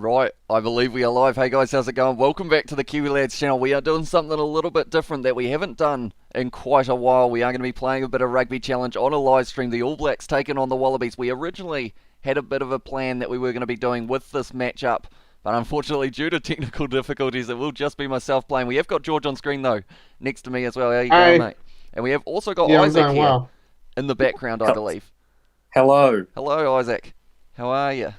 Right, I believe we are live. Hey guys, how's it going? Welcome back to the Kiwi Lads channel. We are doing something a little bit different that we haven't done in quite a while. We are going to be playing a bit of Rugby Challenge on a live stream. The All Blacks taking on the Wallabies. We originally had a bit of a plan that we were going to be doing with this matchup, but unfortunately due to technical difficulties it will just be myself playing. We have got George on screen though, next to me as well. How you going, mate? And we have also got Isaac here in the background, I believe. Hello. Hello, Isaac. How are you?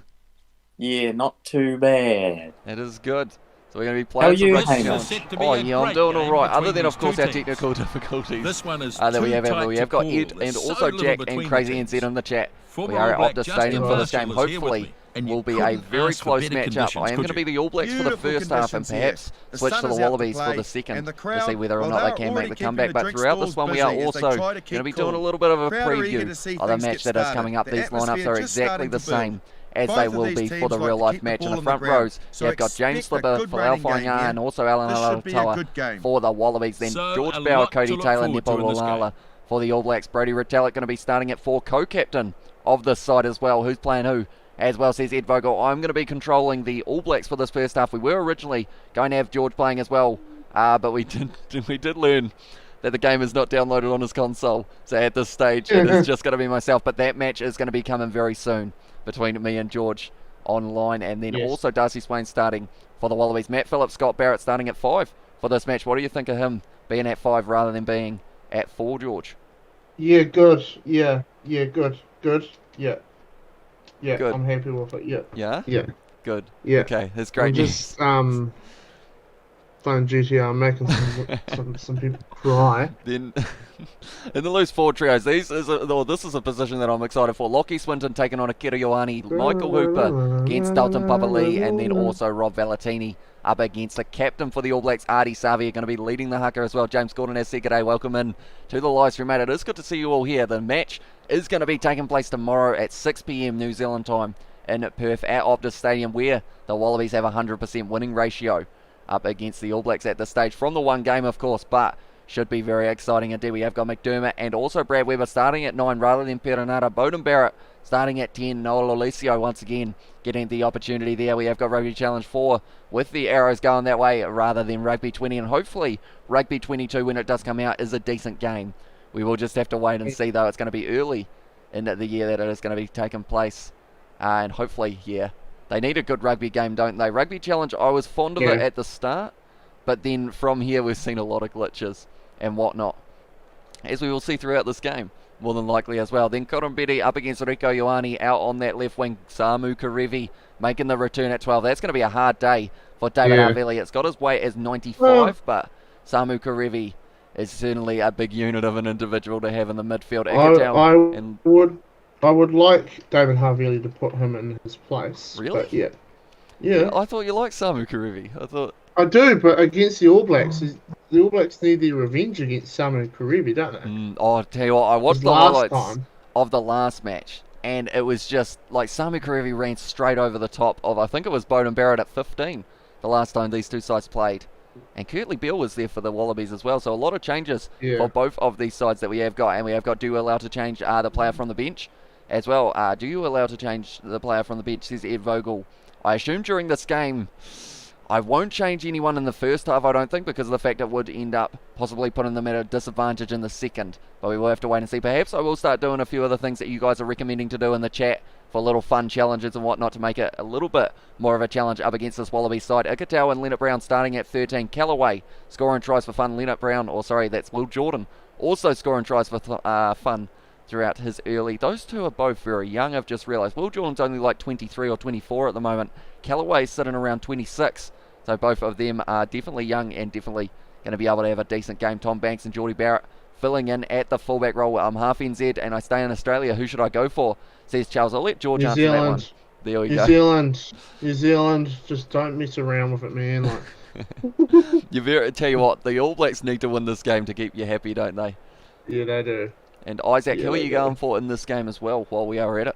Yeah, not too bad. It is good. So we're going to be playing some Rugby Challenge. Oh yeah, I'm doing alright. Other than of course our technical difficulties that we have got Ed and also Jack and Crazy NZ in the chat. We are at Optus Stadium for this game. Hopefully will be a very close matchup. I am going to be the All Blacks for the first half and perhaps switch to the Wallabies for the second to see whether or not they can make the comeback. But throughout this one we are also going to be doing a little bit of a preview of the match that is coming up. These lineups are exactly the same as they will be for the real life match. In the front rows, you've got James Slipper for Alfanya and also Alan Alatoa for the Wallabies. Then George Bower, Cody Taylor, Nepo Lalala for the All Blacks. Brody Retallick going to be starting at 4, co-captain of this side as well. Who's playing who? As well, says Ed Vogel. I'm going to be controlling the All Blacks for this first half. We were originally going to have George playing as well, but we did learn that the game is not downloaded on his console. So at this stage, it is just going to be myself. But that match is going to be coming very soon between me and George online. And then also Darcy Swain starting for the Wallabies. Matt Phillips, Scott Barrett starting at 5 for this match. What do you think of him being at 5 rather than being at 4, George? Yeah, good. Yeah, good. Yeah. Yeah, good. I'm happy with it. Yeah. Yeah? Yeah. Good. Yeah. Okay, that's great news. Just playing GTR, making some people cry. Then in the loose forward trios, this is a position that I'm excited for. Lockie Swinton taking on Akira Ioane, Michael Hooper against Dalton Papali, and then also Rob Valentini up against the captain for the All Blacks, Artie Savi, are going to be leading the haka as well. James Gordon has said g'day, welcome in to the live stream, mate. It is good to see you all here. The match is going to be taking place tomorrow at 6 PM New Zealand time in Perth at Optus Stadium, where the Wallabies have a 100% winning ratio up against the All Blacks at this stage from the one game, of course, but should be very exciting indeed. We have got McDermott and also Brad Weber starting at 9 rather than Perenara. Bowden Barrett starting at 10. Noel Olesio once again getting the opportunity there. We have got Rugby Challenge 4 with the arrows going that way rather than Rugby 20, and hopefully Rugby 22 when it does come out is a decent game. We will just have to wait and see though. It's going to be early in the year that it is going to be taking place, and hopefully, yeah, they need a good rugby game, don't they? Rugby Challenge, I was fond of it at the start, but then from here we've seen a lot of glitches and whatnot, as we will see throughout this game, more than likely as well. Then Korombedi up against Rieko Ioane out on that left wing. Samu Karevi making the return at 12. That's going to be a hard day for David Arveli. It's got his weight as 95, but Samu Karevi is certainly a big unit of an individual to have in the midfield. I would like David Harvey to put him in his place. Really? But yeah. I thought you liked Samu Karevi. I do, but against the All Blacks, the All Blacks need their revenge against Samu Karevi, don't they? I'll tell you what, I watched the highlights of the last match, and it was just like Samu Karevi ran straight over the top of, I think it was Bowden Barrett at 15 the last time these two sides played. And Kurtley Beale was there for the Wallabies as well, so a lot of changes for both of these sides that we have got. And we have got, do you allow to change the player from the bench as well? Do you allow to change the player from the bench, says Ed Vogel. I assume during this game, I won't change anyone in the first half, I don't think, because of the fact it would end up possibly putting them at a disadvantage in the second. But we will have to wait and see. Perhaps I will start doing a few other things that you guys are recommending to do in the chat for little fun challenges and whatnot to make it a little bit more of a challenge up against this Wallaby side. Ikitau and Leonard Brown starting at 13. Callaway scoring tries for fun. Leonard Brown, that's Will Jordan, also scoring tries for fun throughout his early. Those two are both very young, I've just realised. Will Jordan's only like 23 or 24 at the moment. Callaway's sitting around 26. So both of them are definitely young and definitely going to be able to have a decent game. Tom Banks and Geordie Barrett filling in at the fullback role. I'm half NZ and I stay in Australia. Who should I go for? Says Charles. I'll let George answer that one. There we go. New Zealand, just don't mess around with it, man. Tell you what, the All Blacks need to win this game to keep you happy, don't they? Yeah, they do. And Isaac, who are you going for in this game as well while we are at it?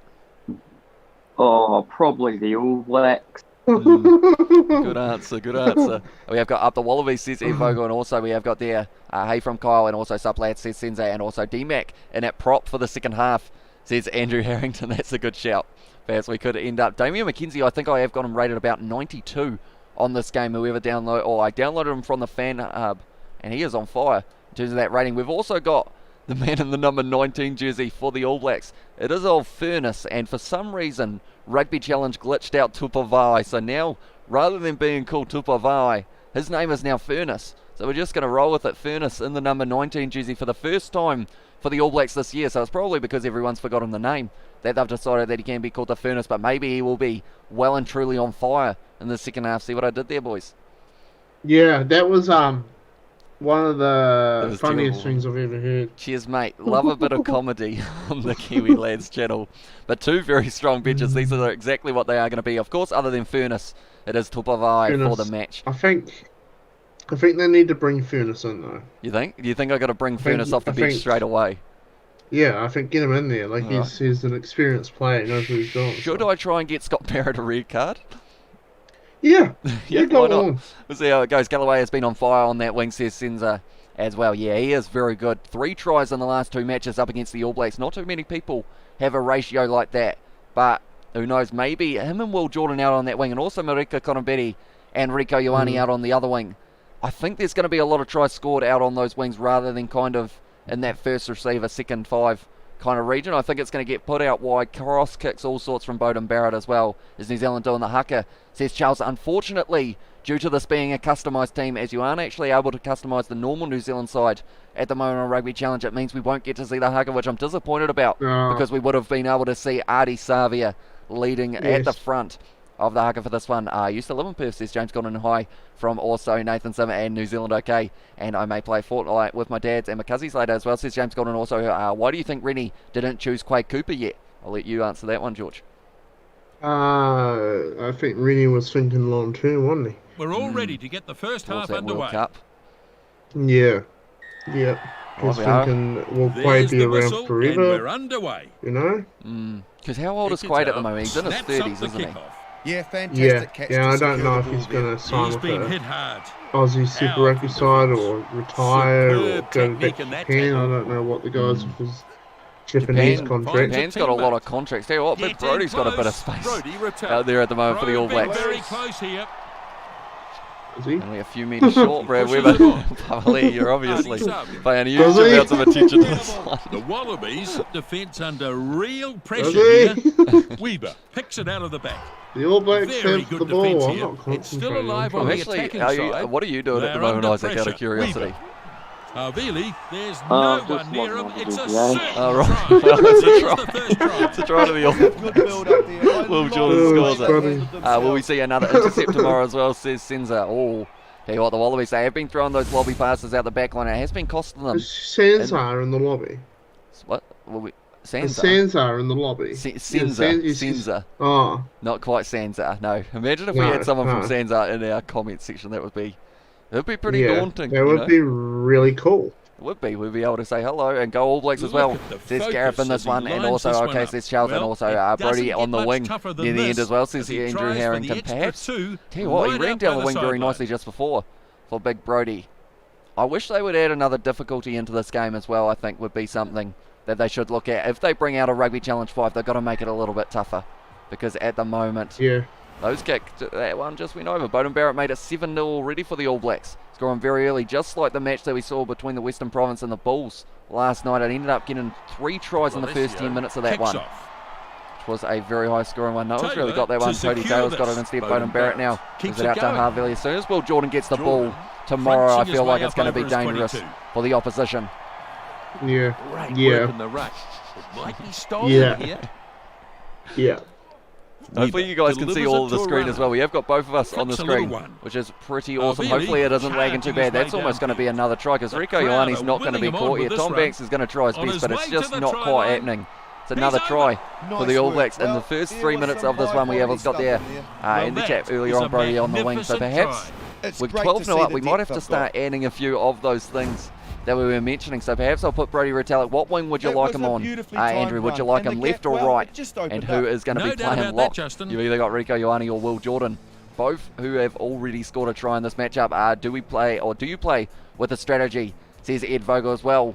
Oh, probably the All Blacks. Good answer. We have got up the Wallabies, says Ed Vogel, and also we have got there Hey from Kyle, and also Suplad, says Sensei, and also D-Mac in at prop for the second half says Andrew Harrington. That's a good shout. Perhaps we could end up. Damian McKenzie, I think I have got him rated about 92 on this game. Whoever download, or I downloaded him from the fan hub, and he is on fire in terms of that rating. We've also got the man in the number 19 jersey for the All Blacks. It is old Furness, and for some reason, Rugby Challenge glitched out Tupavai. So now, rather than being called Tupavai, his name is now Furness. So we're just going to roll with it. Furness in the number 19 jersey for the first time for the All Blacks this year. So it's probably because everyone's forgotten the name that they've decided that he can be called the Furness, but maybe he will be well and truly on fire in the second half. See what I did there, boys? Yeah, that was one of the funniest terrible. things I've ever heard. Cheers, mate. Love a bit of comedy on the Kiwi Lads channel. But two very strong benches. These are exactly what they are going to be. Of course, other than Furness, it is Tupavai for the match. I think they need to bring Furness in, though. You think? Do you think I got to bring Furness off the bench straight away? Yeah, I think get him in there. Like, he's an experienced player. He knows what he's doing. Should I try and get Scott Barrett a red card? Yeah. Yeah, go why not? on. We'll see how it goes. Galloway has been on fire on that wing, says Senza as well. Yeah, he is very good. 3 tries in the last 2 matches up against the All Blacks. Not too many people have a ratio like that. But who knows, maybe him and Will Jordan out on that wing, and also Marika Konobeti and Rico Ioane out on the other wing. I think there's going to be a lot of tries scored out on those wings rather than kind of in that first receiver, second 5 kind of region. I think it's going to get put out wide, cross kicks, all sorts from Bowden Barrett as well. Is New Zealand doing the haka? Says Charles. Unfortunately, due to this being a customised team, as you aren't actually able to customise the normal New Zealand side at the moment on Rugby Challenge, it means we won't get to see the haka, which I'm disappointed about because we would have been able to see Adi Savia leading at the front of the haka for this one. I used to live in Perth, says James Gordon High from also Nathan Simmer and New Zealand OK, and I may play Fortnite with my dads and my cousins later as well, says James Gordon also. Why do you think Rennie didn't choose Quade Cooper yet? I'll let you answer that one, George. I think Rennie was thinking long term, wasn't he? We're all ready to get the first half underway. World Cup. Yeah. He's thinking, will Quade be around forever? We're underway. You know? Because how old is Quade at the moment? He's in his 30s, isn't he? Yeah, fantastic catch. Yeah, I don't know if he's going to sign with been a hit hard. Aussie Super Rugby side or retire or go back to in that Japan. tackle. I don't know what the guys with his Japanese contract. Japan's got a lot of contracts. Tell you what, Big Brody's got a bit of space out there at the moment for the All Blacks. Very close here. Is he? Only a few metres short, Brad Weber. Pavali, you're obviously paying huge amounts of attention to this one. The Wallabies defence under real pressure Does he? here. Weber picks it out of the back. The All Blacks Very have good the ball. defence I'm here. not It's still concentrating alive on on the Actually, attacking side. what are you doing at the They're moment, under Isaac, out of pressure. curiosity? Weber. Really, there's just no one near him. logging It's on a to the certain Oh, right. try. Well, it's a Here's try. the first try. It's a try to the All Good build up there. Will Jordan scores it. funny. Will we see another intercept tomorrow as well, says Senza. Oh, tell you what, the Wallabies, they have been throwing those lobby passes out the back line. It has been costing them. Is Sanzar in the lobby? What? Is Is Sansa? Sanzar in the lobby? Senza. Oh, Not quite Sansa, no. Imagine if we had someone from Sansa in our comment section. That would be, it would be pretty yeah. daunting. That would be really cool. It would be. We'd be able to say hello and go All Blacks as well. Says Gareth in this one, and also okay, says Charles, and also Brody on the wing near the end as well, says Andrew Harrington. Perhaps, tell you what, he ran down the wing very nicely just before for Big Brody. I wish they would add another difficulty into this game as well. I think would be something that they should look at. If they bring out a Rugby Challenge 5, they've got to make it a little bit tougher, because at the moment, those kicks, that one just went over. Bowden Barrett made it 7-0 already for the All Blacks, scoring very early, just like the match that we saw between the Western Province and the Bulls last night. It ended up getting 3 tries in the first 10 minutes of that one, which was a very high scoring one. No one's really got that one. Cody Taylor's got it instead. Bowden Barrett now gives it out to Harvey. As soon as Will Jordan gets the ball tomorrow, I feel like it's going to be dangerous for the opposition. Yeah. The ruck. It might be stolen here. Yeah. Hopefully you guys can see all of the screen as well. We have got both of us on the screen, which is pretty awesome. Hopefully it doesn't lag in too bad. That's almost going to be another try, because Rico Ioane's not going to be caught yet. Tom Banks is going to try his best, but it's just not quite happening. It's another try for the All Blacks in the first 3 minutes of this one. We have got there in the chat earlier on Brody on the wing. So perhaps with 12-0 up, we might have to start adding a few of those things that we were mentioning. So perhaps I'll put Brody Retallick. What wing would you like him on? Andrew, would you like him left or right? And who is going to be playing lock? You've either got Rico Ioane or Will Jordan, both who have already scored a try in this matchup. Do you play with a strategy? Says Ed Vogel as well.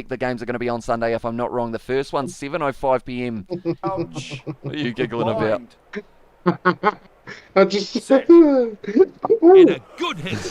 week the games are going to be on Sunday, if I'm not wrong. The first one's 7:05 p.m. Ouch. What are you giggling about? Blind. I just. Set. In a good hit.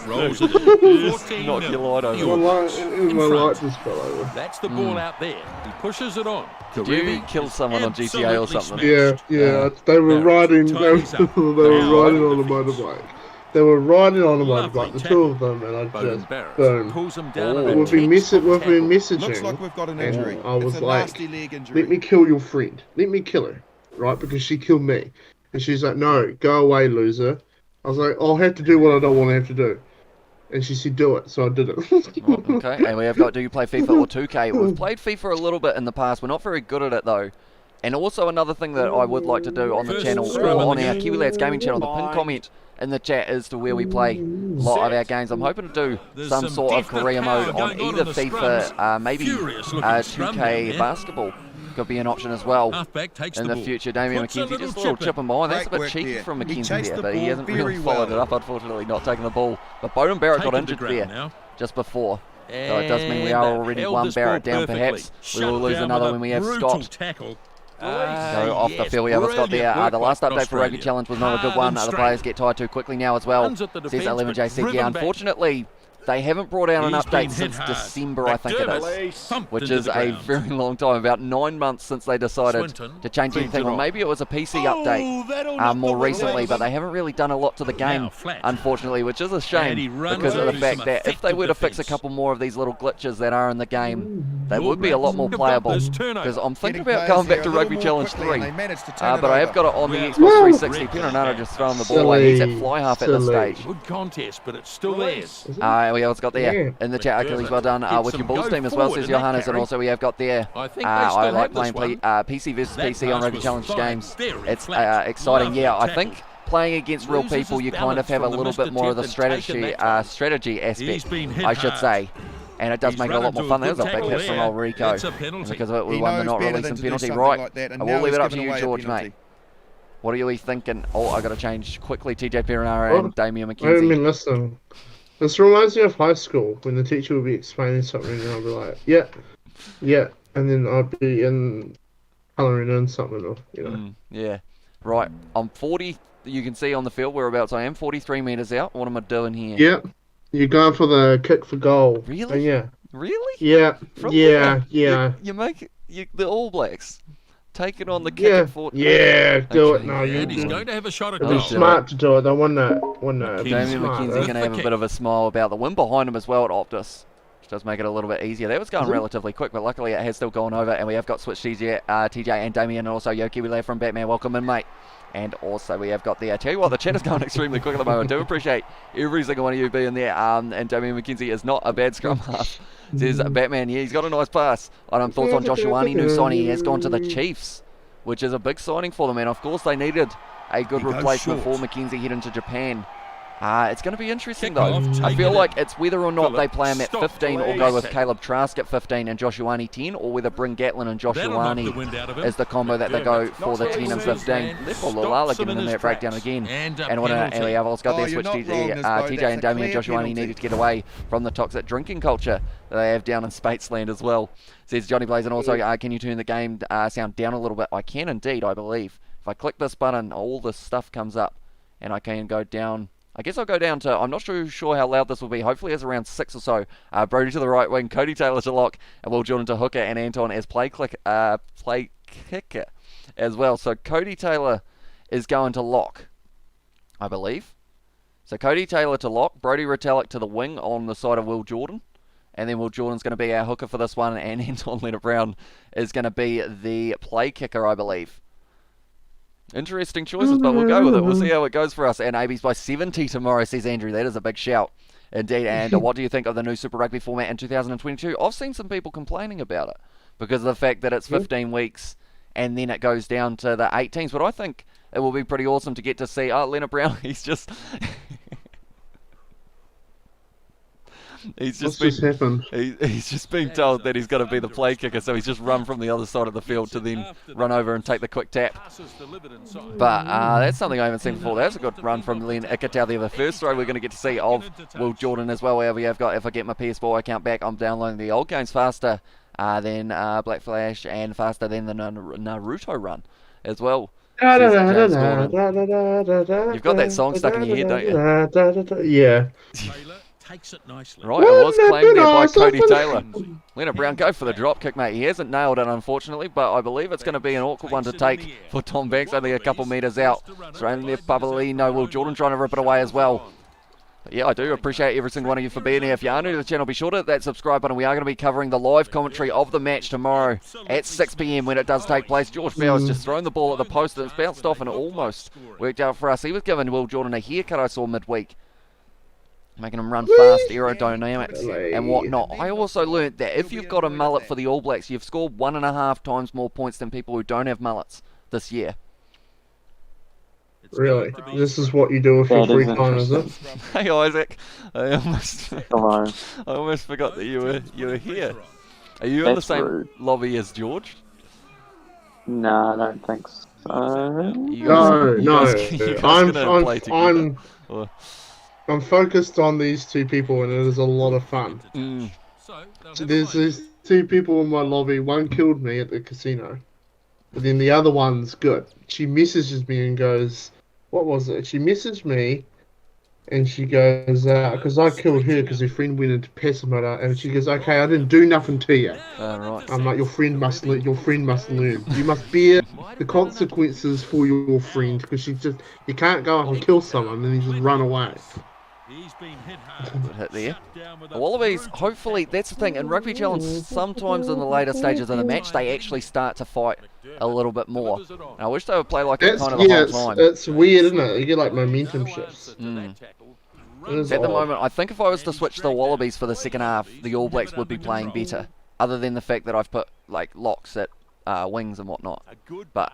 Rolls it. 14 Knock your light over. In My light front. just fell over. That's the ball out there. He pushes it on. Did you kill someone on GTA or something? Yeah. They were riding. They were Time's up. riding on a Now, motorbike. They were riding on a Lovely motorbike, the two tackle. of them, and I Bowden just Barrett boom. pulls him down. Oh. and We've been attempts to messaging. tackle. Looks like we've got an injury. And I was it's a like, nasty leg injury. let me kill your friend. Let me kill her, right? Because she killed me. And she's like, no, go away, loser. I was like, I'll have to do what I don't want to have to do. And she said, do it. So I did it. Okay, and we have got, do you play FIFA or 2K? We've played FIFA a little bit in the past. We're not very good at it, though. And also another thing that I would like to do on the First channel, scrum or in on the our game. Kiwi Lads gaming channel, the pin comment in the chat as to where we play a lot of our games. I'm hoping to do There's some some sort of definite career power mode on going on either in the FIFA, scrums. maybe Furious looking scrum down 2K there. basketball could be an option as well. Halfback takes In the the ball. future, Damien Puts a McKenzie, little just a little chip chip in behind. That's a Great bit work cheeky there. from He McKenzie chased there, the but he ball hasn't really very followed it well. up, unfortunately, not taking the ball. But Bowden Barrett got Taken to injured ground there now. just before. So it does mean we are And already held one this ball Barrett down, perfectly. perhaps. We Shut will lose down another with a when we have brutal Scott tackle. go off the field. Yeah, what's got there? The last update for Rugby Challenge was not a good one. The players get tired too quickly now as well. Runs at the Says defence, 11J but said, yeah, driven back. unfortunately, they haven't brought out an He's been update hit since hard. December, I think it is. Thumped Which into is the a ground. very long time, about 9 months since they decided Swinton to change feeds anything, it or on. maybe it was a PC update that'll knock more the recently, Wallabies. but they haven't really done a lot to the game, Now flat. unfortunately, which is a And he shame runs because of the through fact some that if they were to effective fix a defence. couple more of these little glitches that are in the game, they All would be a lot more Blacks playable. have bumped this turnover. Because I'm thinking Getting about players going back here to a little Rugby more Challenge quickly, and 3. they managed to turn it But I have over. got it on the Well, Xbox 360. red Pino flag. just throwing the ball away. He's at fly half at this Silly. stage. Good contest, but it's still theirs. We also got there Yeah. in the chat, Achilles, well done Gets with your some Bulls go team as well, forward says in that Johannes, and carry. also we have got there. I think they I still like have playing this one. PC versus That PC on pass Rugby was Challenge fine. games. Very It's flat. exciting, yeah. I Lovely think tackle. playing against real Loses people, his you kind of balance have a from the little missed bit more of the attempt and taken strategy that one. strategy He's aspect, been hit I should hard. say. And it does He's make it a run lot more into fun. a There's good a big tackle hit from there. old Rico. It's a penalty. And because of it, we He won the knows not better releasing than to do penalty. something Right, like that, and I will now leave he's it up to given you, away a George, penalty. mate. What are you thinking? Oh, I got to change quickly. TJ Perenara and Damien I haven't McKenzie. been listening. This reminds me of high school when the teacher would be explaining something and I'd be like, yeah, and then I'd be colouring in something, or Yeah. Right. I'm 40. You can see on the field whereabouts I am. 43 metres out. What am I doing here? Yeah, you're going for the kick for goal. Really? And yeah, Really? yeah, From yeah, there? yeah, You make the All Blacks taking on the kick yeah, at 40. yeah. Do Okay. it now. You And he's do. going to have a shot at It'd Oh, be goal. smart to do it. They wouldn't it be Damien smart, McKenzie's right? going to have a bit of a smile about the win behind him as well at Optus, which does make it a little bit easier. That was going relatively quick, but luckily it has still gone over, and we have got switched TJ and Damien, and also Yoki Wile from Batman. Welcome in, mate. And also we have got there. I tell you what, the chat is going extremely quick at the moment. I do appreciate every single one of you being there. And Damien McKenzie is not a bad scrum half. Says Batman, yeah, he's got a nice pass. Thoughts on Joshuani, new signing. He has gone to the Chiefs, which is a big signing for them. And of course they needed a good He goes replacement short. for McKenzie heading to Japan. It's going to be interesting Kick though. off, I take feel it like in. it's whether or not they Phillip, play him at stop 15 or play. go with Caleb Trask at 15 and Joshuani 10, or whether bring Gatlin and That'll knock the Joshuani wind out of him. is the combo that they go for the 10 and 15. And Therefore, stops Lala him giving in them his that breakdown tracks. again. And a And what penalty. we have also got there you're switch not wrong, Nisbo. TJ and That's a Damien clear Joshuani penalty. needed to get away from the toxic drinking culture that they have down in Spatesland as well. Says Johnny Blaze, and also can you turn the game sound down a little bit? I can indeed, I believe. If I click this button, all this stuff comes up, and I can go down. I guess I'll go down to, I'm not sure how loud this will be. Hopefully it's around 6 or so. Brody to the right wing, Cody Taylor to lock, and Will Jordan to hooker, and Anton as play kicker as well. So Cody Taylor is going to lock, I believe. So Cody Taylor to lock, Brody Retallick to the wing on the side of Will Jordan. And then Will Jordan's going to be our hooker for this one, and Anton Leonard Brown is going to be the play kicker, I believe. Interesting choices, but we'll go with it. We'll see how it goes for us. And AB's by 70 tomorrow, says Andrew. That is a big shout. Indeed. And what do you think of the new Super Rugby format in 2022? I've seen some people complaining about it because of the fact that it's 15 weeks and then it goes down to the 18s. But I think it will be pretty awesome to get to see, Leonard Brown, he's just... He's What's just just been happened? he's just been told that he's got to be the play kicker, so he's just run from the other side of the field to then run over and take the quick tap. Passes delivered inside. But that's something I haven't seen before. That's a good run from Len Ikatau there. The first throw we're going to get to see of Will Jordan as well. Where we have got, if I get my PS4 account back, I'm downloading the old games faster than Black Flash and faster than the Naruto run as well. Says James Gordon. You've got that song stuck in your head, don't you? Yeah. Taylor takes it nicely. Right, it was Wouldn't it claimed be there by nice Cody if it- Taylor. Leonard Brown, go for the drop kick, mate. He hasn't nailed it, unfortunately, but I believe it's going to be an awkward one to take for Tom Banks, only a couple metres out. Straight in there, Bubba no Will Jordan trying to rip it away as well. But yeah, I do appreciate every single one of you for being here. If you are new to the channel, be sure to hit that subscribe button. We are going to be covering the live commentary of the match tomorrow at 6 p.m. when it does take place. George Bowers just thrown the ball at the post and it's bounced off and it almost worked out for us. He was giving Will Jordan a haircut I saw midweek, making him run fast, aerodynamics and whatnot. I also learned that if you've got a mullet for the All Blacks, you've scored 1.5 times more points than people who don't have mullets this year. Really? This is what you do with your That free is time, is it? Hey Isaac, I Hello. almost forgot that you were here. Are you in the That's same rude. lobby as George? No, I don't think so. You No, guys- no. you guys gonna play together? Or- I'm focused on these two people, and it is a lot of fun. Mm. There's these two people in my lobby. One killed me at the casino, but then the other one's good. She messages me and goes, "What was it?" She messaged me, and she goes, "Because I killed her because her friend went into Pessimata," and she goes, "Okay, I didn't do nothing to you." Right. I'm like, "Your friend must learn. Your friend must learn. You must bear the consequences for your friend, because you can't go up and kill someone and then just run away." He's been hit hard. Good hit there. Down with The a Wallabies, brutal hopefully, that's the thing. In Rugby Challenge, sometimes in the later stages of the match, they actually start to fight a little bit more. And I wish they would play like it That's, kind of the yeah, whole time. it's weird, isn't it? You get like momentum shifts. Mm. It is At the odd. moment, I think if I was to switch the Wallabies for the second half, the All Blacks would be playing better. Other than the fact that I've put like locks at wings and whatnot. But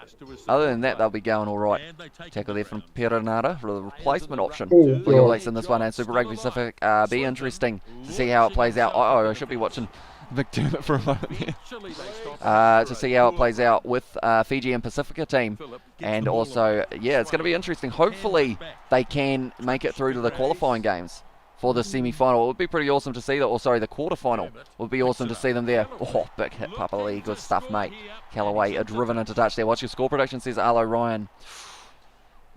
other than that, they'll be going all right. Tackle there from Perenara for the replacement option Oh, for the All God. Blacks in this one. And Super Rugby Pacific, be interesting to see how it plays out. Oh, I should be watching McDermott for a moment there. To see how it plays out with Fiji and Pacifica team. And also, yeah, it's going to be interesting. Hopefully, they can make it through to the qualifying games for the semi-final. It would be pretty awesome to see that. Or sorry, the quarter-final. It would be awesome to see them there. Oh, big hit, Papa Lee. Good stuff, mate. Callaway driven into touch there. What's your score prediction, says Arlo Ryan.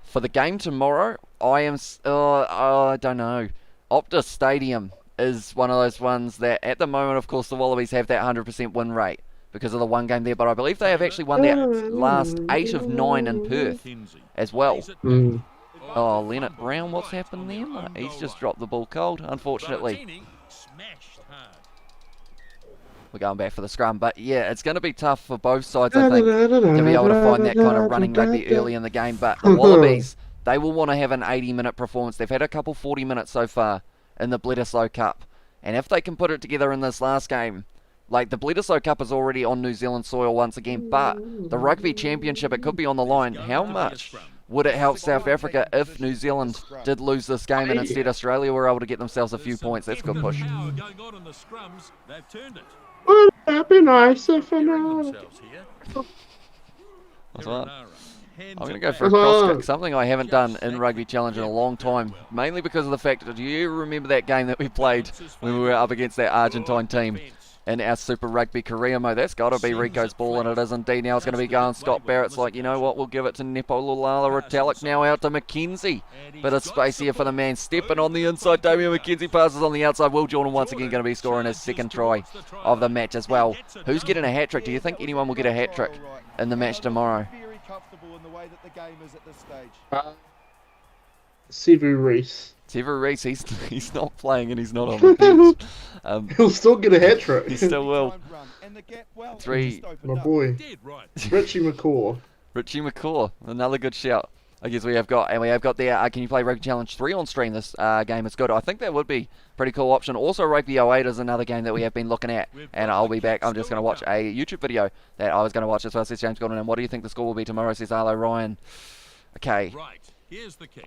For the game tomorrow, I am... I don't know. Optus Stadium is one of those ones that, at the moment, of course, the Wallabies have that 100% win rate because of the one game there. But I believe they have actually won their last 8 of 9 in Perth as well. Mm. Oh, Leonard Brown, what's happened there? He's just dropped the ball cold, unfortunately. We're going back for the scrum, but yeah, it's going to be tough for both sides, I think, to be able to find that kind of running rugby early in the game. But the Wallabies, they will want to have an 80-minute performance. They've had a couple 40 minutes so far in the Bledisloe Cup. And if they can put it together in this last game, like the Bledisloe Cup is already on New Zealand soil once again, but the Rugby Championship, it could be on the line. How much would it help South Africa if New Zealand did lose this game and instead Australia were able to get themselves a few points? That's a good push. Wouldn't that be nice if I know? What's that? I'm going to go for a cross kick, something I haven't done in Rugby Challenge in a long time, mainly because of the fact that, do you remember that game that we played when we were up against that Argentine team in our Super Rugby career mode? That's got to be Rico's ball, and it is indeed. Now it's going to be going. Scott Barrett's like, you know what, we'll give it to Nepo Lulala Retallick, now out to McKenzie. Bit of space here for the man stepping on the inside. Damian McKenzie passes on the outside. Will Jordan once again going to be scoring his second try of the match as well. Who's getting a hat-trick? Do you think anyone will get a hat-trick in the match tomorrow? Very comfortable in the way that the game is at this stage. Sevu Reese. Sevu Reese, he's not playing and he's not on the bench. He'll still get a hat trick. He still will. And the gap, well, Three. just opened My up. boy, Richie McCaw. Richie McCaw, another good shout. I guess we have got there. Can you play Rugby Challenge 3 on stream? This game is good. I think that would be a pretty cool option. Also, Rugby 08 is another game that we have been looking at, and I'll be back. I'm just going to watch a YouTube video that I was going to watch as well, says James Gordon. And what do you think the score will be tomorrow, says Arlo Ryan. Okay,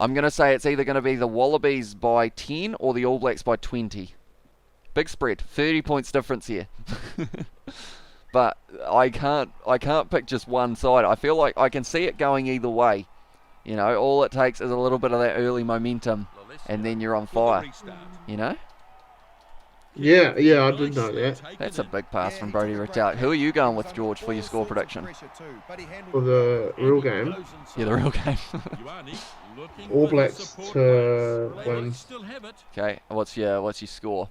I'm going to say it's either going to be the Wallabies by 10 or the All Blacks by 20. Big spread, 30 points difference here. But I can't pick just one side. I feel like I can see it going either way. You know, all it takes is a little bit of that early momentum, and then you're on fire. You know? Yeah, I did know that. That's a big pass from Brodie Retallick. Who are you going with, George, for your score prediction? For the real game, Yeah, the real game. All Blacks to win. Okay, what's your score?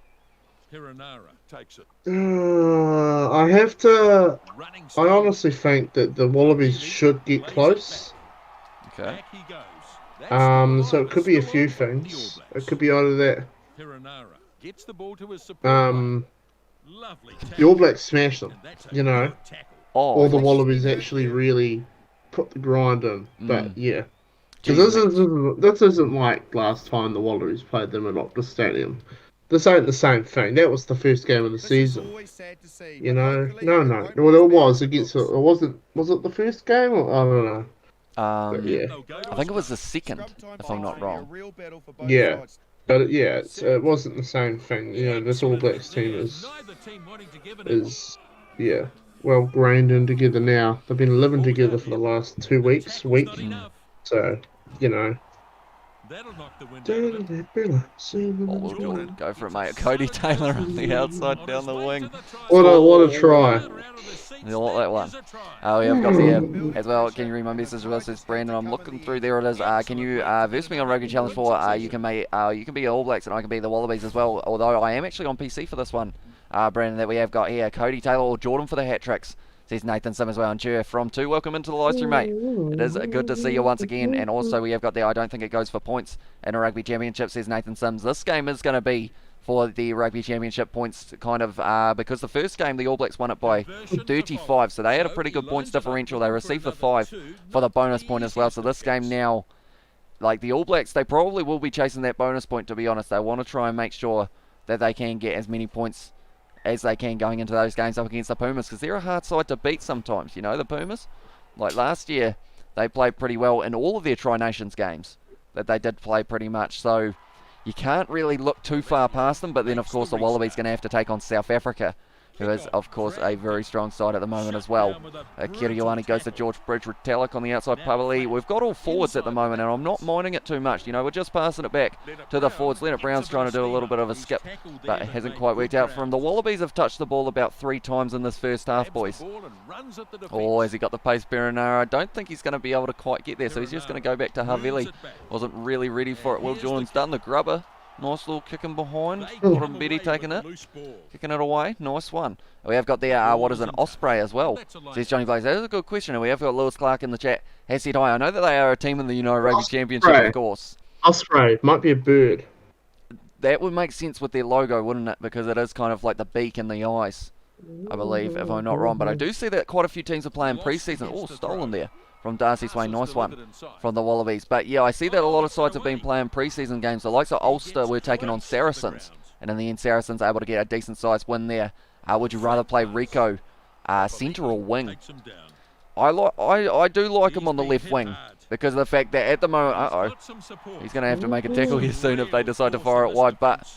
Takes it. I have to. I honestly think that the Wallabies should get close. Okay. So it could be a few things. It could be either that. Gets the ball to his The All Blacks smash them, you know, Oh, or the Wallabies actually really put the grind in. But yeah, because this isn't like last time the Wallabies played them at Optus Stadium. This ain't the same thing. That was the first game of the season. You know, no. Well, it was against. It wasn't. Was it the first game? Or, I don't know. But yeah. I think it was the second, if I'm not wrong. Yeah. But yeah, it wasn't the same thing. You know, this All Blacks team is well grained in together now. They've been living together for the last 2 weeks, So, you know. Oh, Will Jordan, go for it, mate. Cody Taylor on the outside down the wing. What a try. You like that one? Oh, yeah, I've got there as well. Can you read my message? Well, says Brandon. I'm looking through. There it is. Can you verse me on Rugby Challenge 4? You can be All Blacks and I can be the Wallabies as well. Although I am actually on PC for this one, Brandon, that we have got here. Cody Taylor or Jordan for the hat tricks. Says Nathan Sim as well. And cheer from 2. Welcome into the live stream, mate. It is good to see you once again. And also we have got there. I don't think it goes for points in a Rugby Championship. Says Nathan Sims. This game is going to be for the Rugby Championship points, kind of, because the first game the All Blacks won it by 35, so they had a pretty good points differential. They received the 5 for the bonus point as well. So this game now, like the All Blacks, they probably will be chasing that bonus point, to be honest. They want to try and make sure that they can get as many points as they can going into those games up against the Pumas, because they're a hard side to beat sometimes, you know, the Pumas. Like last year, they played pretty well in all of their Tri-Nations games that they did play pretty much, so you can't really look too far past them. But then, of course, the Wallabies going to have to take on South Africa, who is, of course, a very strong side at the moment as well. Kiriwani goes to George Bridge, Retallick on the outside, Pavali. We've got all forwards at the moment, and I'm not minding it too much. You know, we're just passing it back to the forwards. Leonard Brown's trying to do a little bit of a skip, but it hasn't quite worked out for him. The Wallabies have touched the ball about 3 times in this first half, boys. Oh, has he got the pace, Perenara? I don't think he's going to be able to quite get there, so he's just going to go back to Havili. Wasn't really ready for it. Will Jordan's done the grubber. Nice little kick in behind. Gordon Betty taking it. Kicking it away. Nice one. We have got there, what is an Osprey as well. Says Johnny Blaze. That is a good question. And we have got Lewis Clark in the chat. Has said hi. I know that they are a team in the Rugby Championship, of course. Osprey. Might be a bird. That would make sense with their logo, wouldn't it? Because it is kind of like the beak and the eyes, I believe, if I'm not wrong. But I do see that quite a few teams are playing pre-season. Oh, stolen there from Darcy Swain. Nice one from the Wallabies. But yeah, I see that a lot of sides have been playing pre-season games. The likes of Ulster were taking on Saracens, and in the end Saracens are able to get a decent sized win there. Would you rather play Rico centre or wing? I do like him on the left wing, because of the fact that at the moment, he's going to have to make a tackle here soon if they decide to fire it wide. But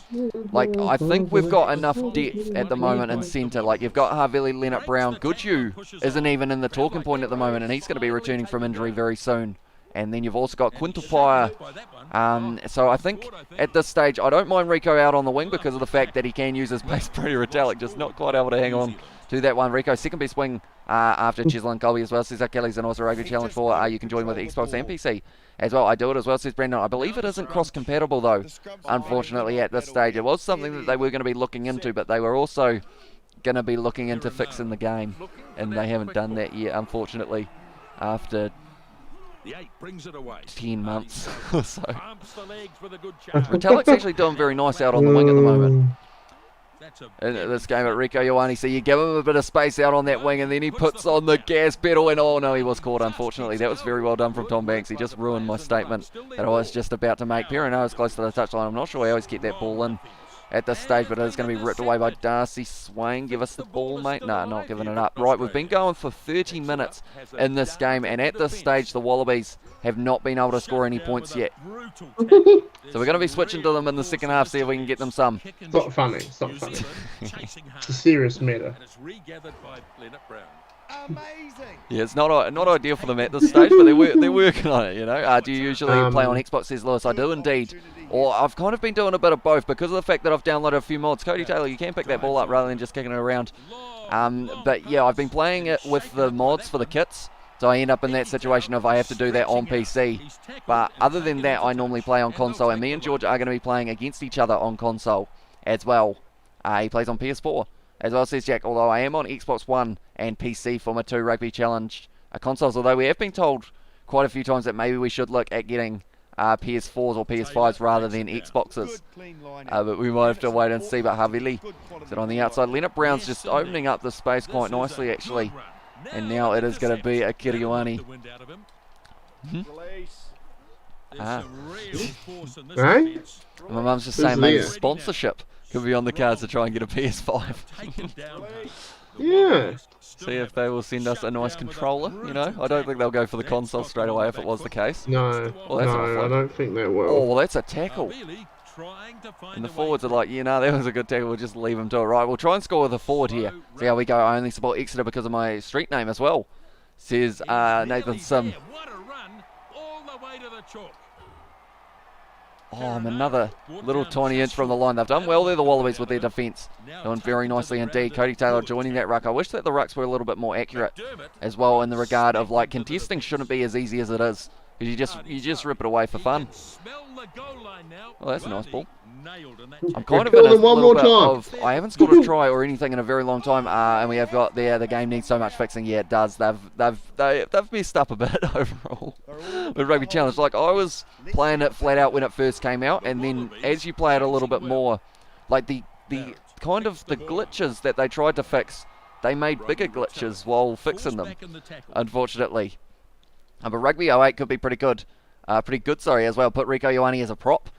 like, I think we've got enough depth at the moment in centre. Like, you've got Havili, Leonard Brown. Goodhue isn't even in the talking point at the moment, and he's going to be returning from injury very soon. And then you've also got Quintupire. So I think at this stage, I don't mind Rico out on the wing because of the fact that he can use his pace pretty Retallick, just not quite able to hang on to that one. Rico, second best wing after Chislin Colby as well. Says Kelly's and also Rugby Challenge 4. You can join with Xbox and PC as well. I do it as well, says Brendan. I believe it isn't cross-compatible though, unfortunately, at this stage. It was something that they were going to be looking into, but they were also going to be looking into fixing the game, and they haven't done that yet, unfortunately, after 10 months or so. Retallick's actually doing very nice out on the wing at the moment. In this game at Rico Ioane, so you give him a bit of space out on that wing, and then he puts on the gas pedal, and oh no, he was caught, unfortunately. That was very well done from Tom Banks. He just ruined my statement that I was just about to make. Perino is close to the touchline. I'm not sure how he's get that ball in at this stage, but it is going to be ripped away by Darcy Swain. Give us the ball, mate. No, not giving it up. Right, we've been going for 30 minutes in this game, and at this stage, the Wallabies have not been able to score any points yet. So we're going to be switching to them in the second half, see if we can get them some. It's not funny. It's not funny. It's a serious matter. Amazing. Yeah, it's not ideal for them at this stage, but they're working on it, you know. Do you usually play on Xbox, says Lewis? I do indeed. Or I've kind of been doing a bit of both because of the fact that I've downloaded a few mods. Cody Taylor, you can pick that ball up rather than just kicking it around. But yeah, I've been playing it with the mods for the kits. So I end up in that situation of I have to do that on PC. But other than that, I normally play on console. And me and George are going to be playing against each other on console as well. He plays on PS4 as well, says Jack. Although I am on Xbox One and PC for my 2 Rugby Challenge consoles. Although we have been told quite a few times that maybe we should look at getting PS4s or PS5s rather than Xboxes. But we might have to wait and see. But Havili is on the outside. Leonard Brown's just opening up the space quite nicely, actually. And now it is going to be a Kiriwani. Right? My mum's just Who's saying maybe there? sponsorship could be on the cards to try and get a PS5. Yeah. See if they will send us a nice controller, you know. I don't think they'll go for the console straight away if it was the case. No, Well, that's not no, fun. I don't think they Oh, will. well, that's a tackle. And the forwards are like, you know, that was a good tackle, we'll just leave them to it. Right, we'll try and score with a forward here. See how we go. I only support Exeter because of my street name as well, says Nathan Sim. Oh, I'm another little tiny inch from the line. They've done well there, the Wallabies, with their defence. Doing very nicely indeed. Cody Taylor joining that ruck. I wish that the rucks were a little bit more accurate as well in the regard of, like, contesting shouldn't be as easy as it is. Because you just rip it away for fun. Oh, that's a nice ball. I'm kind of in a Kill them one little more bit time. of, I haven't scored a try or anything in a very long time, and we have got there. The game needs so much fixing. Yeah, it does. They've messed up a bit overall with Rugby Challenge. Like, I was playing it flat out when it first came out, and then as you play it a little bit more, like the kind of the glitches that they tried to fix, they made bigger glitches while fixing them, unfortunately. But Rugby 08 could be pretty good. As well. Put Rieko Ioane as a prop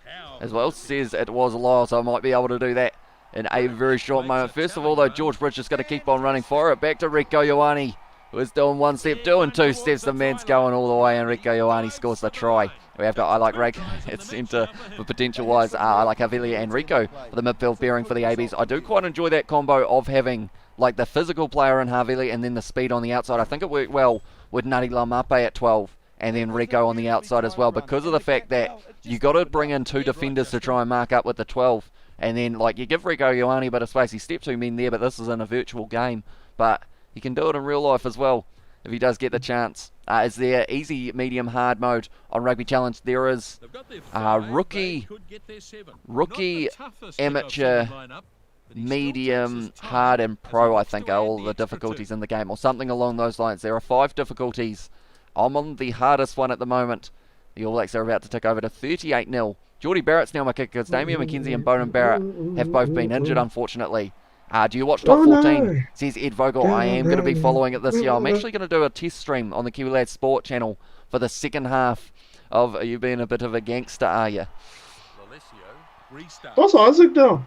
as well. Says it was Lyle, so I might be able to do that in a very short moment. First of all, though, George Bridge is going to keep on running for it. Back to Rieko Ioane, who is doing one step, doing 2 steps. The man's going all the way, and Rieko Ioane scores the try. We have got, I like Rake at centre for potential-wise. I like Havili and Rieko for the midfield pairing for the ABs. I do quite enjoy that combo of having like the physical player in Havili and then the speed on the outside. I think it worked well with Nari Laumape at 12. And then Rieko on the outside as well, because of the fact that you got to bring in 2 defenders to try and mark up with the 12. And then, like, you give Rieko Ioane a bit of space. He stepped 2 men there, but this is in a virtual game. But he can do it in real life as well if he does get the chance. Is there easy, medium, hard mode on Rugby Challenge? There is rookie, amateur, medium, hard, and pro, I think, are all the difficulties in the game, or something along those lines. There are 5 difficulties. I'm on the hardest one at the moment. The All Blacks are about to tick over to 38-0. Geordie Barrett's now my kicker because Damian McKenzie and Bowden Barrett have both been injured, unfortunately. Do you watch Top 14? No. Says Ed Vogel. I am going to be following it this year. I'm actually going to do a test stream on the Kiwi Lads Sport channel for the second half of You Being a Bit of a Gangster, Are You? What's Isaac doing?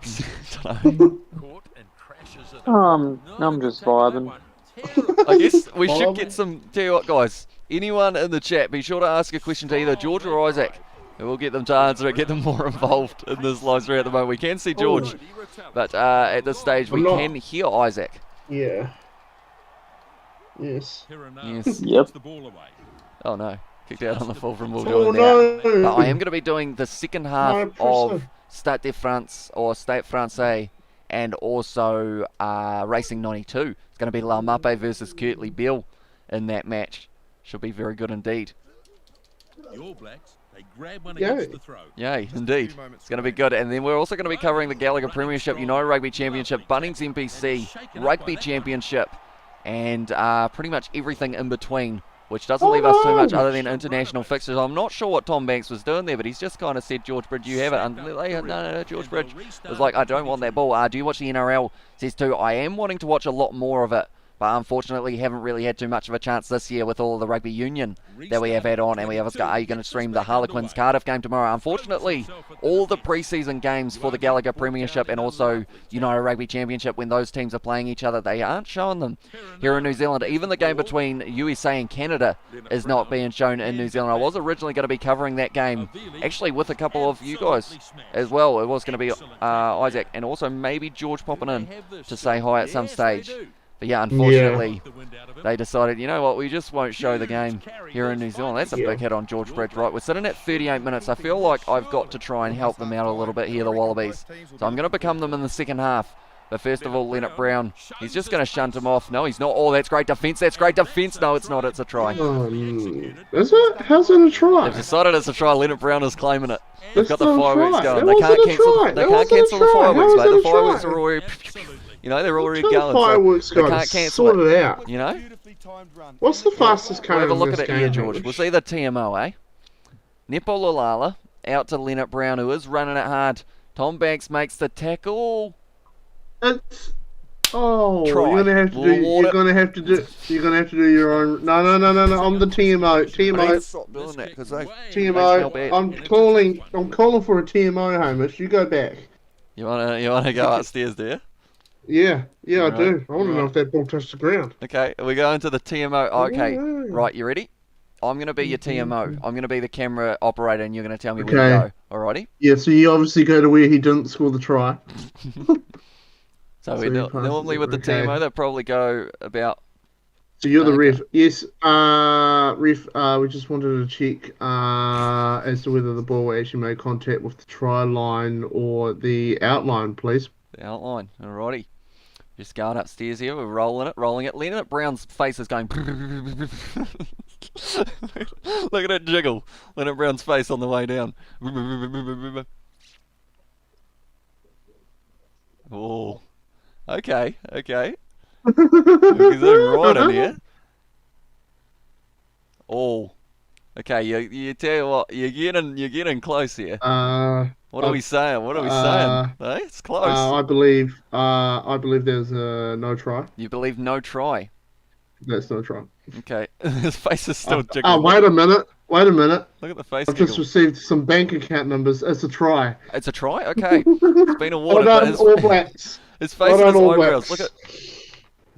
I'm just vibing. I guess we should get some. Tell you what, guys. Anyone in the chat, be sure to ask a question to either George or Isaac, and we'll get them to answer it, get them more involved in this live stream at the moment. We can see George, but at this stage we can hear Isaac. Yeah. Yes. Yes. Yep. Oh no, kicked out on the full from Will Oh doing that. no. But I am going to be doing the second half of Stade de France or Stade Francais and also Racing 92. It's going to be Laumape versus Kirtley Beale in that match. Should be very good indeed. Yay. Yay, indeed. It's going to be good. And then we're also going to be covering the Gallagher Premiership, United Rugby Championship, Bunnings NPC, Rugby Championship, and pretty much everything in between, which doesn't leave us too much other than international fixtures. I'm not sure what Tom Banks was doing there, but he's just kind of said, George Bridge, you have it. And no, George Bridge was like, I don't want that ball. Do you watch the NRL? Says too, I am wanting to watch a lot more of it, but unfortunately haven't really had too much of a chance this year with all of the rugby union that we have had on. And we have got, are you going to stream the Harlequins Cardiff game tomorrow? Unfortunately, all the preseason games for the Gallagher Premiership and also United Rugby Championship, when those teams are playing each other, they aren't showing them here in New Zealand. Even the game between USA and Canada is not being shown in New Zealand. I was originally going to be covering that game actually with a couple of you guys as well. It was going to be Isaac and also maybe George popping in to say hi at some stage. But yeah, unfortunately, they decided, you know what, we just won't show the game here in New Zealand. That's a big hit on George Bridge, right? We're sitting at 38 minutes. I feel like I've got to try and help them out a little bit here, the Wallabies. So I'm going to become them in the second half. But first of all, Leonard Brown, he's just going to shunt him off. No, he's not. Oh, that's great defence. That's great defence. No, it's not. It's a try. Is it? How's it a try? They've decided it's a try. Leonard Brown is claiming it. They've got the That's not a fireworks try. going. That They can't wasn't a cancel. try. They That can't wasn't a cancel the try. fireworks, How mate. was The it a fireworks try? are already, you know, they're already Tell the going. So fireworks they guy can't to cancel sort it. it out. You know. Beautifully timed run. What's the fastest We'll car have a in look this at it game, here, George. Hamish? We'll see the TMO, eh? Nepo Lalala out to Leonard Brown, who is running it hard. Tom Banks makes the tackle. It's Try. you're gonna have to do. We'll award You're it. gonna have to do. You're gonna have to do your own. No. I'm the TMO. TMO. Stop doing that because they. TMO. I'm calling for a TMO, Hamish. You go back. You wanna go upstairs, do you? Yeah, I Right. do. I want to know if that ball touched the ground. Okay, we go into the TMO. Okay, right, you ready? I'm going to be your TMO. I'm going to be the camera operator and you're going to tell me where to Okay. go. Alrighty? Yeah, so you obviously go to where he didn't score the try. So, So we he passes normally it, with the okay. TMO, they'll probably go about... So you're the Okay. ref. Yes, ref, we just wanted to check as to whether the ball actually made contact with the try line or the outline, please. the outline. Alrighty. Just going upstairs here. We're rolling it. Leonard Brown's face is going... Look at it jiggle. Leonard Brown's face on the way down. Oh. Okay. Is that right in here? Oh. Okay, you tell you what, you're getting close here. What are we saying? Eh? It's close. I believe there's a no try. You believe no try. That's no try. Okay. His face is still Oh, jiggling. wait a minute. Look at the face I've just jiggle. received some bank account numbers. It's a try. It's a try? Okay. It's been awarded, Well but done, All Blacks. his face Well and his done, All eyebrows. Blacks. Look at...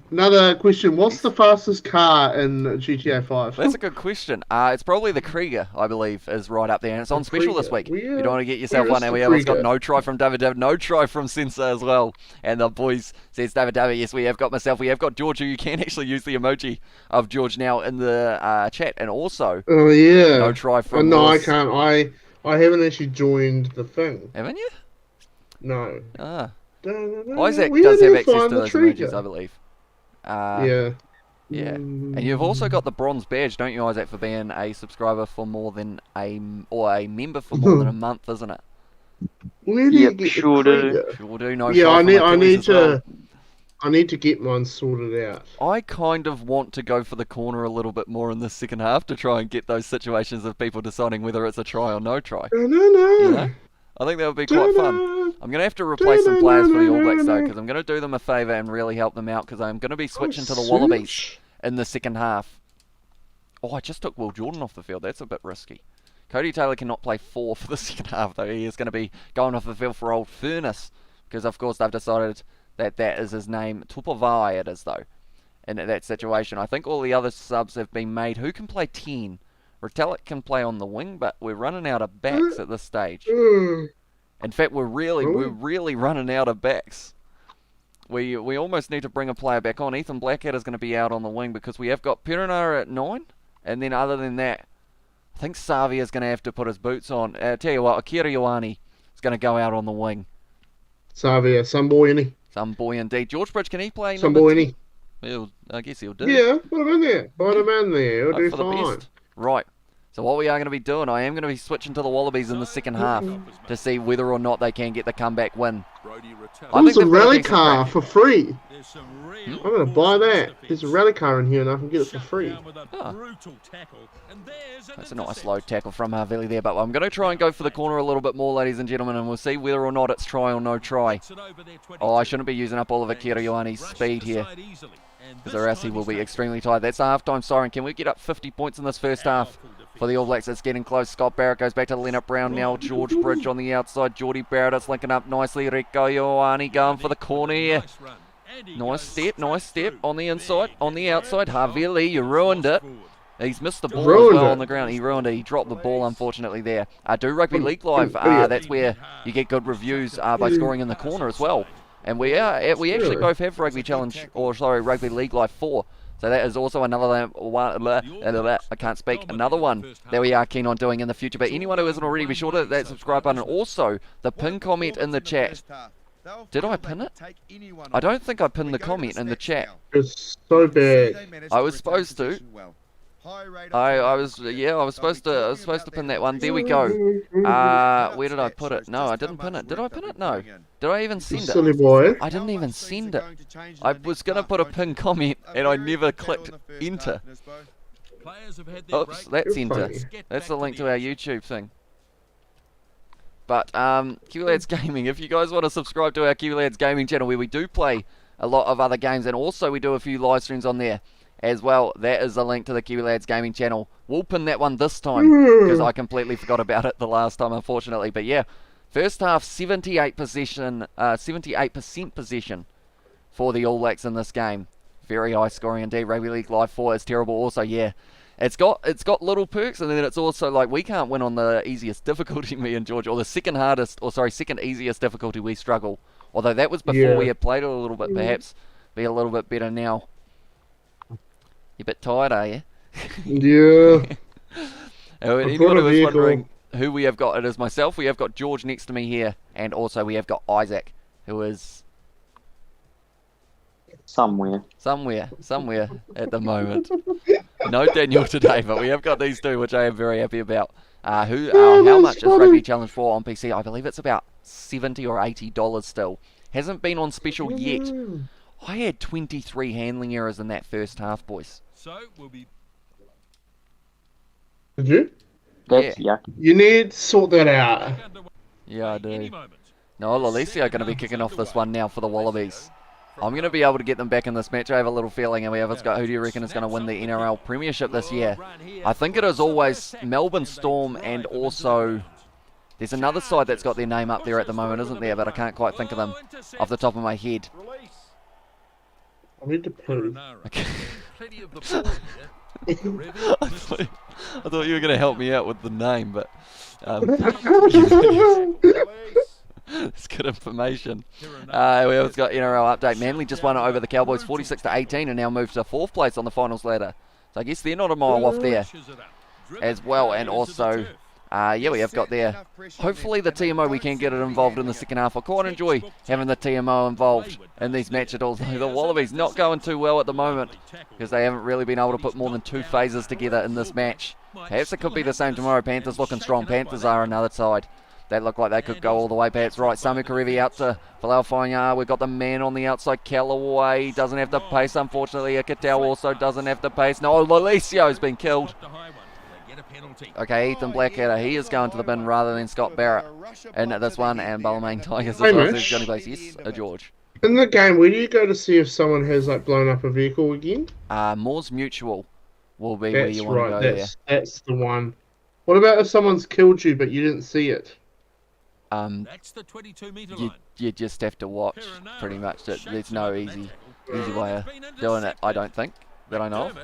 Another question. What's the fastest car in GTA 5? That's a good question. It's probably the Krieger, I believe, is right up there, and it's on special this week. Krieger. You don't want to get yourself Where one. is And the we have got Krieger? no try from David, no try from Sensor as well. And the boys says David, yes, we have got myself. We have got George, who you can actually use the emoji of George now in the chat, and also Oh yeah. no try from. no, I Lewis. can't. I haven't actually joined the thing. Haven't you? No. Ah, Da-da-da. Isaac We does didn't have access find to the those trigger. emojis, I believe. Yeah. Yeah. And you've also got the bronze badge, don't you, Isaac, for being a subscriber for more than a member for more than a month, isn't it? Where do you Yep, get sure the do. trigger? Sure do. No Yeah, try I from need. the I Kiwis need as well. to. I need to get mine sorted out. I kind of want to go for the corner a little bit more in the second half to try and get those situations of people deciding whether it's a try or no try. No. You know? I think that would be quite fun. I'm going to have to replace some players for the All Blacks though, because I'm going to do them a favour and really help them out, because I'm going to be switching to the Wallabies in the second half. Oh, I just took Will Jordan off the field. That's a bit risky. Cody Taylor cannot play 4 for the second half though. He is going to be going off the field for Old Furnace, because of course they've decided that is his name. Tupavai it is though. In that situation, I think all the other subs have been made. Who can play 10? Retallick can play on the wing, but we're running out of backs at this stage. In fact, we're really running out of backs. We almost need to bring a player back on. Ethan Blackhead is going to be out on the wing because we have got Perenara at 9, and then other than that, I think Savia is going to have to put his boots on. Tell you what, Akira Ioane is going to go out on the wing. Savia, some boy any. Some boy indeed. George Bridge, can he play? Some number boy 10? any. I guess he'll do. Yeah, put him in there. Put him in there. He'll Hope do for the fine. best. Right. So what we are going to be doing, I am going to be switching to the Wallabies in the second half to see whether or not they can get the comeback win. I There's think a they've got a rally decent car crack. for free. I'm I'm going to buy that. There's a rally car in here and I can get it for free. Oh. That's a nice low tackle from Havili there, but I'm going to try and go for the corner a little bit more, ladies and gentlemen, and we'll see whether or not it's try or no try. Oh, I shouldn't be using up all of Akira Ioane's speed here, because or else he will be extremely tired. That's the half-time siren. Can we get up 50 points in this first half for the All Blacks? It's getting close. Scott Barrett goes back to Leonard Brown now. George Bridge on the outside. Geordie Barrett is linking up nicely. Rico Ioane going for the corner here. Nice step on the inside, on the outside. Havili, you ruined it. He's missed the ball as well on the ground. He ruined it. He dropped the ball, unfortunately, there. Do Rugby League Live. That's where you get good reviews by scoring in the corner as well. And we actually Really? both have Rugby Challenge, or sorry, Rugby League Life 4. So that is also another one, I can't speak, another one that we are keen on doing in the future. But anyone who isn't already, be sure to hit that subscribe button. Also, the pin comment in the chat. Did I pin it? I don't think I pinned the comment in the chat. It's so bad. I was supposed to. I was supposed to pin that one. There we go. Where did I put it? No, I didn't pin it. Did I pin it? No. Did I even send Silly it? boy. I didn't even send it. I was gonna put a pin comment and I never clicked enter. Oops, that's enter. That's the link to our YouTube thing. But Kiwi Lads Gaming, if you guys want to subscribe to our Kiwi Lads Gaming channel where we do play a lot of other games and also we do a few live streams on there as well, that is the link to the Kiwi Lads Gaming channel. We'll pin that one this time because I completely forgot about it the last time, unfortunately. But yeah, first half 78% possession for the All Blacks in this game. Very high scoring indeed. Rugby League Live 4 is terrible also, yeah. It's got little perks, and then it's also like we can't win on the easiest difficulty, me and George, or the second easiest difficulty we struggle. Although that was before we had played it a little bit, perhaps be a little bit better now. You're a bit tired, are you? Yeah. Anyone who is wondering who we have got, it is myself. We have got George next to me here, and also we have got Isaac, who is Somewhere. somewhere at the moment. No Daniel today, but we have got these two, which I am very happy about. How much is Rugby Challenge 4 on PC? I believe it's about $70 or $80 still. Hasn't been on special yet. I had 23 handling errors in that first half, boys. So we'll be. Did you? That's yucky. You need to sort that out. Yeah, I do. No, Alessio are going to be kicking off this one now for the Wallabies. I'm going to be able to get them back in this match. I have a little feeling. And who do you reckon is going to win the NRL Premiership this year? I think it is always Melbourne Storm, and also there's another side that's got their name up there at the moment, isn't there? But I can't quite think of them off the top of my head. I need to poo. Okay. I thought you were going to help me out with the name, but it's good information. We have got NRL update. Manly just won over the Cowboys 46-18 and now moved to 4th place on the finals ladder. So I guess they're not a mile off there as well. And also, we have got there. Hopefully the TMO, we can get it involved in the second half. I quite enjoy having the TMO involved in these matches. Although the Wallabies not going too well at the moment because they haven't really been able to put more than 2 phases together in this match. Perhaps it could be the same tomorrow. Panthers looking strong. Panthers are another side. They look like they could go all the way, perhaps. Right, Samu Karevi out to Falau Fai'a. We've got the man on the outside. Callaway doesn't have the pace, unfortunately. Ikitau also doesn't have the pace. No, Lalisio's been killed. Okay, Ethan Blackadder, he is going to the bin rather than Scott Barrett in this one. And Balmain Tigers as well. So Johnny Place. Yes, George. In the game, where do you go to see if someone has like blown up a vehicle again? Moore's Mutual will be where you want to go there. That's the one. What about if someone's killed you but you didn't see it? That's the 22-metre line. You just have to watch, pretty much. There's no easy way of doing it, I don't think, that I know of.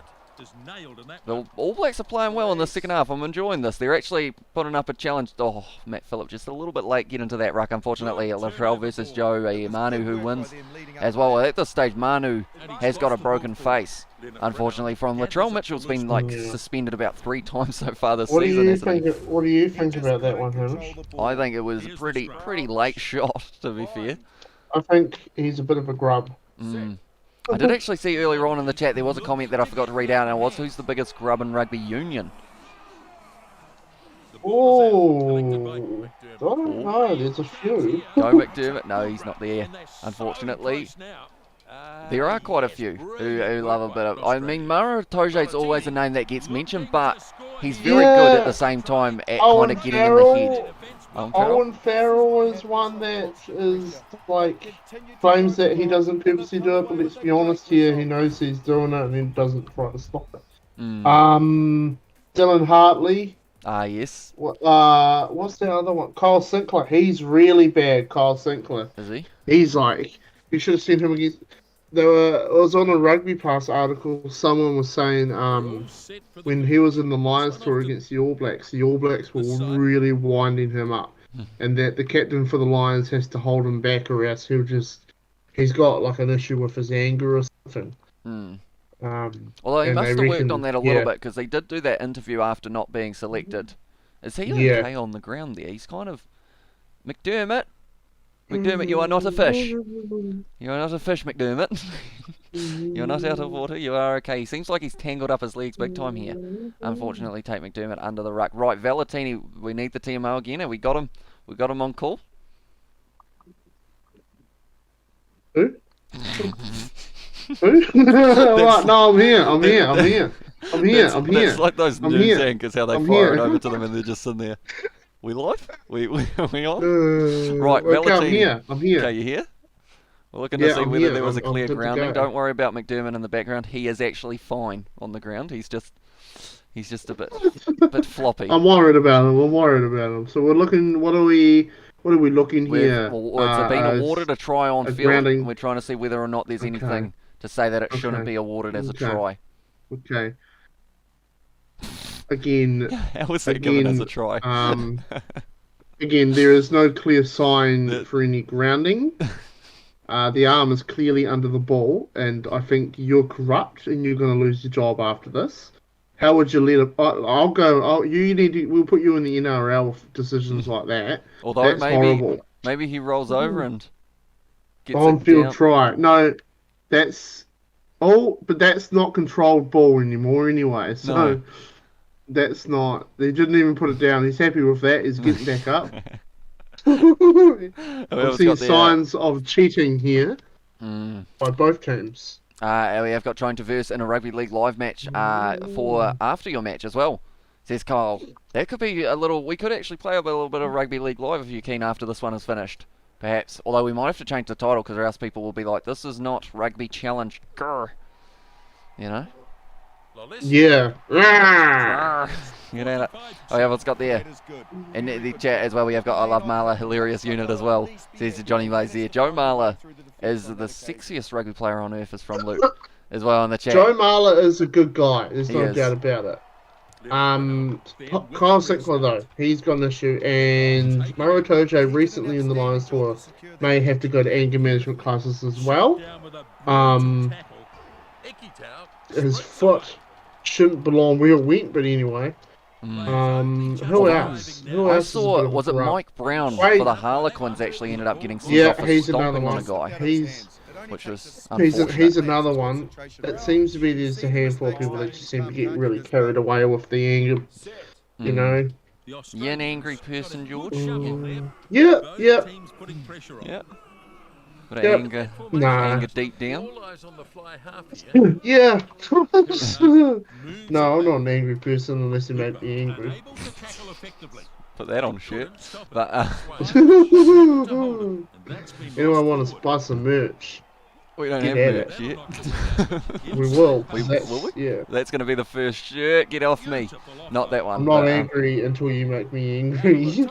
The All Blacks are playing well in the second half. I'm enjoying this. They're actually putting up a challenge. Oh, Matt Phillip just a little bit late getting to that ruck, unfortunately. Latrell versus Joe, Manu who wins as well. At this stage, Manu has got a broken face, unfortunately, from Latrell. Mitchell's been suspended about 3 times so far this season. What do you think about that one, Hamish? I think it was a pretty late shot, to be fair. I think he's a bit of a grub. I did actually see earlier on in the chat there was a comment that I forgot to read out, and it was, who's the biggest grub in rugby union? Oh, I don't know, there's a few. Joe McDermott, no, he's not there, unfortunately. There are quite a few who love a bit of... I mean, Mara Toje's always a name that gets mentioned, but he's very good at the same time at kind of getting in the head. Owen Farrell is one that is like claims that he doesn't purposely do it, but let's be honest here, he knows he's doing it and he doesn't try to stop it. Dylan Hartley. Yes. What's the other one? Kyle Sinclair. He's really bad, Kyle Sinclair. Is he? He's like, you should have seen him against... It was on a Rugby Pass article. Someone was saying when he was in the Lions tour against the All Blacks were really winding him up, and that the captain for the Lions has to hold him back, or else he'll just he's got like an issue with his anger or something. Hmm. Although Although he must have worked on that a little bit, because he did do that interview after not being selected. Is he okay on the ground there? He's kind of... McDermott, you are not a fish. You are not a fish, McDermott. You're not out of water. You are okay. He seems like he's tangled up his legs big time here. Unfortunately, Tate McDermott under the ruck. Right, Valentini, we need the TMO again. Have we got him? We got him on call. Who? Who? Right, no, I'm here. That's like those news anchors, how they fire it over to them and they're just sitting there. We live? We on? Right, Valentini. I'm here. Okay, you here? We're looking to see whether there was a clear grounding. Don't worry about McDermott in the background. He is actually fine on the ground. He's just a bit floppy. I'm worried about him. So we're looking. What are we looking here? It's been awarded a try on field. Grounding. We're trying to see whether or not there's anything to say that it shouldn't be awarded as a try. Okay. Again. How was that given as a try? Again, there is no clear sign for any grounding. The arm is clearly under the ball, and I think you're corrupt, and you're going to lose your job after this. How would you let it? I'll go. We'll put you in the NRL with decisions like that. Although that's horrible. Maybe he rolls over and gets on-field try. No, that's but that's not controlled ball anymore anyway. So. No. That's not. They didn't even put it down. He's happy with that. He's getting back up. I'm seeing signs of cheating here by both teams. We have got trying to verse in a rugby league live match for after your match as well. Says Kyle. That could be a little. We could actually play a little bit of rugby league live if you're keen after this one is finished. Perhaps. Although we might have to change the title because or else people will be like, "This is not rugby challenge." Grr. You know. Yeah. You know, oh yeah, what's got there? In the chat as well, we have got I Love Marla, hilarious unit as well. Says Johnny Mays there. Joe Marla is the sexiest rugby player on earth, is from Luke as well in the chat. Joe Marla is a good guy. There's no doubt about it. Kyle Sickler though, he's got an issue, and Maro Tojo recently in the Lions tour may have to go to anger management classes as well. His foot shouldn't belong where it went, but anyway. Who else? I saw, was it Mike Brown for the Harlequins actually ended up getting sent off for he's another stomping one. on a guy. Which was he's another one. It seems to be there's a handful of people that just seem to get really carried away with the anger, you know. You an angry person, George? Yeah. Got anger, anger deep down. Yeah. No, I'm not an angry person unless you make me angry. Put that on a shirt. But, anyone want to buy some merch? We don't have merch yet. We will. Will we? Yeah. That's going to be the first shirt. Get off me. Not that one. I'm not angry until you make me angry.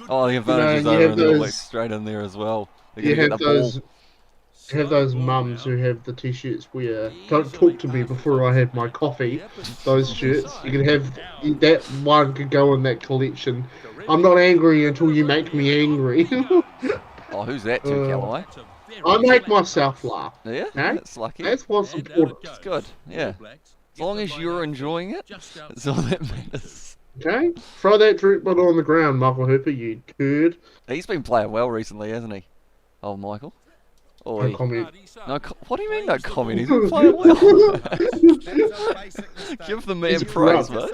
Oh, the advantage is over and they'll like straight in there as well. You have those mums who have the t-shirts where "Don't talk to me before I have my coffee." Those shirts, you can have that one. Could go in that collection. I'm not angry until you make me angry. Oh, who's that to, Callaway? I make myself laugh. Yeah, okay? That's lucky. That's what's important. It's good. Yeah, as long as you're enjoying it, that's all that matters. Okay, throw that drink bottle on the ground, Michael Hooper. You turd. He's been playing well recently, hasn't he? Oh, Michael. Oh, no comment. What do you mean no comment? He's been playing well. Give the man praise, mate.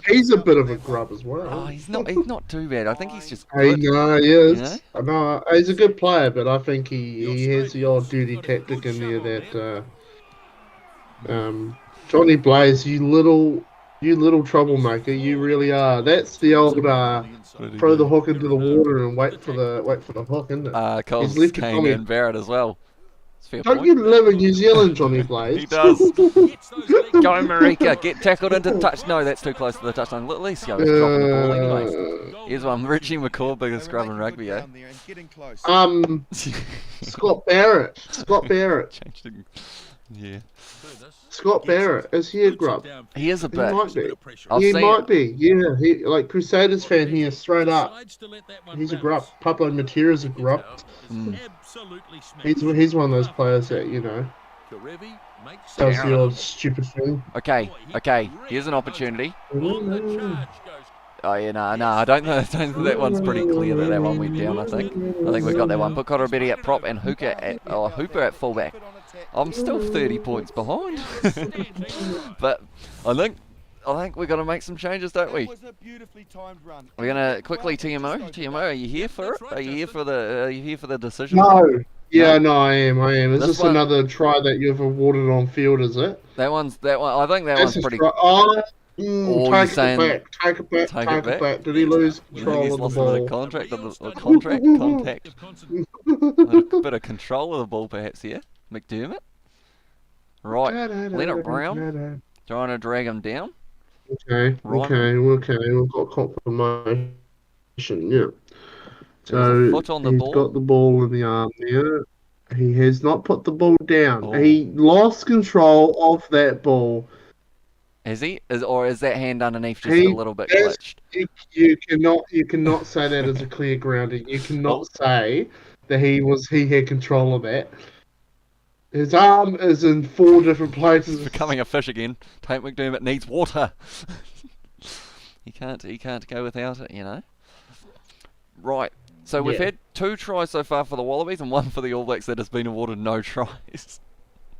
He's a bit of a grub as well. Oh, he's not too bad. I think he's just good. No, he is. You know? I know he's a good player, but I think he has the odd dirty tactic in there that Johnny Blaze, you little troublemaker, you really are. That's the old throw the hook into the water and wait for the hook, isn't it? Cole's Kane and Barrett as well. Don't you live in New Zealand, Johnny Blaze? He does. Go, Marika. Get tackled into touch. No, that's too close to the touchline. At least go. He's dropping the ball anyway. Here's one. Richie McCaw, biggest scrub in rugby, eh? Scott Barrett. Changed Yeah. Scott Barrett, is he a grub? He is a He bit. might be. I've He seen might be. Yeah, he like Crusaders fan here, straight up. He's a grub. Pablo Matera's a grub. Mm. He's one of those players that does the odd stupid thing. Okay, here's an opportunity. Oh yeah, no, I don't think that one's pretty clear that one went down. I think we got that one. Put Cotter at prop and Hooper at fullback. I'm still 30 points behind, but I think we're gonna make some changes, don't we? We're gonna quickly TMO, are you here for it? Are you here for the decision? No. Yeah, no, I am. Is this one, another try that you've awarded on field? Is it? That one. I think that one's pretty. Take it back. Did he lose control of the ball? Contact. A bit of control of the ball, perhaps here. McDermott. Right, Leonard Brown trying to drag him down. Okay. We've got confirmation. Yeah. So foot on the he's ball. got the ball in the arm there. He has not put the ball down. Oh. He lost control of that ball. Is he? Or is that hand underneath just a little bit glitched? You cannot say that as a clear grounding. You cannot say that he had control of that. His arm is in 4 different places. He's becoming a fish again. Tate McDermott needs water. He can't go without it, you know. Right. So we've had 2 tries so far for the Wallabies and 1 for the All Blacks that has been awarded no tries.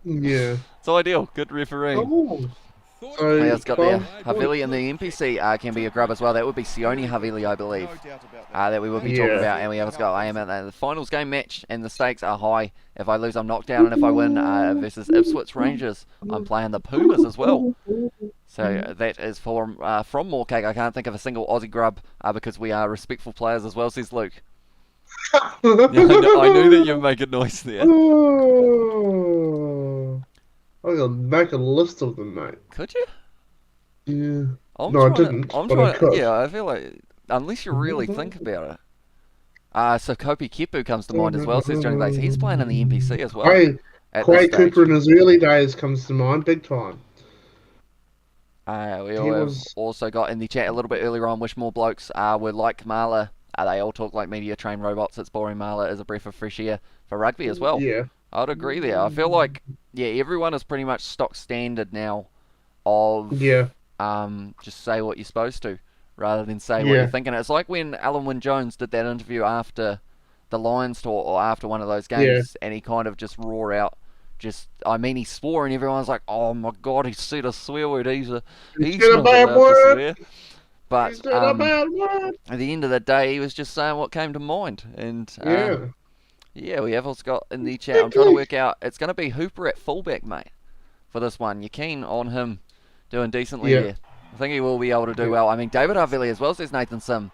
Yeah. It's ideal. Good refereeing. Oh. So, It's got there. Havili and the NPC can be a grub as well. That would be Sione Havili, I believe, that we would be talking about. And we have got I am at the finals game match, and the stakes are high. If I lose, I'm knocked down, and if I win versus Ipswich Rangers, I'm playing the Pumas as well. So that is from Moorcake. I can't think of a single Aussie grub because we are respectful players as well, says Luke. I knew that you'd make a noise there. I'm gonna make a list of them, mate. Could you? Yeah. I didn't. I could. Yeah, I feel like unless you really think about it. So Kopi Kepu comes to mind as well, says Johnny Bates. He's playing in the NPC as well. Quay Cooper in his early days comes to mind, big time. We have also got in the chat a little bit earlier on, wish more blokes were like Marla. They all talk like media trained robots. It's boring. Marla is a breath of fresh air for rugby as well. Yeah. I'd agree there. I feel like, everyone is pretty much stock standard now of just say what you're supposed to rather than say what you're thinking. It's like when Alan Wynne-Jones did that interview after the Lions tour or after one of those games and he kind of just roar out. He swore and everyone's like, oh my God, he said a swear word. He's not allowed to swear. But at the end of the day, he was just saying what came to mind. And we have also got in the chat. I'm trying to work out. It's going to be Hooper at fullback, mate, for this one. You're keen on him doing decently there. I think he will be able to do well. I mean, David Havili as well, says Nathan Sim,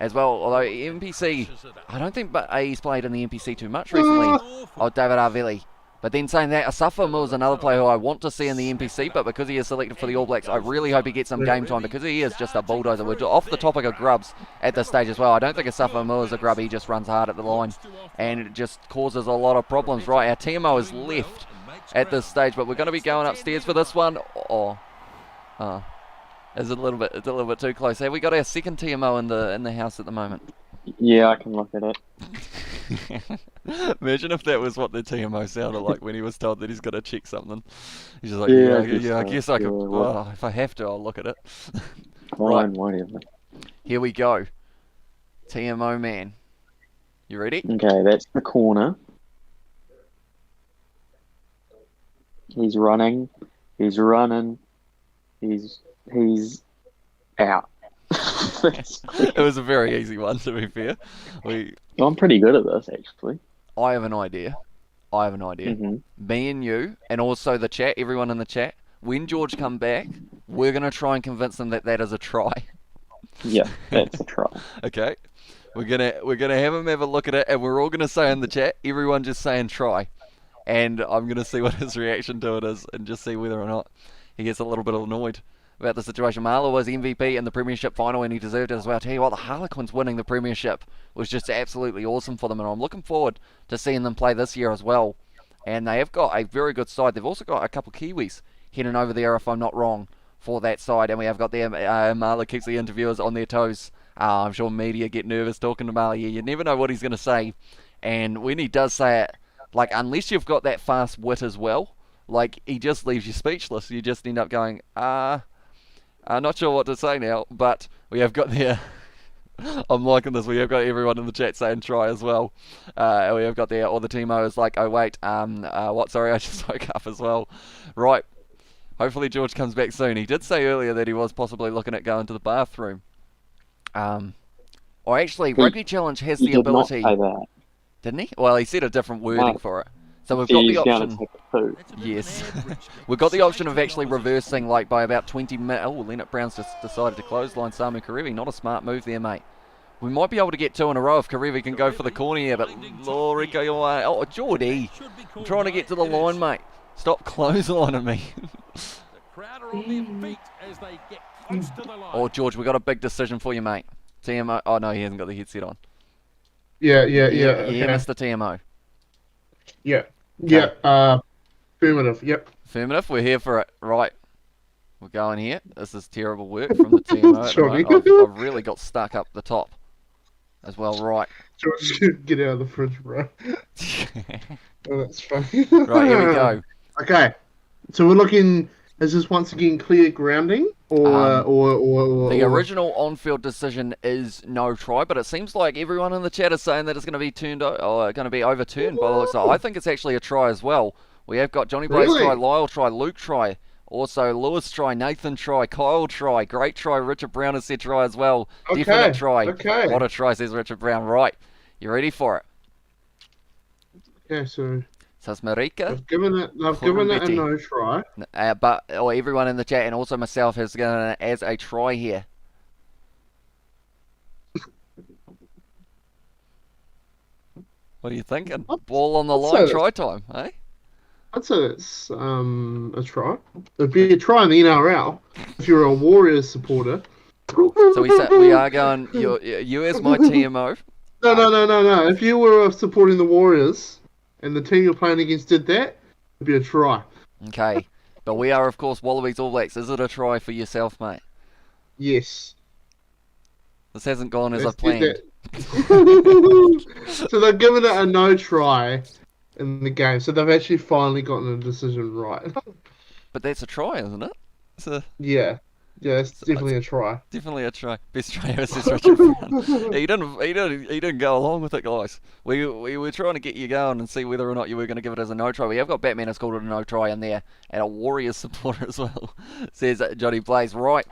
as well. Although NPC, I don't think he's played in the NPC too much recently. David Havili. But then saying that, Asafa Mills is another player who I want to see in the NPC, but because he is selected for the All Blacks, I really hope he gets some game time because he is just a bulldozer. We're off the topic of grubs at this stage as well. I don't think Asafa Mills is a grub. He just runs hard at the line and it just causes a lot of problems. Right, our TMO is left at this stage, but we're going to be going upstairs for this one. It's a little bit too close. Have we got our second TMO in the house at the moment? Yeah, I can look at it. Imagine if that was what the TMO sounded like when he was told that he's got to check something. He's just like, I guess I could. If I have to, I'll look at it. Right. Whatever. Here we go. TMO man. You ready? Okay, that's the corner. He's running. He's out. It was a very easy one, to be fair. I'm pretty good at this, actually. I have an idea. Mm-hmm. Me and you, and also the chat, everyone in the chat, when George come back, we're going to try and convince them that is a try. Yeah, that's a try. Okay. We're gonna have him have a look at it, and we're all going to say in the chat, everyone just saying try. And I'm going to see what his reaction to it is, and just see whether or not he gets a little bit annoyed about the situation. Marla was MVP in the Premiership final and he deserved it as well. I tell you what, the Harlequins winning the Premiership was just absolutely awesome for them, and I'm looking forward to seeing them play this year as well And they have got a very good side. They've also got a couple Kiwis heading over there, if I'm not wrong, for that side. And we have got them. Marla keeps the interviewers on their toes. I'm sure media get nervous talking to Marla. You never know what he's going to say. And when he does say it, like, unless you've got that fast wit as well, like, he just leaves you speechless. You just end up going, I'm not sure what to say now. But we have got there. I'm liking this. We have got everyone in the chat saying try as well. We have got there all the Timo is like, oh wait, what? Sorry, I just woke up as well. Right. Hopefully George comes back soon. He did say earlier that he was possibly looking at going to the bathroom. Or actually, Rugby Challenge has the ability. Not say that. Didn't he? Well, he said a different wording No. for it. So we've got the He's going option. to take a poo. Yes. We've got the option of actually reversing like by about 20 minutes. Oh, Leonard Brown's just decided to clothesline Samu Karevi. Not a smart move there, mate. We might be able to get 2 in a row if Karevi can go for the corner here, but Rico, you're away. Oh, Geordie. I'm trying to get to the line, mate. Stop clotheslining me. Crowd are on their feet as they get close to the line. Oh, George, we got a big decision for you, mate. TMO. Oh, no, he hasn't got the headset on. Yeah, Yeah, okay. Mr. TMO. Yeah. Okay. Yeah, affirmative, yep. Affirmative, we're here for it. Right. We're going here. This is terrible work from the TMO. at the Sorry. moment. I've really got stuck up the top as well. Right. George, get out of the fridge, bro. Oh, that's funny. Right, here we go. Okay. So we're looking, is this once again clear grounding? Or The original on-field decision is no try, but it seems like everyone in the chat is saying that it's going to be overturned by the looks of it. I think it's actually a try as well. We have got Johnny Blaze Really? try, Lyle try, Luke try, also Lewis try, Nathan try, Kyle try, great try, Richard Brown has said try as well. Okay, Definite try. okay. What a try, says Richard Brown. Right, you ready for it? Okay, so So it's Marika, I've given it a no try. but everyone in the chat and also myself has given it as a try here. What are you thinking? Ball on the line, So- try time, eh? I'd say it's a try. It'd be a try in the NRL if you're a Warriors supporter. So we are going. You as my TMO. No. If you were supporting the Warriors and the team you're playing against did that, it'd be a try. Okay, but we are of course Wallabies All Blacks. Is it a try for yourself, mate? Yes. This hasn't gone as I Let's do planned. that. So they've given it a no try in the game. So they've actually finally gotten a decision right. But that's a try, isn't it? It's Yeah, it's definitely a try. definitely a try. Best try ever, says Richard Brown. He didn't go along with it, guys. We were trying to get you going and see whether or not you were going to give it as a no try. We have got Batman has called it a no try in there, and a Warriors supporter as well, says Johnny Blaze. Right.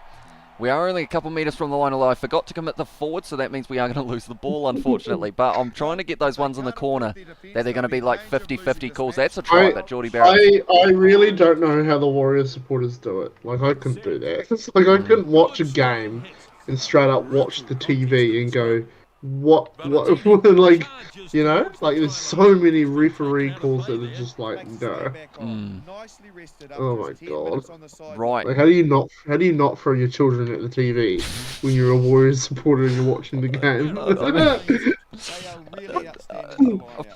We are only a couple metres from the line, although I forgot to commit the forward, so that means we are going to lose the ball, unfortunately. But I'm trying to get those ones in the corner that they're going to be like 50-50 calls. That's a try, but Geordie Barrett. I really don't know how the Warriors supporters do it. Like, I couldn't do that. It's like I couldn't watch a game and straight up watch the TV and go, what, like, you know? Like, there's so many referee calls that are just like, no. Oh my god. Right. Like, how do you not throw your children at the TV when you're a Warriors supporter and you're watching the game?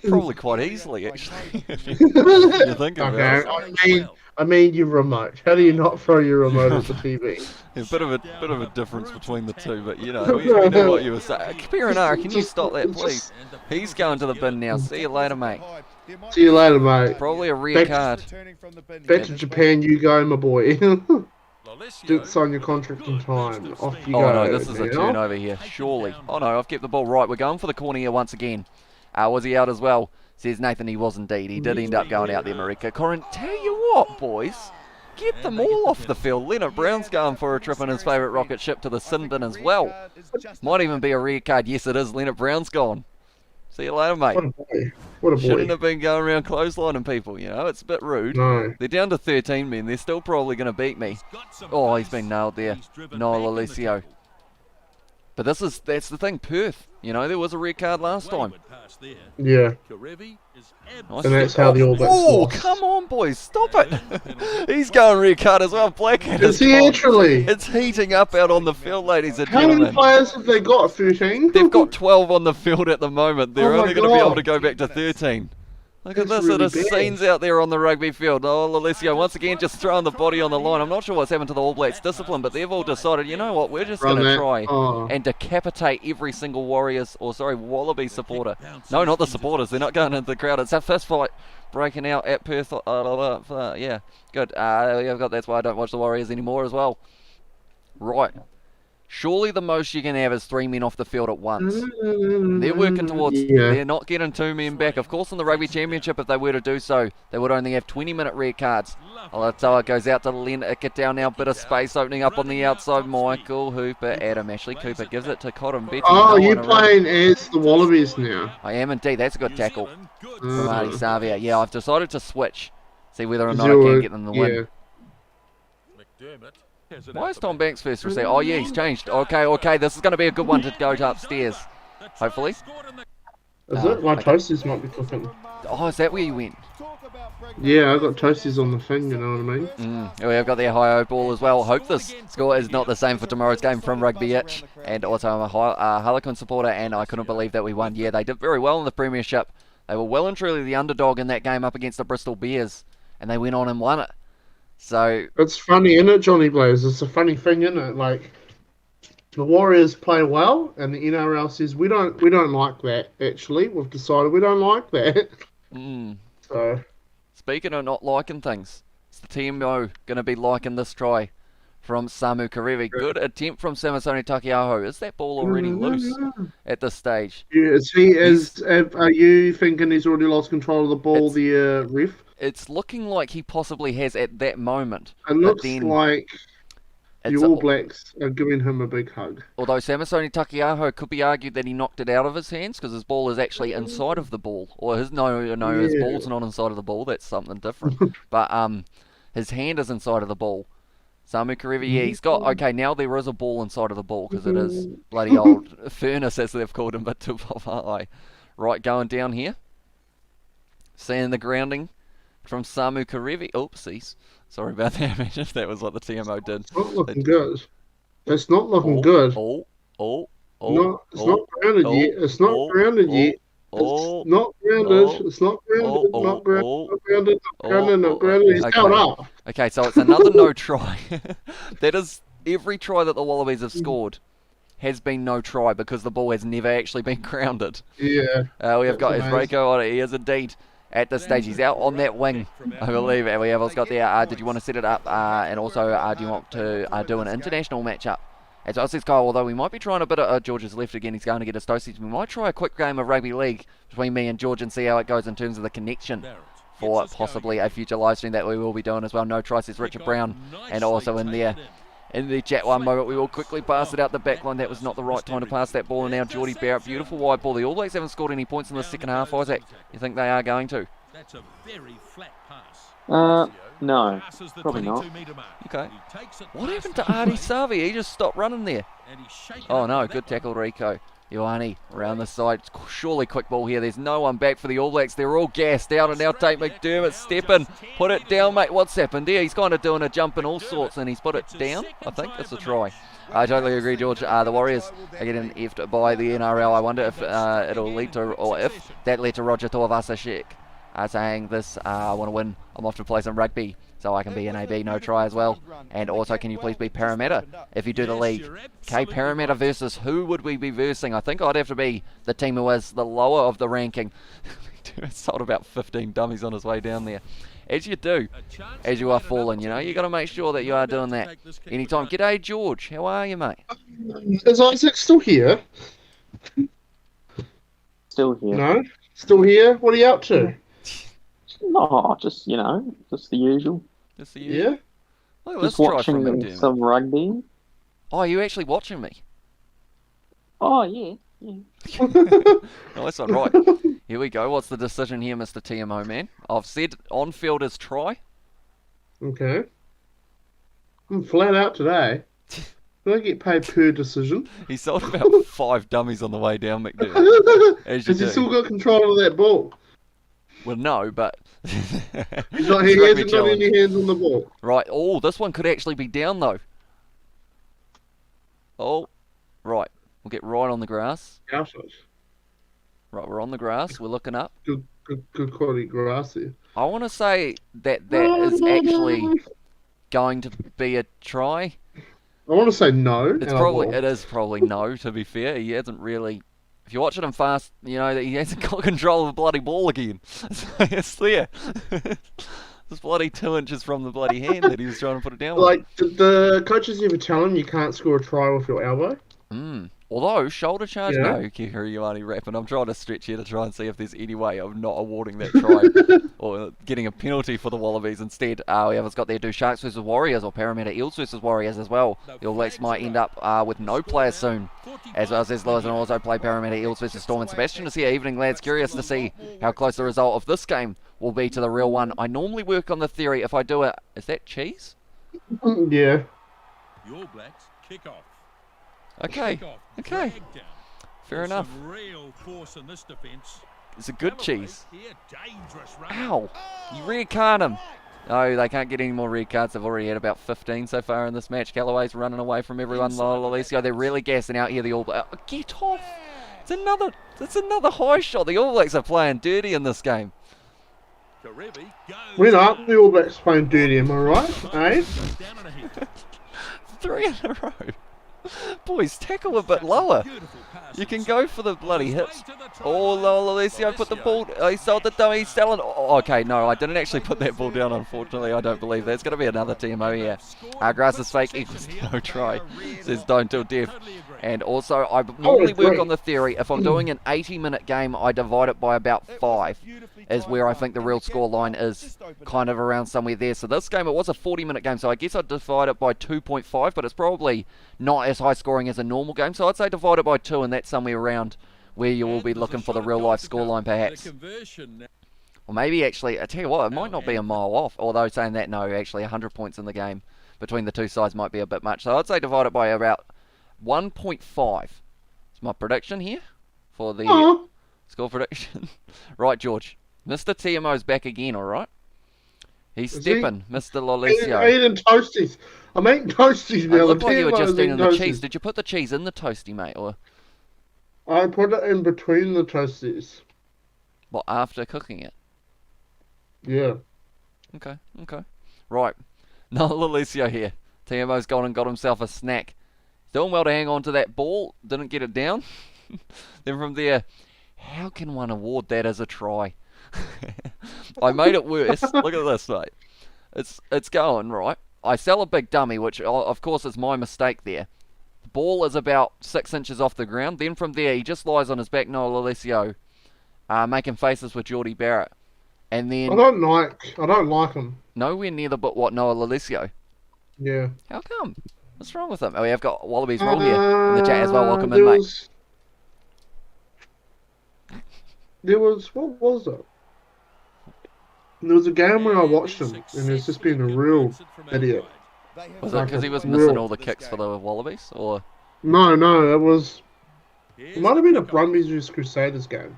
Probably quite easily, actually. You think about Okay, it. I mean your remote. How do you not throw your remote at the TV? A bit of a difference between the two, but you know, we know what you were saying. Piranara, can you stop that, please? He's going to the bin now. See you later, mate. See you later, mate. Probably a rare card. Back to Japan you go, my boy. Didn't sign your contract in time. Off you go. Oh no, this is a now. turnover here, surely. Oh no, I've kept the ball right. We're going for the corner here once again. Was he out as well? Says Nathan, he was indeed. He did end up going out there, Marika. Corin, tell you what, boys. Get them all off the field. Leonard Brown's going for a trip in his favourite rocket ship to the sin bin as well. Might even be a rare card. Yes, it is. Leonard Brown's gone. See you later, mate. What a boy. What a boy. Shouldn't have been going around clotheslining people, you know. It's a bit rude. No. They're down to 13 men. They're still probably going to beat me. Oh, he's been nailed there. Noel Alessio. But that's the thing, Perth. You know, there was a red card last time. Yeah. Nice And that's flip. how the All Blacks Oh, lost. come on, boys. Stop it. He's going red card as well. Blackhead Is is he gone. actually? It's heating up out on the field, ladies and How many gentlemen. players have they got? 13? They've got 12 on the field at the moment. They're Oh my only going to be able God. to go back to 13. Look at That's this, really it is bad. scenes out there on the rugby field. Oh, Alessio once again just throwing the body on the line. I'm not sure what's happened to the All Blacks discipline, but they've all decided, you know what, we're just Run going to that. try Oh. and decapitate every single Wallaby supporter. No, not the supporters, they're not going into the crowd. It's our first fight breaking out at Perth. Yeah, good. I've got, that's why I don't watch the Warriors anymore as well. Right. Surely the most you can have is 3 men off the field at once. They're working towards, they're not getting 2 men back. Of course, in the Rugby Championship, if they were to do so, they would only have 20-minute red cards. Alatoa goes out to Len Ikitau now, bit of space opening up on the outside. Michael Hooper, Adam Ashley Cooper gives it to Cotton Betty. Oh, No you're one around. playing as the Wallabies now. I am indeed, that's a good tackle from Marty Savia. Yeah, I've decided to switch, see whether or not I can get them the win. Why is Tom Banks first for a second? Oh yeah, he's changed. Okay, this is going to be a good one to go to upstairs, hopefully. Is it? My toasties might be cooking. Oh, is that where you went? Yeah, I got toasties on the thing, you know what I mean? Yeah, we've got the high ball as well. Hope this score is not the same for tomorrow's game from Rugby Itch. And also I'm a Harlequin supporter, and I couldn't believe that we won. Yeah, they did very well in the Premiership. They were well and truly the underdog in that game up against the Bristol Bears, and they went on and won it. So It's funny, isn't it, Johnny Blaze? It's a funny thing, isn't it? Like, the Warriors play well, and the NRL says, we don't like that, actually. We've decided we don't like that. So, speaking of not liking things, it's the TMO going to be liking this try from Samu Karevi. Good attempt from Samasoni Takiaho. Is that ball already loose at this stage? yeah, are you thinking he's already lost control of the ball, the ref? It's looking like he possibly has at that moment. It looks then like the it's All Blacks are giving him a big hug. although Samasoni Takiaho could be argued that he knocked it out of his hands because his ball is actually inside of the ball. Or his his ball's not inside of the ball. That's something different. But his hand is inside of the ball. Samu Karevi, yeah, he's got, okay, now there is a ball inside of the ball because it is bloody old furnace, as they've called him, but too high. Right, going down here. Seeing the grounding from Samu Karevi. Oopsies. Sorry about that. Imagine if that was what the TMO did. It's not looking good. It's not looking good. It's not grounded yet. It's not grounded yet. It's not grounded. It's not grounded. Not grounded. Not grounded. He's held up. Okay, so it's another no try. That is, every try that the Wallabies have scored has been no try because the ball has never actually been grounded. Yeah. We have got amazing. Isreko on it. He is indeed. At this stage, he's out on that wing, I believe. And we have also got there, did you want to set it up? And also, do you want to do an international matchup? As I says, Kyle, although we might be trying a bit of George is left again, he's going to get his toasties. We might try a quick game of rugby league between me and George and see how it goes in terms of the connection for possibly a future live stream that we will be doing as well. No try, says Richard Brown. And also in there, in the chat one moment, we will quickly pass it out the back line. That was not the right time to pass that ball. And now Geordie Barrett, beautiful wide ball. The All Blacks haven't scored any points in the second half, Isaac. You think they are going to? That's a very flat pass. No, probably not. Okay. What happened to Artie Savi? He just stopped running there. Oh no, good tackle, Rico. Ioane around the side. Surely quick ball here. There's no one back for the All Blacks. They're all gassed out, and now Tate McDermott stepping. Put it down, mate. What's happened there? He's kind of doing a jump and all sorts, and he's put it down. I think it's a try. I totally agree, George. The Warriors are getting effed by the NRL. I wonder if it'll lead to, or if that led to Roger Tuivasa-Sheck saying this, I want to win. I'm off to play some rugby, so I can be an AB, no try as well. And also, can you please be Parramatta if you do the league? Okay, Parramatta versus who would we be versing? I think I'd have to be the team who is the lower of the ranking. Sold about 15 dummies on his way down there. As you do, as you are falling, you know, you got to make sure that you are doing that anytime. G'day, George. How are you, mate? Is Isaac still here? Still here. No? Still here? What are you up to? No, just the usual. Just the usual. Yeah? Look, Just let's try from watching McDermott. some rugby. Oh, are you actually watching me? Oh yeah. Oh, that's not right. Here we go. What's the decision here, Mr. TMO, man? I've said on-field is try. Okay. I'm flat out today. Do I get paid per decision? He sold about 5 dummies on the way down, McDermott. As you Has he do. still got control of that ball? Well, no, but... He It's hasn't rugby got challenge. any hands on the ball. Right, oh, this one could actually be down, though. Oh, right. We'll get right on the grass. Out it. Right, we're on the grass. We're looking up. Good quality grass here. I want to say that is actually going to be a try. I want to say no. It is probably no. To be fair, he hasn't really. If you're watching him fast, you know that he hasn't got control of the bloody ball again. So it's there. It's bloody 2 inches from the bloody hand that he was trying to put it down with. Like, did the coaches ever tell him you can't score a try with your elbow? Although, shoulder charge, Yeah. no, Kiriuani rapping. I'm trying to stretch here to try and see if there's any way of not awarding that try or getting a penalty for the Wallabies instead. We haven't got there do Sharks versus Warriors or Parramatta Eels versus Warriors as well. The All Blacks might end up with no players soon, as well as Lewis and also play Parramatta Eels versus Storm and Sebastian is here. Evening, lads. Curious to see how close the result of this game will be to the real one. I normally work on the theory if I do it. Is that cheese? Yeah. The All Blacks kick off. Okay. Okay. Fair enough. Some real force in this defence. It's a good cheese. Here, dangerous run. Ow! You red card him. No, they can't get any more red cards. They've already had about 15 so far in this match. Callaway's running away from everyone. Lolesio, they're really gassing out here. The All Blacks. Get off! It's another high shot. The All Blacks are playing dirty in this game. Karevi goes We're not. The All Blacks playing dirty, am I right? Eh? down and ahead. 3 in a row. Boys, tackle a bit lower. You can go for the bloody hits. Oh, Lolesio put the ball. He sold the dummy. He's selling. Oh, okay, no, I didn't actually put that ball down, unfortunately. I don't believe there's going to be another TMO here. Grass is fake equals no try. Says don't till death. And also, I normally work on the theory. If I'm doing an 80-minute game, I divide it by about 5. Is where I think the real score line is kind of around somewhere there. So this game, it was a 40-minute game, so I guess I'd divide it by 2.5, but it's probably not as high scoring as a normal game. So I'd say divide it by 2, and that's somewhere around where you will be looking for the real-life scoreline, perhaps. Or maybe, actually, I tell you what, it might not be a mile off. Although saying that, no, actually 100 points in the game between the two sides might be a bit much. So I'd say divide it by about 1.5. It's my prediction here for the score prediction. Right, George. Mr. TMO's back again, alright? He's stepping, Mr. Lolesio. I'm eating toasties. I'm eating toasties now. It looked like you were just eating eating the cheese. Did you put the cheese in the toasty, mate? Or I put it in between the toasties. what, after cooking it? Yeah. Okay. Right. No, Lolesio here. TMO's gone and got himself a snack. Doing well to hang on to that ball. Didn't get it down. Then from there, how can one award that as a try? I made it worse. Look at this, mate. It's going, right? I sell a big dummy, which of course is my mistake there. The ball is about 6 inches off the ground. Then from there, he just lies on his back, Noah Lolesio, making faces with Geordie Barrett. And then I don't like him. nowhere near the Noah Lolesio. Yeah. How come? What's wrong with him? Oh, we have got Wallabies Roll here in the chat as well. Welcome in, mate. What was it? There was a game where I watched him, and he's just been a real idiot. Was it because he was missing all the kicks for the Wallabies, or? No, it was. It might have been a Brumbies vs Crusaders game.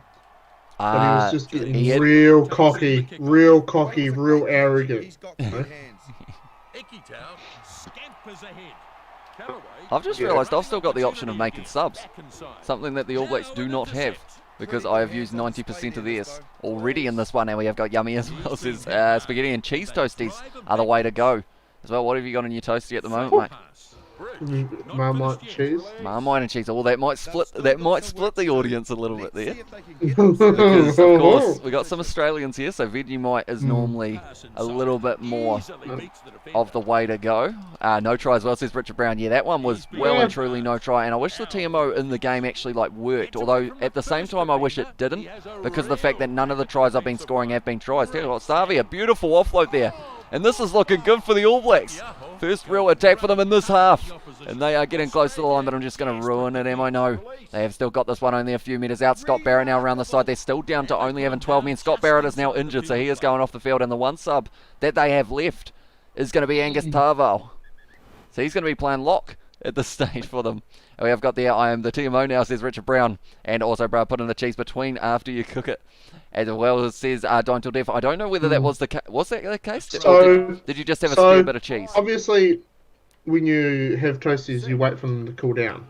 But he was just getting real cocky, real arrogant. He's got good hands. Ikitow scampers ahead. Callaway I've just realised I've still got the option of making subs, something that the All Blacks do not have, because I have used 90% of theirs already in this one, and we have got Yummy as well. Says spaghetti and cheese toasties are the way to go. As well, what have you got in your toasty at the moment, mate? Marmite cheese. Marmite and cheese. Oh, that might split the audience a little bit there. Because of course we got some Australians here, so Vegemite is normally a little bit more of the way to go. No try as well, says Richard Brown. Yeah, that one was well and truly no try, and I wish the TMO in the game actually worked. Although at the same time I wish it didn't, because of the fact that none of the tries I've been scoring have been tries. Tell you what, Savi, a beautiful offload there. And this is looking good for the All Blacks. First real attack for them in this half. And they are getting close to the line, but I'm just going to ruin it, am I? No. They have still got this one only a few metres out. Scott Barrett now around the side. They're still down to only having 12 men. Scott Barrett is now injured, so he is going off the field. And the one sub that they have left is going to be Angus Tarval. So he's going to be playing lock at this stage for them. And we have got there, I am the TMO now, says Richard Brown. And also, bro, put in the cheese between after you cook it. As well as says Don't Till Death. I don't know whether that was the case. Was that the case? So, did you just have a spare bit of cheese? Obviously, when you have toasties, you wait for them to cool down.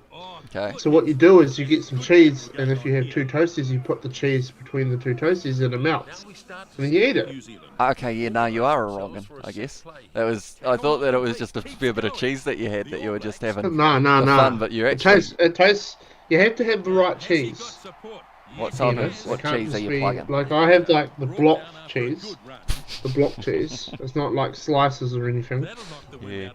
Okay. So what you do is you get some cheese, and if you have 2 toasties, you put the cheese between the 2 toasties, and it melts, and then you eat it. Okay, yeah, no, you are a wrong'un, I guess. I thought that it was just a fair bit of cheese that you had, that you were just having No, for fun, but you actually... It tastes. You have to have the right cheese. What type It of, what can't cheese are just you be- plugging? Like I have like the block cheese. The block cheese. It's not like slices or anything. Yeah.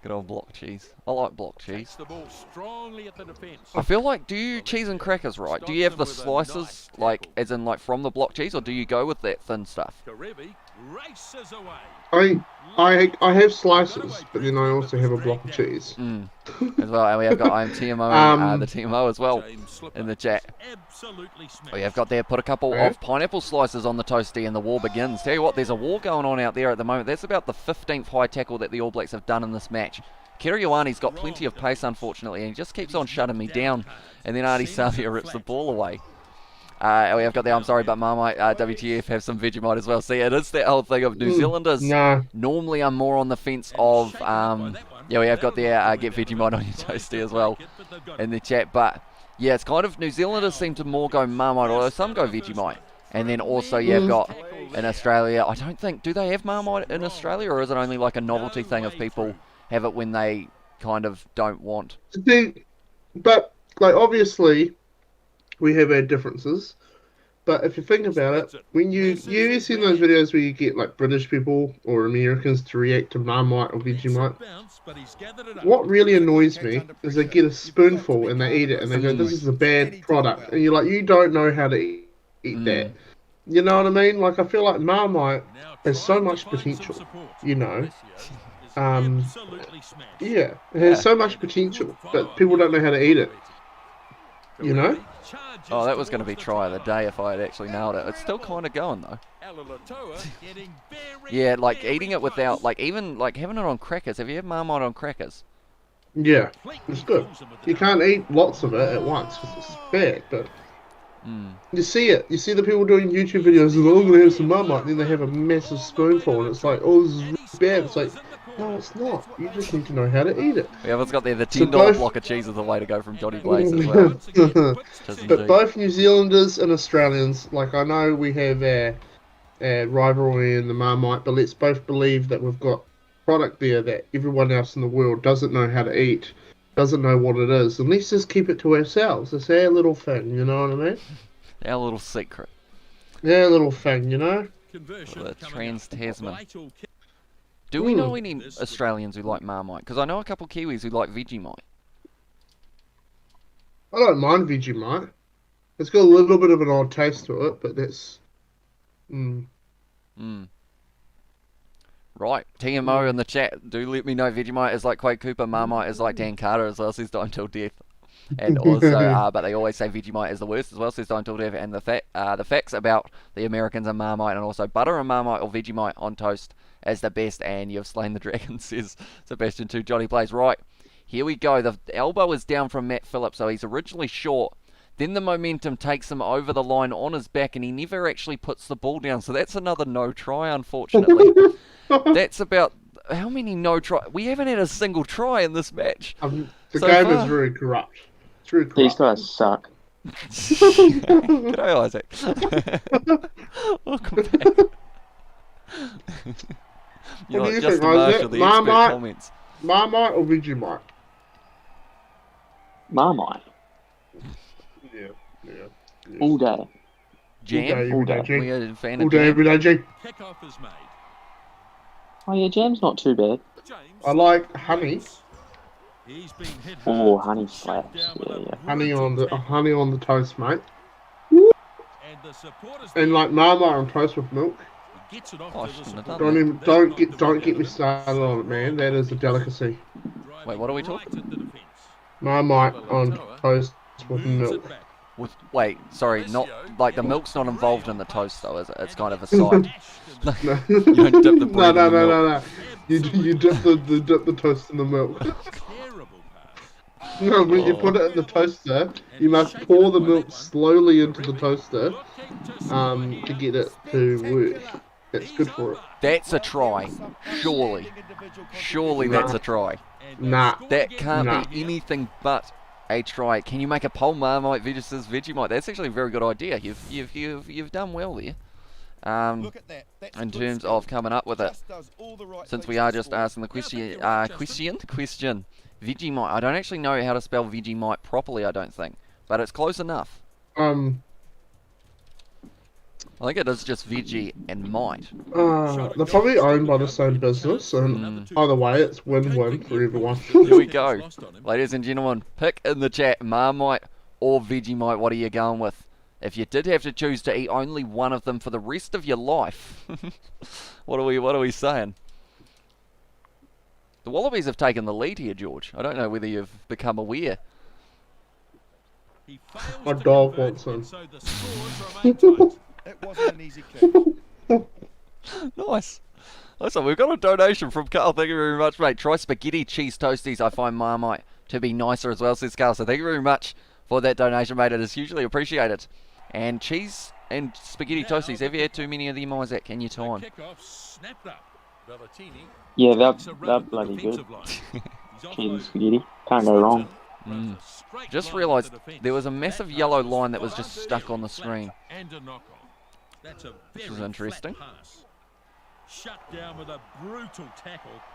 Good old block cheese. I like block cheese. The ball strongly at the defence. I feel like, do you cheese and crackers, right? Do you have the slices, like, as in, like, from the block cheese, or do you go with that thin stuff? Karevi races away. I have slices, but then I also have a block of cheese. As well, and we have got TMO, the TMO as well, in the chat. Absolutely smashed. We have got there, put a couple Yeah. of pineapple slices on the toasty, and the war begins. Tell you what, there's a war going on out there at the moment. That's about the 15th high tackle that the All Blacks have done in this match. Kirioani's got plenty of pace, unfortunately, and he just keeps on shutting me down. And then Artie Savia rips the ball away. We have got there, I'm sorry, but Marmite, WTF have some Vegemite as well. See, it is that whole thing of New Zealanders. No. Normally, I'm more on the fence of, yeah, we have got there, get Vegemite on your toasty as well in the chat. But, yeah, it's kind of, New Zealanders seem to more go Marmite, although some go Vegemite. And then also, you've got, in Australia, I don't think, do they have Marmite in Australia, or is it only like a novelty thing of people have it when they kind of don't want? But, like, obviously, we have our differences. But if you think about it, when you ever seen those videos where you get, like, British people or Americans to react to Marmite or Vegemite? What really annoys me is they get a spoonful and they eat it and they go, this is a bad product. And you're like, you don't know how to eat that. You know what I mean? Like, I feel like Marmite has so much potential, you know? Yeah, it has so much potential, but people don't know how to eat it. You know? Oh, that was going to be try of the day if I had actually nailed it. It's still kind of going, though. Yeah, like, eating it without, like, even, like, having it on crackers. Have you had Marmite on crackers? Yeah, it's good. You can't eat lots of it at once, because it's bad, but... You see it. You see the people doing YouTube videos and, oh, I'm going to have some Marmite, and then they have a massive spoonful, and it's like, oh, this is really bad. It's like, no, it's not. You just need to know how to eat it. Yeah, it's got there, the So $10 both- block of cheese is the way to go from Johnny Blaze as well. But both New Zealanders and Australians, like, I know we have our rivalry in the Marmite, but let's both believe that we've got product there that everyone else in the world doesn't know how to eat, doesn't know what it is, and let's just keep it to ourselves. It's our little thing, you know what I mean? Our little secret. Our little thing, you know? The Trans-Tasman. Do we know any Australians who like Marmite? Because I know a couple Kiwis who like Vegemite. I don't mind Vegemite. It's got a little bit of an odd taste to it, but that's... Right, TMO in the chat, do let me know Vegemite is like Quade Cooper, Marmite is like Dan Carter as well, says Die Until Death. And also, but they always say Vegemite is the worst as well, says Die Until Death. And the facts about the Americans and Marmite, and also butter and Marmite or Vegemite on toast as the best, and you've slain the dragon, says Sebastian 2. Johnny plays. Right, here we go. The elbow is down from Matt Phillips, so he's originally short. Then the momentum takes him over the line on his back, and he never actually puts the ball down. So that's another no try, unfortunately. That's about how many no try? We haven't had a single try in this match. The so game far. is very corrupt. It's very corrupt. These guys suck. G'day, Isaac. Welcome back. What do you just think, the marshal, Isaac? the expert Marmite? comments. Marmite or Vegemite? Marmite. Yeah. All day. Jam? All day, every day, We G. are a fan All of day, jam. every day, G. Kickoff is made. Oh yeah, jam's not too bad. James. I like honey. He's been hit Oh, hard. honey Shut slaps. down with Yeah, a yeah. Honey on the toast, mate. And the supporters And like Marmite on toast with milk. gets it off Oh, I to the shouldn't have supporters. done Don't get me started on it, man. That is a delicacy. Wait, what are we talking? Right at the defence. Marmite on toast with Moves milk. it back. Wait, sorry, not like the milk's not involved in the toast though, is it? It's kind of a side. No. You don't dip the bread in the milk. No. You dip the toast in the milk. Terrible pass. No, when you put it in the toaster, you must pour the milk slowly into the toaster to get it to work. That's good for it. That's a try. Surely. Surely that's a try. Nah. That can't Nah. be anything but a try. Can you make a poll Marmite versus Vegemite? That's actually a very good idea. You've done well there. Look at that. That's In good terms skill. of coming up with it. Just does all the right Since things we to are just score. asking the question, Vegemite. I don't actually know how to spell Vegemite properly, I don't think, but it's close enough. I think it is just veggie and might. They're probably owned by the same business, and either way, it's win-win for everyone. Here we go. Ladies and gentlemen, pick in the chat, Marmite or Vegemite, what are you going with? If you did have to choose to eat only one of them for the rest of your life, what are we saying? The Wallabies have taken the lead here, George. I don't know whether you've become aware. My dog wants him. It wasn't an easy kick. Nice. Listen, we've got a donation from Carl. Thank you very much, mate. Try spaghetti cheese toasties. I find Marmite to be nicer as well, says Carl. So thank you very much for that donation, mate. It is hugely appreciated. And cheese and spaghetti toasties. Have you had too many of them, Isaac? Can you time? Yeah, they're bloody good. Cheese and spaghetti. Can't go wrong. Just realised there was a massive yellow line that was just stuck on the screen. This is interesting.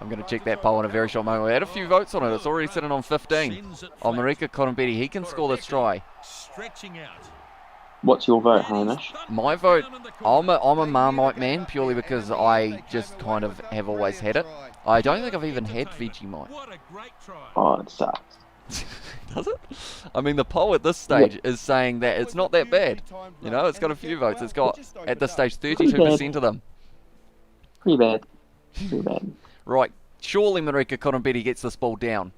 I'm going to check that poll in a very short moment. We had a few votes on it. It's already sitting on 15. On Marika Conobetti, he can score this try. What's your vote, Hamish? My vote, I'm a Marmite man purely because I just kind of have always had it. I don't think I've even had Vegemite. Oh, it sucks. Does it? I mean, the poll at this stage is saying that it's not that bad. You know, it's got a few votes. It's got, at this stage, 32% of them. Pretty bad. Pretty bad. Right. Surely Marika Conobetti gets this ball down.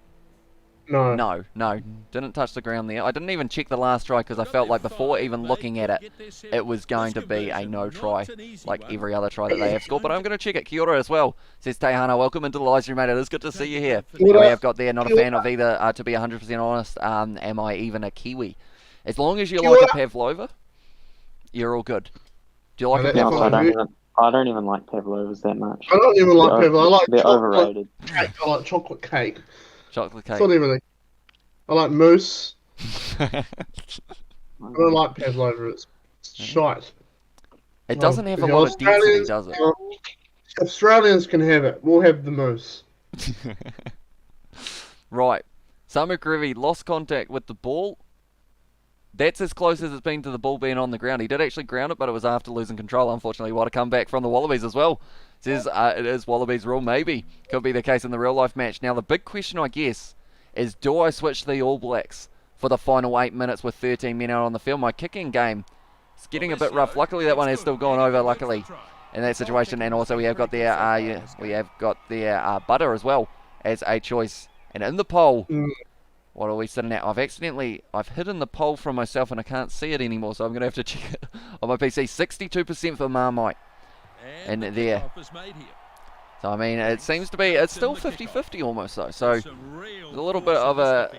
No. No. Didn't touch the ground there. I didn't even check the last try because I felt like before even looking at it, it was going to be a no try, like every other try that they have scored. But I'm going to check it. Kia ora as well, says Tejana. Welcome into the live stream, mate. It is good to see you here. And we have got there, not a fan of either, to be 100% honest, am I even a Kiwi? As long as you like a Pavlova, you're all good. Do you like a No, Pavlova? I don't even like pavlovas that much. I don't even like pavlova. I like They're chocolate overrated. cake. I like chocolate cake. Chocolate cake. It's not even I like mousse. I don't like pavlova. It's shite. It doesn't have a lot of density, does it? Australians can have it. We'll have the mousse. Right. Samu Krivi lost contact with the ball. That's as close as it's been to the ball being on the ground. He did actually ground it, but it was after losing control. Unfortunately, what a comeback from the Wallabies as well. Says it is Wallabies rule, maybe. Could be the case in the real life match. Now, the big question, I guess, is do I switch the All Blacks for the final 8 minutes with 13 men out on the field? My kicking game is getting a bit rough. Luckily, that one has still gone over, luckily, in that situation. And also, we have got there, Butter as well as a choice. And in the poll, what are we sitting at? I've hidden the poll from myself and I can't see it anymore, so I'm going to have to check it on my PC. 62% for Marmite in there. So, I mean, it seems to be, it's still 50-50 almost, though. So, there's a little bit of a,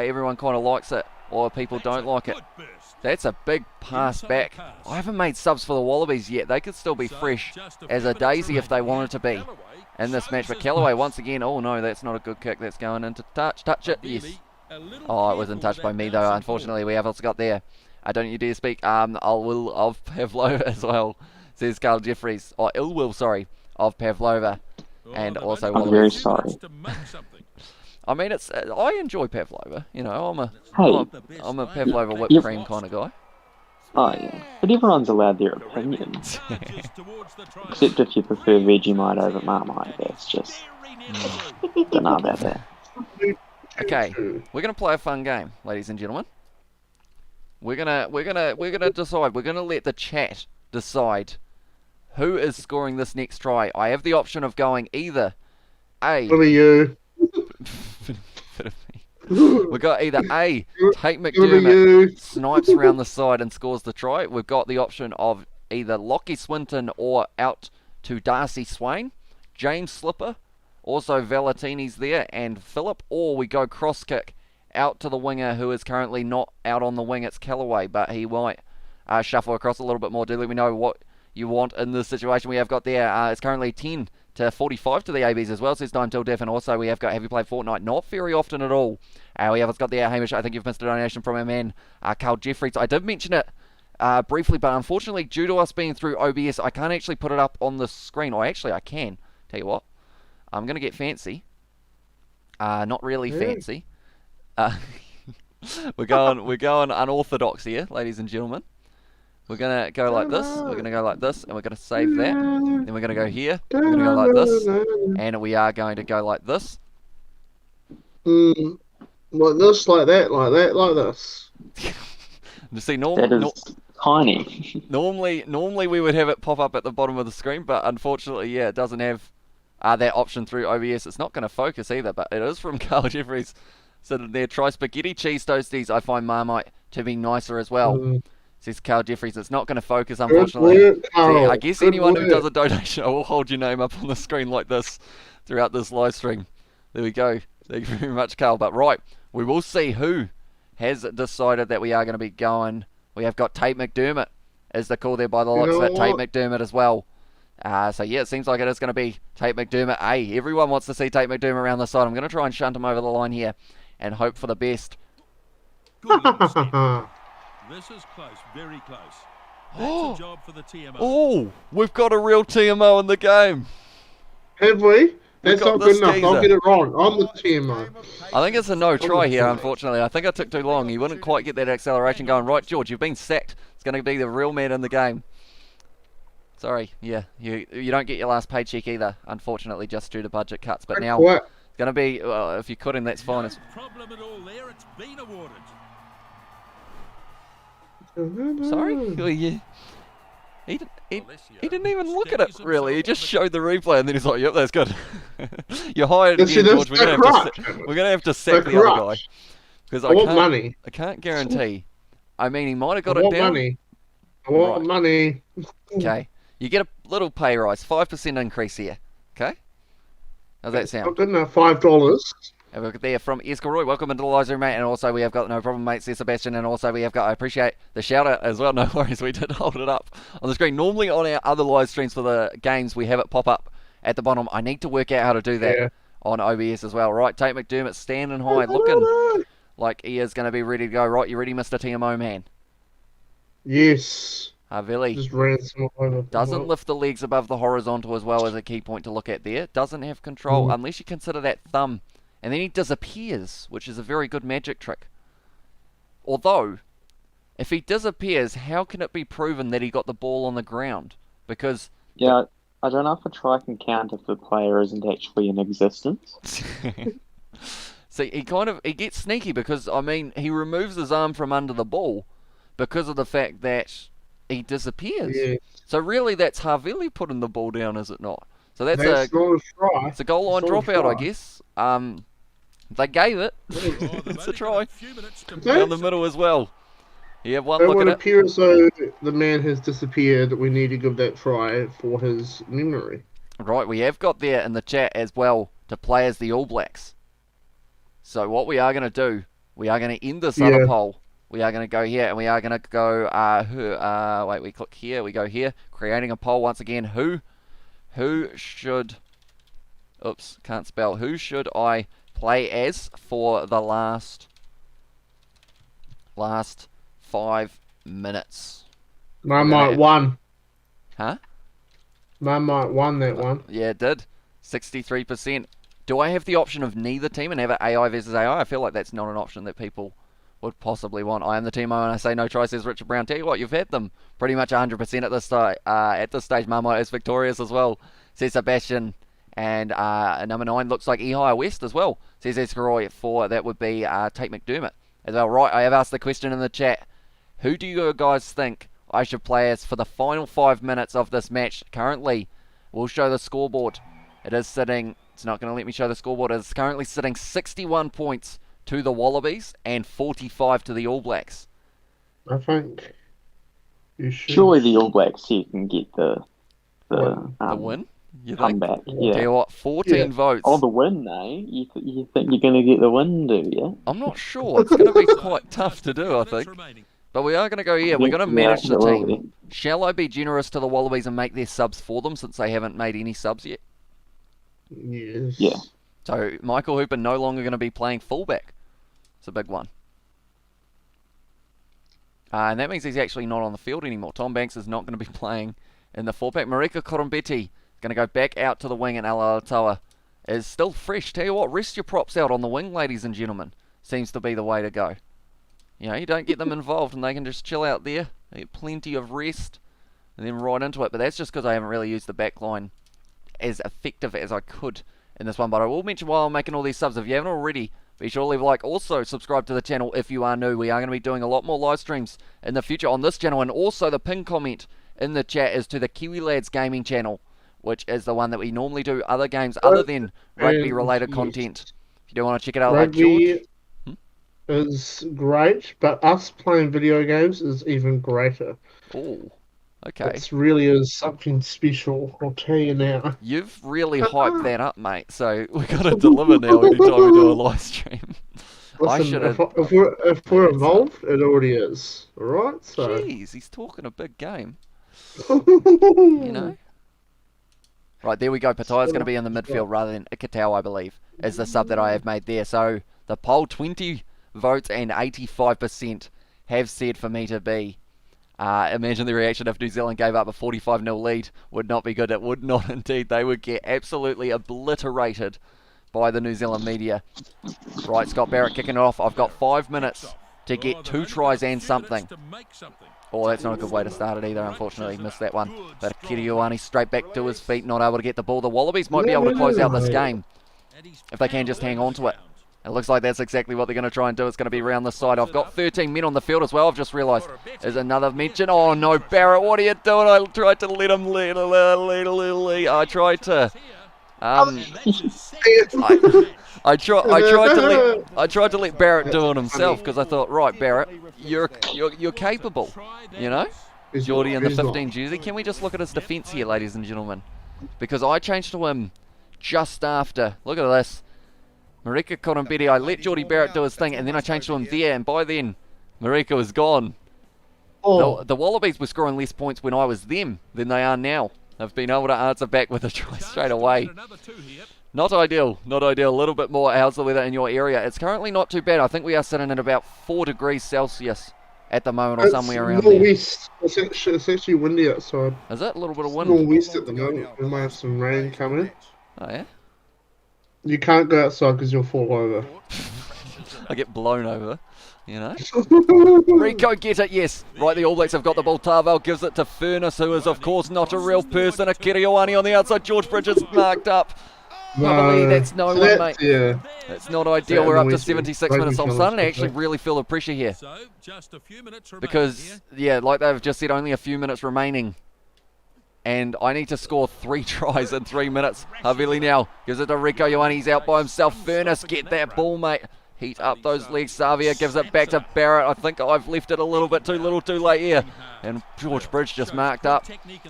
everyone kind of likes it, or people don't like it. That's a big pass back. I haven't made subs for the Wallabies yet. They could still be fresh as a daisy if they wanted to be in this match. But Callaway, once again, oh no, that's not a good kick. That's going into touch. Touch it, yes. Oh, it wasn't touched by me, though. Unfortunately, we have also got there. Don't you dare speak. Will of Pavlova as well, says Carl Jeffries. Oh, ill will, sorry, of Pavlova. And also I'm very sorry. I mean, it's I enjoy Pavlova. You know, I'm a Pavlova whipped Yep. cream kind of guy. Oh yeah, but everyone's allowed their opinions. Except if you prefer Vegemite over Marmite, that's just don't know about that. Okay, we're gonna play a fun game, ladies and gentlemen. We're gonna decide. We're gonna let the chat decide who is scoring this next try. I have the option of going either A. What are you? We've got either A, Tate McDermott snipes around the side and scores the try. We've got the option of either Lockie Swinton or out to Darcy Swain. James Slipper, also Valentini's there, and Phillip, or we go cross kick out to the winger who is currently not out on the wing. It's Callaway, but he might shuffle across a little bit more. Do let me know what you want in this situation. We have got there, it's currently 10 to 45 to the ABs as well, says Dime Till Diff. And also we have got, have you played Fortnite? Not very often at all. We have got there, Hamish, I think you've missed a donation from our man, Carl Jeffries. I did mention it briefly, but unfortunately, due to us being through OBS, I can't actually put it up on the screen. Or actually, I can. Tell you what, I'm going to get fancy. Not really fancy. We're going unorthodox here, ladies and gentlemen. We're going to go like this, we're going to go like this, and we're going to save that. Then we're going to go here, we're going to go like this, and we are going to go like this. Like this, like that, like that, like this. You see, That is tiny. normally we would have it pop up at the bottom of the screen, but unfortunately, yeah, it doesn't have that option through OBS. It's not going to focus either, but it is from Carl Jeffries sitting there. Try spaghetti cheese toasties. I find Marmite to be nicer as well. Says Carl Jeffries. It's not going to focus, unfortunately. Good work, Carl. See, I guess Good anyone who work. does a donation, I will hold your name up on the screen like this throughout this live stream. There we go. Thank you very much, Carl. But right, we will see who has decided that we are going to be going. We have got Tate McDermott as the call there by the looks of it. Tate McDermott as well. So yeah, it seems like it is going to be Tate McDermott. Everyone wants to see Tate McDermott around the side. I'm going to try and shunt him over the line here and hope for the best. Good luck, Steve. This is close, very close. That's a job for the TMO. Oh, we've got a real TMO in the game. Have we? That's got not good this enough. geezer. I'll get it wrong. I'm the TMO. I think it's a no try here, unfortunately. I think I took too long. He wouldn't quite get that acceleration going. Right, George, you've been sacked. It's going to be the real man in the game. Sorry, yeah, you don't get your last paycheck either, unfortunately, just due to budget cuts. But now What? it's going to be, if you cut him, that's fine. It's, Problem at all there, it's been awarded. sorry? Well, yeah. He didn't even look at it, really. He just showed the replay, and then he's like, yep, that's good. You're hired See, again, that's George. We're going to have to sack the other guy. Because I want money. I can't guarantee. I mean, he might have got I it want down. money. I want Right. money. Okay. You get a little pay rise, 5% increase here. Okay? How's that sound? Not good enough. $5. Have a look there from Escaroy. Welcome into the live stream, mate. And also we have got, no problem, mate, says Sebastian. And also we have got, I appreciate the shout out as well. No worries, we did hold it up on the screen. Normally on our other live streams for the games, we have it pop up at the bottom. I need to work out how to do that on OBS as well. Right, Tate McDermott standing high, looking like he is going to be ready to go. Right, you ready, Mr. TMO, man? Yes. Havili Just ran some over. doesn't lift the legs above the horizontal as well as a key point to look at there. Doesn't have control unless you consider that thumb. And then he disappears, which is a very good magic trick. Although, if he disappears, how can it be proven that he got the ball on the ground? Because... Yeah, I don't know if a try can count if the player isn't actually in existence. See, he gets sneaky because, I mean, he removes his arm from under the ball because of the fact that he disappears. Yeah. So really, that's Havili putting the ball down, is it not? So that's not a try. it's a goal line It's not a dropout, I try. guess. They gave it. It's a try. Down the middle as well. You have one It look would at it. appear as though the man has disappeared. We need to give that try for his memory. Right, we have got there in the chat as well to play as the All Blacks. So what we are going to do, we are going to end this other poll. We are going to go here and we are going to go, wait, we click here, we go here, creating a poll once again. Who should, oops, can't spell, who should I play as for the last 5 minutes? Marmite won. Huh? Marmite won that one. Yeah, it did. 63%. Do I have the option of neither team and have it AI versus AI? I feel like that's not an option that people would possibly want. I am the team and I say no try, says Richard Brown. Tell you what, you've had them pretty much 100% at this stage. Marmite is victorious as well, says Sebastian. And number 9 looks like Ehire West as well, says Escaroy. For that would be Tate McDermott as well. Right, I have asked the question in the chat. Who do you guys think I should play as for the final 5 minutes of this match? Currently, we'll show the scoreboard. It is sitting, it's not going to let me show the scoreboard. It's currently sitting 61 points to the Wallabies and 45 to the All Blacks. I think you should. Surely the All Blacks here can get the win? You think? comeback. Tell Yeah. you what, 14 votes. Oh, the win, eh? You think you're going to get the win, do you? I'm not sure. It's going to be quite tough to do, I think. But we are going to go here. We're going to manage the absolutely. team. Shall I be generous to the Wallabies and make their subs for them since they haven't made any subs yet? Yes. Yeah. So Michael Hooper no longer going to be playing fullback. It's a big one. And that means he's actually not on the field anymore. Tom Banks is not going to be playing in the fullback. Marika Korombeti going to go back out to the wing, and Alatoa is still fresh. Tell you what, rest your props out on the wing, ladies and gentlemen. Seems to be the way to go. You know, you don't get them involved and they can just chill out there. They get plenty of rest and then right into it. But that's just because I haven't really used the back line as effective as I could in this one. But I will mention while I'm making all these subs, if you haven't already, be sure to leave a like. Also, subscribe to the channel if you are new. We are going to be doing a lot more live streams in the future on this channel. And also the pinned comment in the chat is to the Kiwi Lads Gaming channel, which is the one that we normally do other games other than rugby-related content. If you do want to check it out, like George. Rugby is great, but us playing video games is even greater. Oh, okay. It really is something special, I'll tell you now. You've really hyped that up, mate. So we've got to deliver now anytime we do a live stream. I Listen, should have. if we're involved, it already is. Alright? So. Jeez, he's talking a big game. You know? Right, there we go. Patai's going to be in the midfield rather than Ikatau, I believe, is the sub that I have made there. So the poll, 20 votes and 85% have said for me to be. Imagine the reaction if New Zealand gave up a 45-0 lead. Would not be good. It would not indeed. They would get absolutely obliterated by the New Zealand media. Right, Scott Barrett kicking it off. I've got 5 minutes to get 2 tries and something. Oh, that's not a good way to start it either, unfortunately. Missed that one. But Kirioani straight back to his feet, not able to get the ball. The Wallabies might be able to close out this game if they can just hang on to it. It looks like that's exactly what they're going to try and do. It's going to be around the side. I've got 13 men on the field as well. I've just realised there's another mention. Oh, no, Barrett, what are you doing? I tried to let him lead. I tried to... I tried to let Barrett do it himself because I thought, right, Barrett, you're capable, you know? Geordie in the 15 jersey. Can we just look at his defence here, ladies and gentlemen? Because I changed to him just after. Look at this. Marika Korombeti, I let Geordie Barrett do his thing, and then I changed to him there, and by then, Marika was gone. Oh. The Wallabies were scoring less points when I was them than they are now. They've been able to answer back with a try straight away. Not ideal, not ideal. A little bit more. How's the weather in your area? It's currently not too bad. I think we are sitting at about 4 degrees Celsius at the moment, or somewhere around there. Northwest. It's actually windy outside. Is it? A little bit of wind? Northwest at the moment. We might have some rain coming. Oh, yeah? You can't go outside because you'll fall over. I get blown over, you know? Rico get it, yes. Right, the All Blacks have got the ball. Tarvel gives it to Furness, who is, of course, not a real person. A Kirioani on the outside. George Bridges marked up. Probably that's no one, mate. Yeah. It's not ideal. We're up to 76 minutes. I'm starting to actually really feel the pressure here. Because, yeah, like they've just said, only a few minutes remaining. And I need to score 3 tries in 3 minutes. Havili now gives it to Rico Ioane. He's out by himself. Furness, get that ball, mate. Heat up those legs. Savia gives it back to Barrett. I think I've left it a little bit too late here. And George Bridge just marked up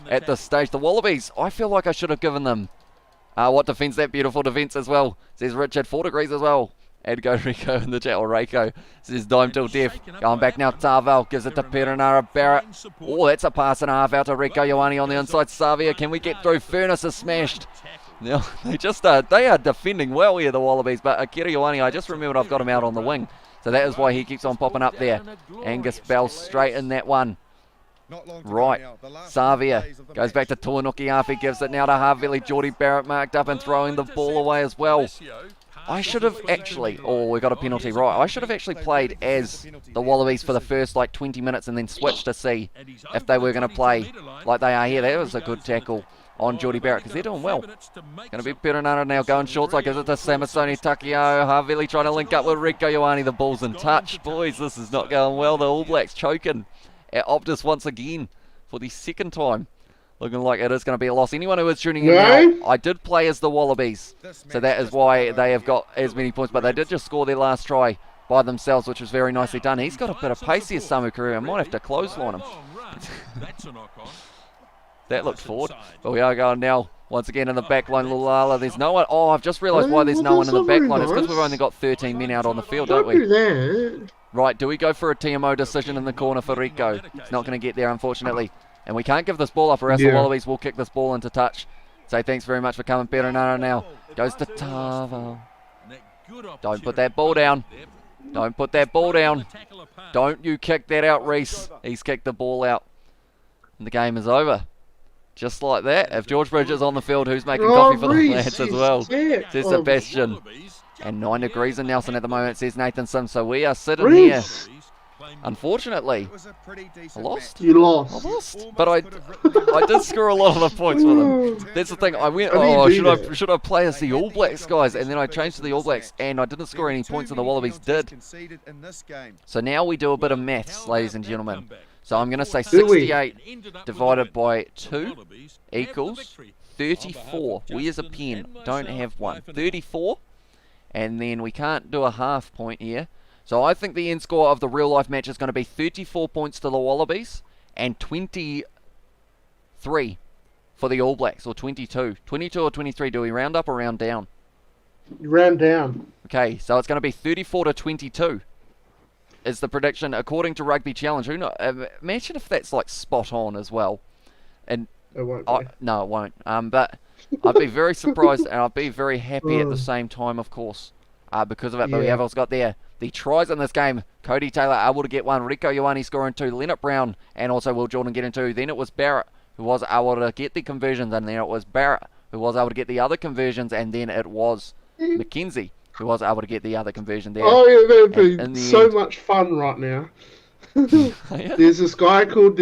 at this stage. The Wallabies, I feel like I should have given them what defence, that beautiful defence as well. Says Richard, 4 degrees as well. And go Rico in the chat, or Reiko says dime till death. Going back now, Tarvel gives it to Perenara. Barrett. Oh, that's a pass and a half out to Rico Ioane on the inside. Savia, can we get through? Furness is smashed. Now, they are defending well here, the Wallabies, but Akira Ioane, I just remembered I've got him out on the wing. So that is why he keeps on popping up there. Angus Bell straight in that one. Right, Savia goes back to Tuanuki Afi, gives it now to Havili. Geordie Barrett marked up and throwing the ball away as well. I should have actually, we got a penalty, right. I should have actually played as the Wallabies for the first 20 minutes and then switched to see if they were going to play like they are here. That was a good tackle on Geordie Barrett because they're doing well. Going to be Perenara now going short, so gives it to Samasoni Takio. Havili trying to link up with Rico Ioane. The ball's in touch. Boys, this is not going well. The All Blacks choking at Optus once again for the second time. Looking like it is going to be a loss. Anyone who is tuning in now, I did play as the Wallabies, so that is why they have got as many points. But they did just score their last try by themselves, which was very nicely done. He's got a bit of pace here, Samu Career. I might have to clothesline him. That looked forward. But we are going now, once again, in the back line. Lulala, there's no one. Oh, I've just realised why there's no one in the back line. It's because we've only got 13 men out on the field, don't we? Right, do we go for a TMO decision in the corner for Rico? It's not going to get there, unfortunately. And we can't give this ball up or else the Wallabies will kick this ball into touch. Say thanks very much for coming, Perenara now. Goes to Tavo. Don't put that ball down. Don't put that ball down. Don't you kick that out, Reese. He's kicked the ball out. And the game is over. Just like that. If George Bridge is on the field, who's making coffee for the Reese, lads as he's well? sick. Says Oh, Sebastian. And 9 degrees in Nelson at the moment, says Nathan Sims. So we are sitting here. Reese, Unfortunately, It was a pretty decent I lost. you I lost. lost. But I did score a lot of the points for them. That's the thing. I went, How do you oh, do that? should I play as the All Blacks, guys? And then I changed to the All Blacks, and I didn't score any points, and the Wallabies did. So now we do a bit of maths, ladies and gentlemen. So I'm going to say Do we? 68 divided by 2 equals 34. We as a pen don't have one. 34. And then we can't do a half point here. So I think the end score of the real life match is going to be 34 points to the Wallabies and 23 for the All Blacks, or 22. 22 or 23. Do we round up or round down? You ran down. Okay, so it's going to be 34 to 22 is the prediction according to Rugby Challenge. Who know? Imagine if that's like spot on as well. And It won't be. no, it won't. But I'd be very surprised and I'd be very happy at the same time, of course, because of it. But we Yeah. have also got there the tries in this game. Cody Taylor able to get one. Rico Ioane scoring 2. Leonard Brown and also Will Jordan getting 2. Then it was Barrett who was able to get the conversions, and then it was Barrett who was able to get the other conversions, and then it was McKenzie who was able to get the other conversion there. Oh yeah, that'd in be the so end. much fun right now. Yeah. There's a guy called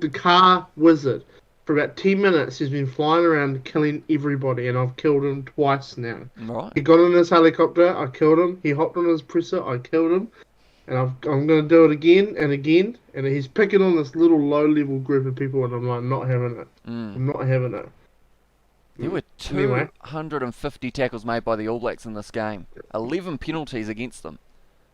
the Car Wizard. For about 10 minutes, he's been flying around killing everybody, and I've killed him twice now. Right. He got in his helicopter, I killed him. He hopped on his presser, I killed him. And I'm going to do it again and again. And he's picking on this little low-level group of people, and I'm like, not having it. I'm not having it. There were Anyway. 250 tackles made by the All Blacks in this game. 11 penalties against them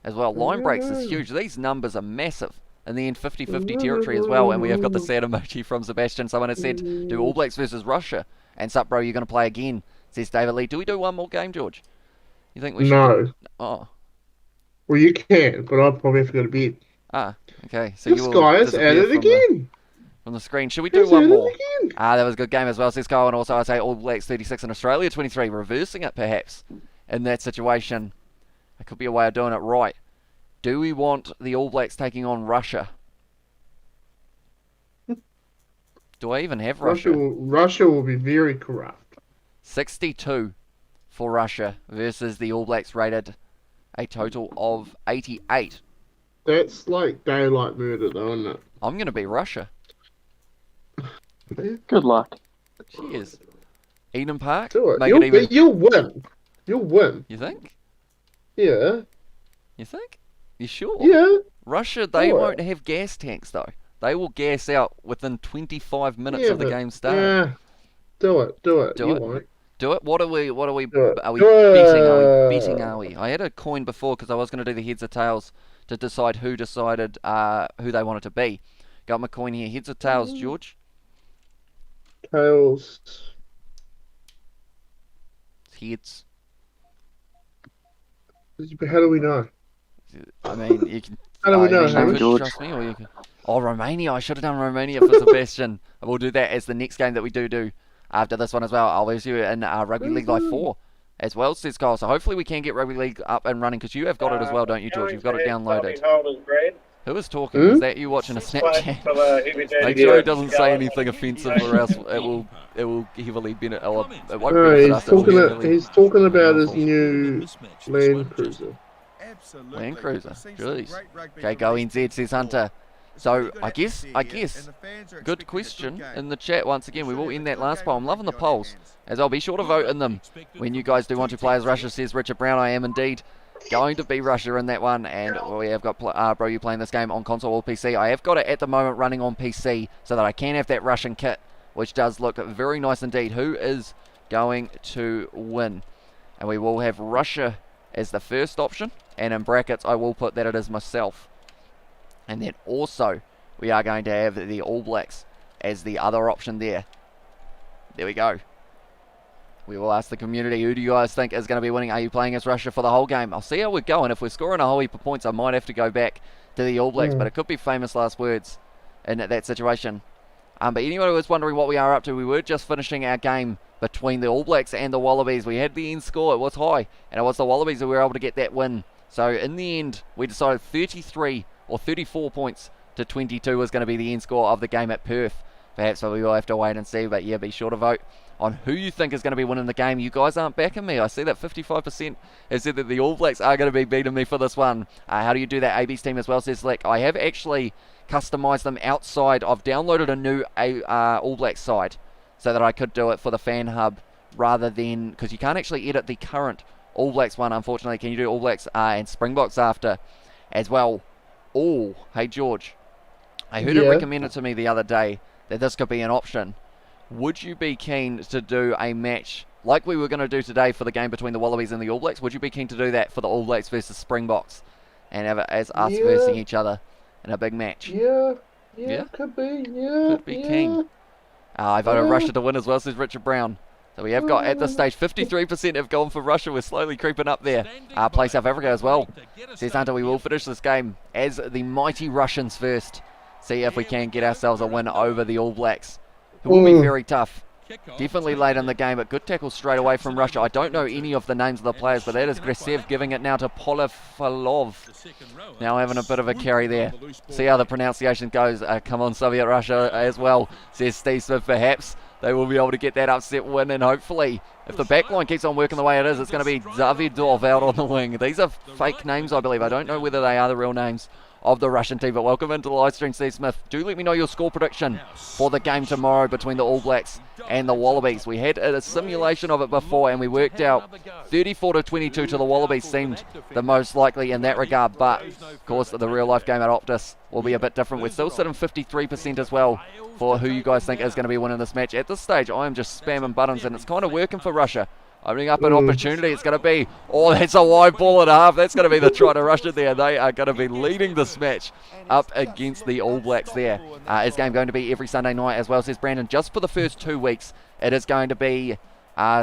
as well. Line breaks is huge. These numbers are massive. And then 50-50 territory as well. And we have got the sad emoji from Sebastian. Someone has said, do All Blacks versus Russia. And sup, bro, you're going to play again, says David Lee. Do we do one more game, George? You think we should? No. Oh. Well, you can, but I'll probably have to go to bed. Ah, okay. So This you will guy is disappear at it from again. from the screen. Should we do He's one at more? it again. That was a good game as well, says Kyle. And also I say All Blacks 36 and Australia 23, reversing it perhaps in that situation. It could be a way of doing it right. Do we want the All Blacks taking on Russia? Do I even have Russia? Russia will be very corrupt. 62 for Russia versus the All Blacks, rated a total of 88. That's like daylight murder, though, isn't it? I'm going to be Russia. Good luck. Cheers. Eden Park? Do it. Make it even. You'll win. You'll win. You think? Yeah. You think? You sure? Yeah. Russia, they Do it. won't have gas tanks though. They will gas out within 25 minutes Yeah, of the but- game starting. Yeah. Do it. Do it. Do you it. won't. Do it. What are we? Do it. Are we Do betting? Are it. we betting? Are we? I had a coin before because I was going to do the heads or tails to decide who decided who they wanted to be. Got my coin here. Heads or tails, George? Tails. Heads. How do we know? I mean, you can. How do we know, you Harry? could George? trust me, or you can. Oh, Romania! I should have done Romania for Sebastian. We'll do that as the next game that we do after this one as well. I'll use you in Rugby League Live 4 as well, says Kyle. So hopefully we can get Rugby League up and running because you have got it as well, don't you, George? You've got it downloaded. Who is talking? Is that you watching a Snapchat? Make sure he doesn't say anything offensive, or else it will heavily benefit. Or it won't No, benefit us. It will heavily- he's talking about his harmful. new Land Cruiser. Absolutely. Land Cruiser. We've seen some Jeez. great rugby Okay, from go these NZ, says Hunter. So I guess good question in the chat once again. We will end that last poll. I'm loving the polls as well. Be sure to vote in them when you guys do want to play as Russia, says Richard Brown. I am indeed going to be Russia in that one, and we have got bro, you playing this game on console or PC. I have got it at the moment running on PC so that I can have that Russian kit, which does look very nice indeed. Who is going to win? And we will have Russia as the first option, and in brackets I will put that it is myself. And then also, we are going to have the All Blacks as the other option there. There we go. We will ask the community, who do you guys think is going to be winning? Are you playing as Russia for the whole game? I'll see how we're going. If we're scoring a whole heap of points, I might have to go back to the All Blacks, but it could be famous last words in that situation. But anyone who was wondering what we are up to, we were just finishing our game between the All Blacks and the Wallabies. We had the end score, it was high, and it was the Wallabies who were able to get that win. So in the end, we decided 33 or 34 points to 22 was going to be the end score of the game at Perth. Perhaps we will have to wait and see, but yeah, be sure to vote on who you think is going to be winning the game. You guys aren't backing me. I see that 55% have said that the All Blacks are going to be beating me for this one. How do you do that? AB's team as well, says Slick. I have actually customized them outside. I've downloaded a new All Blacks side so that I could do it for the fan hub rather than, because you can't actually edit the current All Blacks one, unfortunately. Can you do All Blacks and Springboks after as well? Oh, hey George, I heard it recommended to me the other day that this could be an option. Would you be keen to do a match like we were going to do today for the game between the Wallabies and the All Blacks? Would you be keen to do that for the All Blacks versus Springboks and have it as us versing each other in a big match? Yeah, Yeah? could be, Could be keen. I voted Russia to win as well, says Richard Brown. So we have got, at this stage, 53% have gone for Russia. We're slowly creeping up there. Play South Africa as well. Says Hunter, we will finish this game as the mighty Russians first. See if we can get ourselves a win over the All Blacks, who will be very tough. Definitely late in the game, but good tackle straight away from Russia. I don't know any of the names of the players, but that is Gresev giving it now to Polifalov. Now having a bit of a carry there. See how the pronunciation goes. Come on, Soviet Russia as well, says Steve Smith. Perhaps they will be able to get that upset win, and hopefully, if the back line keeps on working the way it is, it's going to be Davidov out on the wing. These are fake names, I believe. I don't know whether they are the real names of the Russian team, but welcome into the live stream, Steve Smith. Do let me know your score prediction for the game tomorrow between the All Blacks and the Wallabies. We had a simulation of it before and we worked out 34 to 22 to the Wallabies seemed the most likely in that regard, but of course the real life game at Optus will be a bit different. We're still sitting 53% as well for who you guys think is going to be winning this match. At this stage I am just spamming buttons and it's kind of working for Russia. Opening up an opportunity, it's going to be, oh, that's a wide ball and a half. That's going to be the try to Russia there. They are going to be leading this match up against the All Blacks there. Is game going to be every Sunday night as well, says Brandon. Just for the first 2 weeks, it is going to be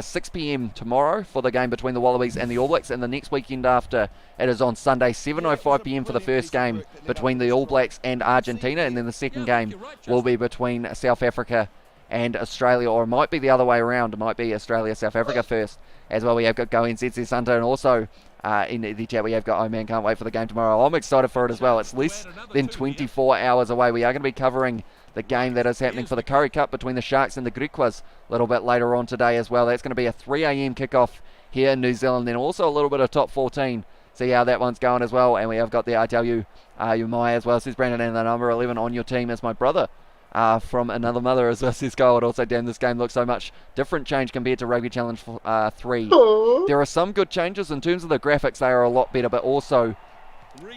6 p.m. tomorrow for the game between the Wallabies and the All Blacks, and the next weekend after, it is on Sunday, 7:05 p.m. for the first game between the All Blacks and Argentina, and then the second game will be between South Africa and Australia, or it might be the other way around. It might be Australia, South Africa first as well. We have got Go NZ Hunter, and also in the chat we have got, oh man, can't wait for the game tomorrow. I'm excited for it as well. It's less than 24 hours away. We are going to be covering the game that is happening for the Curry Cup between the Sharks and the Griquas a little bit later on today as well. That's going to be a 3 a.m. kickoff here in New Zealand, then also a little bit of top 14. See how that one's going as well. And we have got the I tell you, Umai as well, says Brandon, and the number 11 on your team is my brother. From another mother as well, says Go. And also, damn, this game looks so much different change compared to Rugby Challenge 3. There are some good changes in terms of the graphics. They are a lot better, but also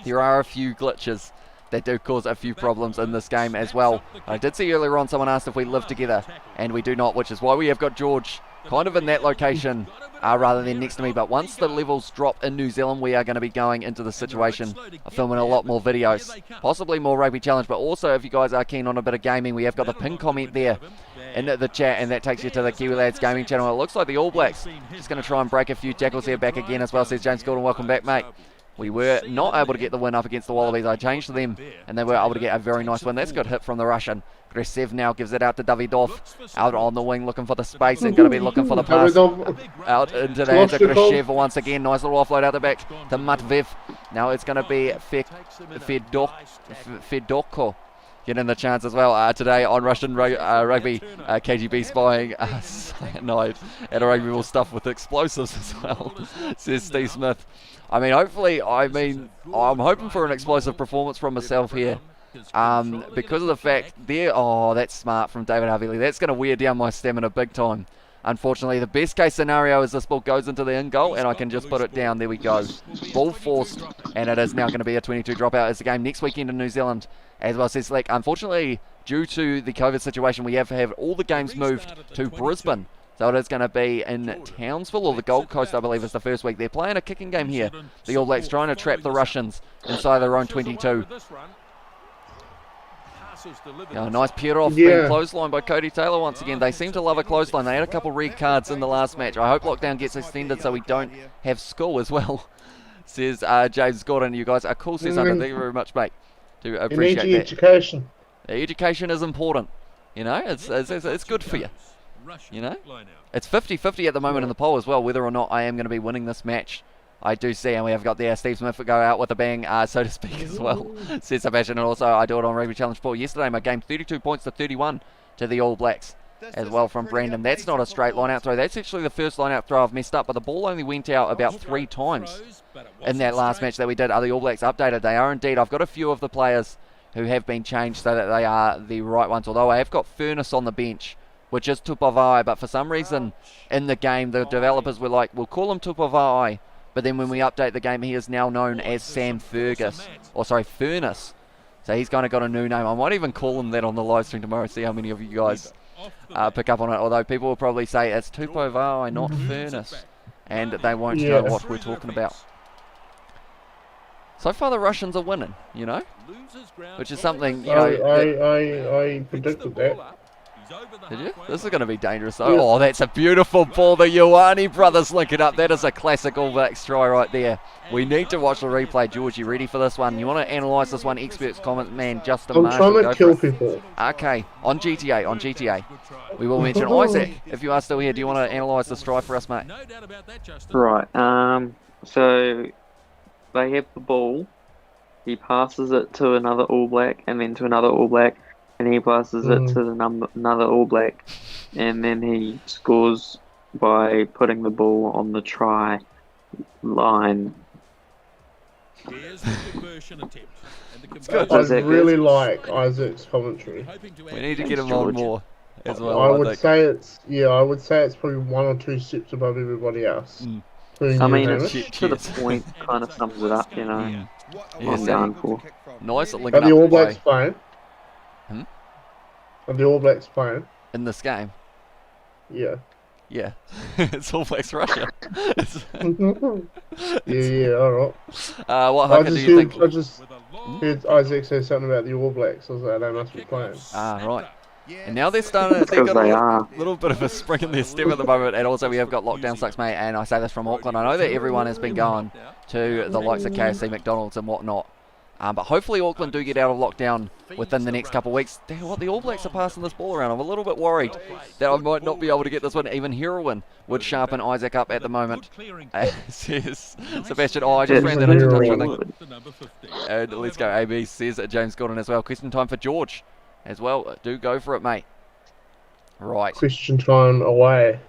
there are a few glitches that do cause a few problems in this game as well. I did see earlier on someone asked if we live together, and we do not, which is why we have got George kind of in that location rather than next to me. But once the levels drop in New Zealand, we are going to be going into the situation of filming a lot more videos, possibly more Rugby Challenge, but also if you guys are keen on a bit of gaming, we have got the pin comment there in the chat, and that takes you to the Kiwi Lads gaming channel. It looks like the All Blacks just going to try and break a few tackles here back again as well, says James Gordon. Welcome back, mate. We were not able to get the win up against the Wallabies. I changed them, and they were able to get a very nice win. That's a good hit from the Russian. Gresev now gives it out to Davidov, out on the wing looking for the space and going to be looking for the pass out into the hands of Gresev once again. Nice little offload out the back to Matvev. Now it's going to be Fedorko getting the chance as well today on Russian rugby. KGB spying cyanide and a rugby ball stuffed with explosives as well, says Steve Smith. I mean, hopefully, I'm hoping for an explosive performance from myself here. Because of the fact there, oh, that's smart from David Havili. That's going to wear down my stamina big time. Unfortunately, the best case scenario is this ball goes into the in goal and I can just put it down. There we go. Ball forced, and it is now going to be a 22 dropout. It's the game next weekend in New Zealand as well, says Select. Unfortunately, due to the COVID situation, we have to have all the games moved to Brisbane. So it is going to be in Townsville or the Gold Coast, I believe, is the first week. They're playing a kicking game here. The All Blacks trying to trap the Russians inside their own 22. Nice Pieroff being clotheslined by Cody Taylor once again. They seem to love a clothesline. They had a couple red cards in the last match. I hope lockdown gets extended so we don't have school as well, says James Gordon. You guys are cool, says Hunter. Thank you very much, mate. Do appreciate that. Education. Education is important. You know, it's good for you. You know? It's 50-50 at the moment in the poll as well, whether or not I am going to be winning this match. I do see, and we have got there Steve Smith go out with a bang, so to speak, as well. Says Sebastian, and also I do it on Rugby Challenge 4 yesterday. My game 32 points to 31 to the All Blacks as well from Brandon. That's not a straight line-out throw. That's actually the first line-out throw I've messed up, but the ball only went out about 3 times in that last match that we did. Are the All Blacks updated? They are indeed. I've got a few of the players who have been changed so that they are the right ones, although I have got Furness on the bench, which is Tupavai, but for some reason in the game the developers were like, we'll call him Tupavai, but then when we update the game he is now known as Sam Furness. So he's kind of got a new name. I might even call him that on the live stream tomorrow, see how many of you guys pick up on it, although people will probably say it's Tupavai, not Furness, and they won't know what we're talking about. So far the Russians are winning, you know, which is something, you know. I predicted that. Did you? This is going to be dangerous though. Yeah. Oh, that's a beautiful ball. The Ioane brothers link it up. That is a classic All Blacks try right there. We need to watch the replay. George, you ready for this one? You want to analyse this one? Experts comment, man, Justin Marshall. I'm trying to kill people. Okay, on GTA. We will mention Isaac. If you are still here, do you want to analyse this try for us, mate? Right. So they have the ball. He passes it to another All Black, and then to another All Black. And he passes it to another All Black, and then he scores by putting the ball on the try line. Here's the conversion attempt. I really like Isaac's commentary. We need to get him on more as well. I would say it's probably 1 or 2 steps above everybody else. I mean, it's to the point, kind of sums it up, you know. Yes, I'm down for. Nice at linking up. Are the All Blacks playing? Are the All Blacks playing? In this game? Yeah. Yeah. It's All Blacks Russia. Yeah, alright. What hooker do you think? I just heard Isaac say something about the All Blacks. I was like, they must be playing. Ah, right. And now they're starting. They've got a little bit of a spring in their step at the moment, and also we have got lockdown sucks, mate. And I say this from Auckland. I know that everyone has been going to the likes of KFC, McDonald's, and whatnot. But hopefully Auckland do get out of lockdown within the next couple of weeks. Damn, what the All Blacks are passing this ball around. I'm a little bit worried that I might not be able to get this one. Even Heroin would sharpen Isaac up at the moment. Says Sebastian. Oh, I just ran that into touch, I think. And let's go. AB says James Gordon as well. Question time for George as well. Do go for it, mate. Right. Question time away.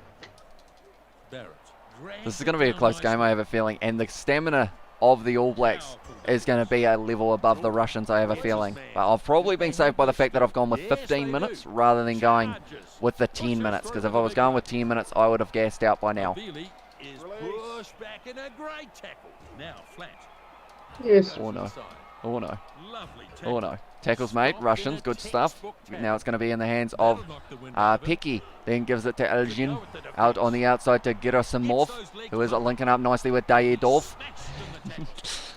This is going to be a close game, I have a feeling. And the stamina of the All Blacks is going to be a level above the Russians, I have a feeling. But I've probably been saved by the fact that I've gone with 15 minutes rather than going with the 10 minutes. Because if I was going with 10 minutes, I would have gassed out by now. Yes. Oh no. Oh no. Oh no. Tackles made. Russians. Good stuff. Now it's going to be in the hands of Pecky. Then gives it to Elgin. Out on the outside to Gerasimov, who is linking up nicely with Dayedov.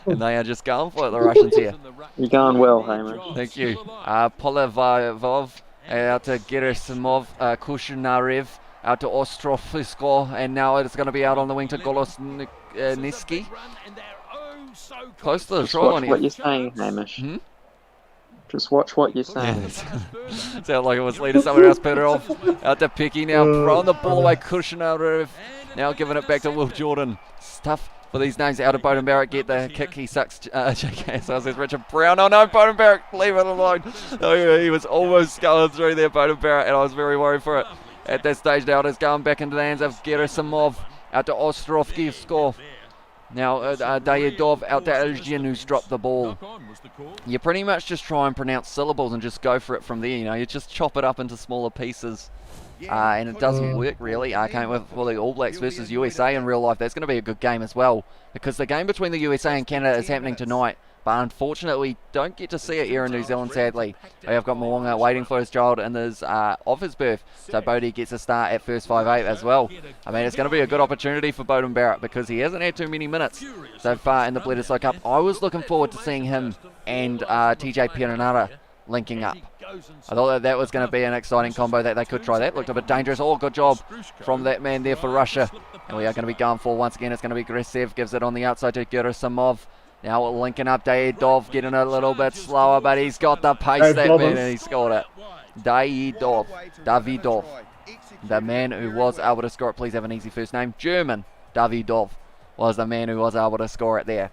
And they are just going for it, the Russians here. You're going well, Hamish. Thank you. Polivov out to Gerasimov. Kushinarev out to Ostrovsko. And now it's going to be out on the wing to Golosniski. Close to the try line here. What you're saying, Hamish. Just watch what you're saying. Sound like it was leading someone else better off. Out to Pecky now, throwing the ball away. Kushinarev now giving it back to Will Jordan. It's tough for these names. Out of Bowden Barrett, get the kick. He sucks. JK, so says Richard Brown. Oh no, Bowden Barrett, leave it alone. Oh, he was almost going through there, Bowden Barrett, and I was very worried for it. At that stage now, it is going back into the hands of Gerasimov. Out to Ostrovskov. Now, Dayedov out to Elgin, who's dropped the ball. You pretty much just try and pronounce syllables and just go for it from there. You know, you just chop it up into smaller pieces. And it doesn't work, really. I came with the All Blacks versus USA in real life. That's going to be a good game as well. Because the game between the USA and Canada is happening tonight. But unfortunately, we don't get to see it here in New Zealand, sadly. We have got Mwanga waiting for his child and his, of his birth. So Bodie gets a start at first 5'8" as well. I mean, it's going to be a good opportunity for Bowden Barrett because he hasn't had too many minutes so far in the Bledisloe Cup. I was looking forward to seeing him and TJ Perenara linking up. I thought that was going to be an exciting combo that they could try. That looked a bit dangerous. Oh, good job from that man there for Russia. And we are going to be going for once again. It's going to be Gresev. Gives it on the outside to Gerasimov. Now linking up Dayedov, getting a little bit slower, but he's got the pace, that man, and he scored it. Davidov. the man who was able to score it, please have an easy first name, German Davidov was the man who was able to score it there.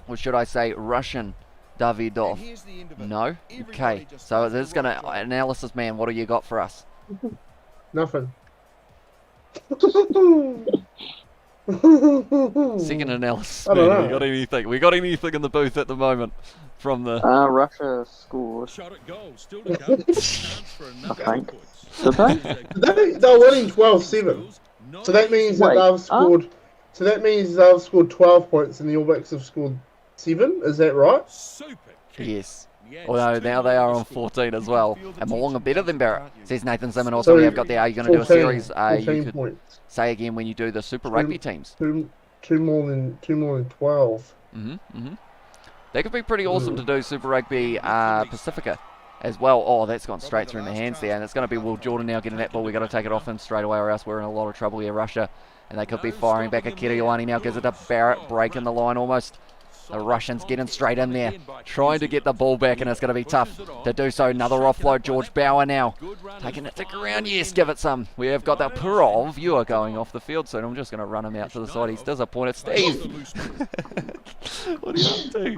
Or should I say Russian Davidov? No? Okay, so this is going to, analysis man, what do you got for us? Nothing. Second analysis I don't man, know. we got anything in the booth at the moment from the... Russia scored. Shot at goal, still to come. Chance for another I think. points. Did they? They're winning 12-7. So that means that Wait, they've scored. So that means they've scored 12 points, and the All Blacks have scored 7. Is that right? Super kick. Yes. Yeah, Although it's now two they are on goals scored. 14 as well. And Mo'unga better than Barrett, says Nathan Simon. Also, So we have got there. Are you going to do a series? You 14 could points. say again when you do the Super Rugby teams. Two more than 12. That could be pretty awesome to do Super Rugby Pacifica as well. Oh, that's gone straight through my hands there. And it's going to be Will Jordan now getting that ball. We've got to take it off him straight away or else we're in a lot of trouble here, Russia. And they could be firing back at Kiriwani now. Gives it to Barrett, breaking the line almost. The Russians getting straight in there, trying to get the ball back, and it's going to be tough to do so. Another offload, George Bauer now, taking it to ground. Yes, give it some. We have got that Purov. You are going off the field soon. I'm just going to run him out to the side. He's disappointed. Steve, what are you up to?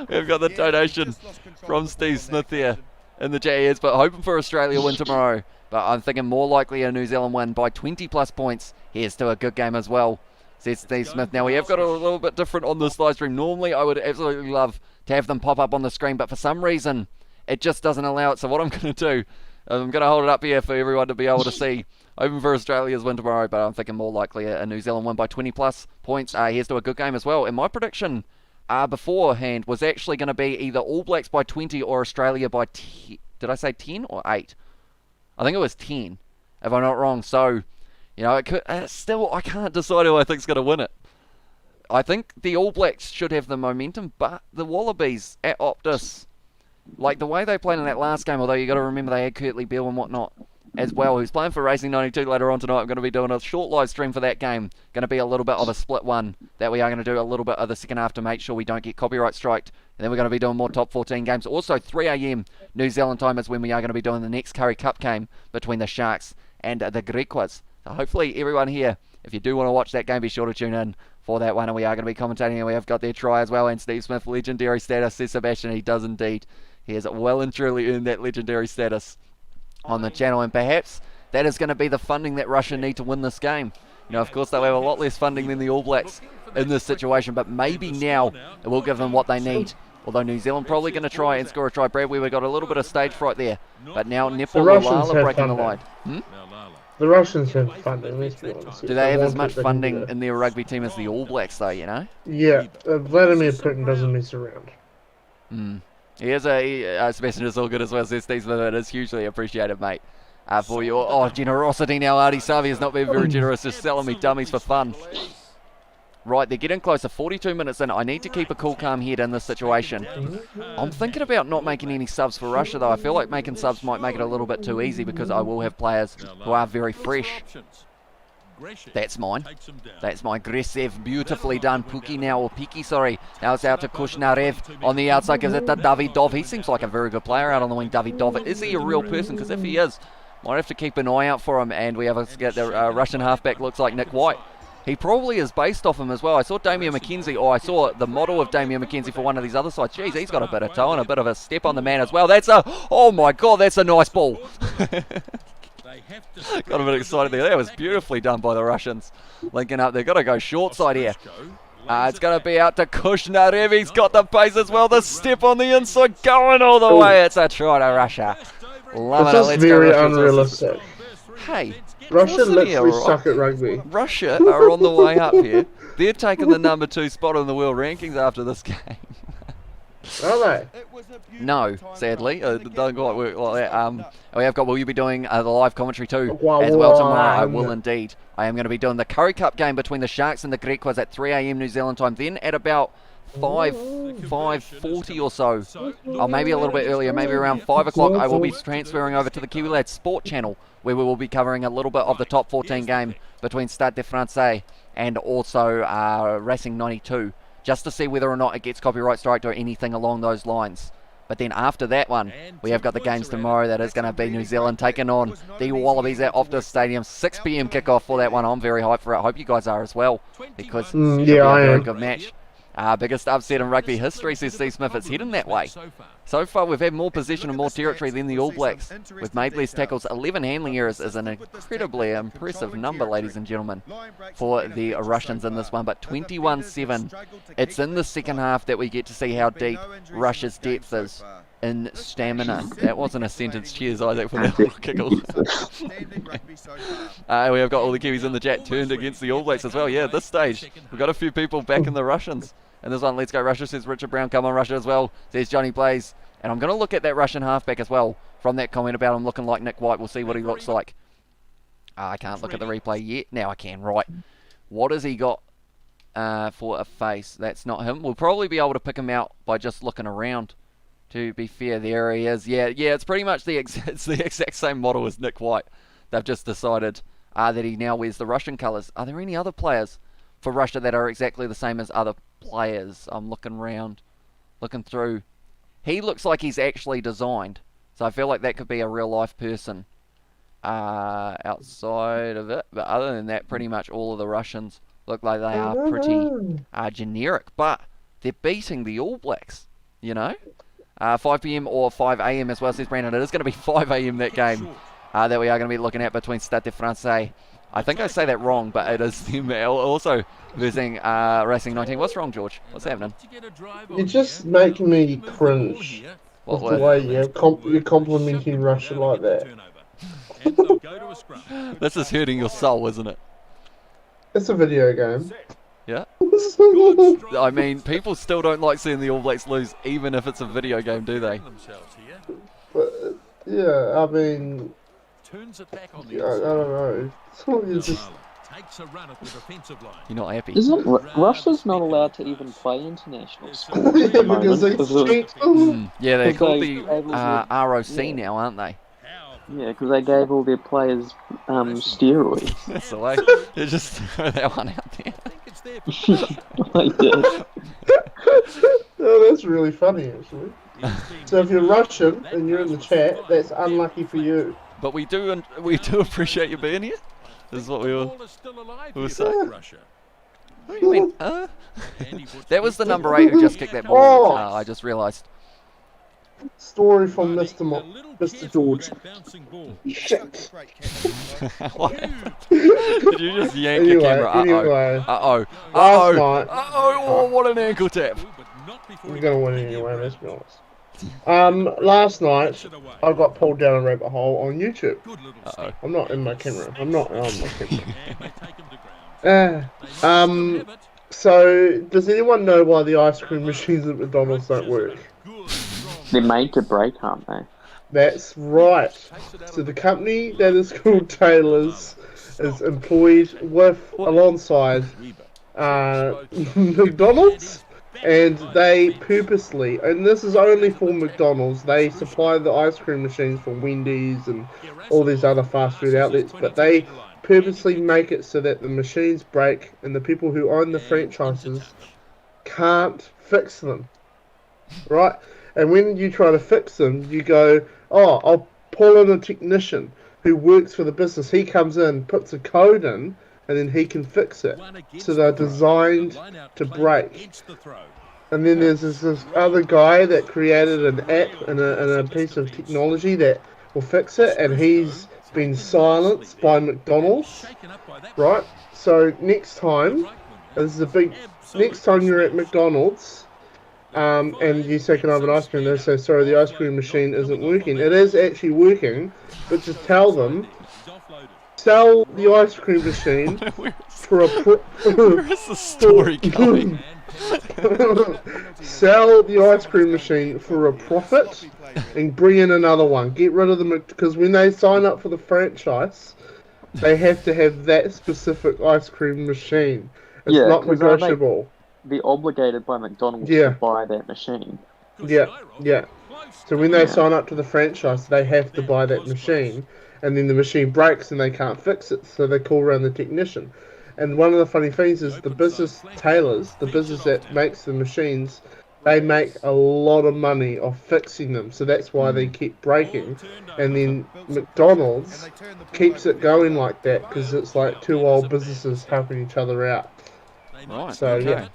We've got the donation from Steve Smith there in the JS, but hoping for Australia win tomorrow. But I'm thinking more likely a New Zealand win by 20 plus points. Here's to a good game as well, says Steve Smith. Now we have got a little bit different on this live stream. Normally I would absolutely love to have them pop up on the screen, but for some reason it just doesn't allow it. So what I'm going to do, I'm going to hold it up here for everyone to be able to see. Hoping for Australia's win tomorrow, but I'm thinking more likely a New Zealand win by 20 plus points. Here's to a good game as well. And my prediction beforehand was actually going to be either All Blacks by 20 or Australia by 10. Did I say 10 or 8? I think it was 10, if I'm not wrong. So, you know, it could, still, I can't decide who I think's going to win it. I think the All Blacks should have the momentum, but the Wallabies at Optus, like the way they played in that last game, although you got to remember they had Kurtley Beale and whatnot as well, who's playing for Racing 92 later on tonight. I'm going to be doing a short live stream for that game. Going to be a little bit of a split one that we are going to do a little bit of the second half to make sure we don't get copyright striked. And then we're going to be doing more top 14 games. Also 3 a.m. New Zealand time is when we are going to be doing the next Curry Cup game between the Sharks and the Griquas. So hopefully everyone here, if you do want to watch that game, be sure to tune in for that one. And we are going to be commentating, and we have got their try as well. And Steve Smith, legendary status, says Sebastian. He does indeed. He has well and truly earned that legendary status on the channel, and perhaps that is going to be the funding that Russia need to win this game. You know, of course, they'll have a lot less funding than the All Blacks in this situation, but maybe now it will give them what they need. Although New Zealand probably going to try and score a try. Brad, we got a little bit of stage fright there, but now Nepal Lala breaking the line. The Russians have funding, let's be honest. Do they have as much funding in their rugby team as the All Blacks, though, you know? Yeah, Vladimir Putin doesn't mess around. Sebastian is all good as well, says Steve Smith. It is hugely appreciated, mate. For your generosity now. Artie Savi has not been very generous, just selling me dummies for fun. Right, they're getting closer. 42 minutes in. I need to keep a cool, calm head in this situation. I'm thinking about not making any subs for Russia, though. I feel like making subs might make it a little bit too easy because I will have players who are very fresh. That's mine. That's my Gresev. Beautifully done. Puki now, or Piki, sorry. Now it's out to Kushnarev on the outside. Gives it to Davidov. He seems like a very good player out on the wing, Davidov. Is he a real person? Because if he is, might have to keep an eye out for him. And we have the Russian halfback looks like Nick White. He probably is based off him as well. I saw Damien McKenzie, or I saw the model of Damien McKenzie for one of these other sides. Jeez, he's got a bit of toe and a bit of a step on the man as well. That's a, oh my God, that's a nice ball. Got a bit excited there. That was beautifully done by the Russians. Linking up, they've got to go short side here. It's going to be out to Kushnarev. He's got the pace as well. The step on the inside going all the way. It's a try to Russia. Love it. This is very unrealistic. Hey, Russia literally right? suck at rugby. Russia are on the way up here. They're taking the number 2 spot in the world rankings after this game. Are they? No, sadly. It doesn't quite work like that. We have got, will you be doing the live commentary too Wow, as well tomorrow? I wow. will indeed. I am going to be doing the Curry Cup game between the Sharks and the Griquas at 3 a.m. New Zealand time. Then at about 5:40 or so, or maybe a little bit earlier, maybe around 5 o'clock, I will be transferring over to the Kiwi Lads Sport channel, where we will be covering a little bit of the top 14 game between Stade de France and also Racing 92, just to see whether or not it gets copyright striked or anything along those lines. But then after that one, we have got the games tomorrow. That is going to be New Zealand taking on the Wallabies at Optus Stadium. 6 p.m. kickoff for that one. I'm very hyped for it. I hope you guys are as well, because it'll be a very good match. Biggest upset in rugby history, says Steve Smith. It's heading that way. So far, we've had more possession and more territory than the All Blacks. We've made less tackles. 11 handling errors is an incredibly impressive number, ladies and gentlemen, for the Russians in this one. But 21-7, it's in the second half that we get to see how deep Russia's depth is in stamina. That wasn't a sentence. Cheers, Isaac, for that little kickle. We have got all the Kiwis in the chat turned against the All Blacks as well. Yeah, at this stage, we've got a few people back in the Russians. And this one, let's go Russia, says Richard Brown. Come on, Russia as well, says Johnny Blaze. And I'm going to look at that Russian halfback as well from that comment about him looking like Nick White. We'll see what he looks like. I can't look at the replay yet. Now I can, right. What has he got for a face? That's not him. We'll probably be able to pick him out by just looking around. To be fair, there he is. Yeah, it's pretty much the exact same model as Nick White. They've just decided that he now wears the Russian colours. Are there any other players for Russia that are exactly the same as other players? I'm looking around, looking through. He looks like he's actually designed, so I feel like that could be a real life person outside of it. But other than that, pretty much all of the Russians look like they are pretty generic. But they're beating the All Blacks, you know. 5 p.m. or 5 a.m. as well, says Brandon. It is going to be 5 a.m. that game that we are going to be looking at between Stade de France. I think I say that wrong, but it is them also losing Racing 19. What's wrong, George? What's happening? You just make me cringe. What The way you're complimenting Russia like that. This is hurting your soul, isn't it? It's a video game. Yeah? I mean, people still don't like seeing the All Blacks lose, even if it's a video game, do they? But, yeah, I mean, I don't know. You're just... You're not happy. Russia's not allowed to even play internationals. Yeah, because they cheat. Yeah, they're called They- the ROC now, aren't they? Yeah, because they gave all their players steroids. That's the way. You just throw that one out there. They did. Oh, that's really funny, actually. So if you're Russian and you're in the chat, that's unlucky for you. But we do appreciate you being here. This is what we will say. What do you mean? That was the number 8 who just kicked that ball. Oh. I just realised. Story from Mr. George. Shit. Did you just yank your camera? Anyway, Uh-oh. last night, Oh, what an ankle tap. we're going to win anyway, let's be honest. Last night, I got pulled down a rabbit hole on YouTube. Uh-oh. I'm not in my camera. I'm not on my camera. So, does anyone know why the ice cream machines at McDonald's don't work? They're made to break, aren't they? That's right. So the company that is called Taylor's is employed alongside McDonald's, and they purposely, and this is only for McDonald's, they supply the ice cream machines for Wendy's and all these other fast food outlets, but they purposely make it so that the machines break and the people who own the franchises can't fix them. Right? And when you try to fix them, you go, oh, I'll pull in a technician who works for the business. He comes in, puts a code in, and then he can fix it. So they're designed to break. And then there's this other guy that created an app and a piece of technology that will fix it, and he's been silenced by McDonald's. Right? So next time, next time you're at McDonald's, and you say, can I have an ice cream? They say, sorry, the ice cream machine isn't working. It is actually working, but just tell them, sell the ice cream machine for a... Where is the story going? Sell the ice cream machine for a profit and bring in another one. Get rid of them, because when they sign up for the franchise, they have to have that specific ice cream machine. It's not negotiable. They're obligated by McDonald's to buy that machine. Yeah. So when they sign up to the franchise, they have to buy that machine, and then the machine breaks and they can't fix it, so they call around the technician. And one of the funny things is the business Taylor's, the business that makes the machines, they make a lot of money off fixing them, so that's why they keep breaking. And then McDonald's keeps it going like that because it's like two old businesses helping each other out. Right. So, okay. yeah.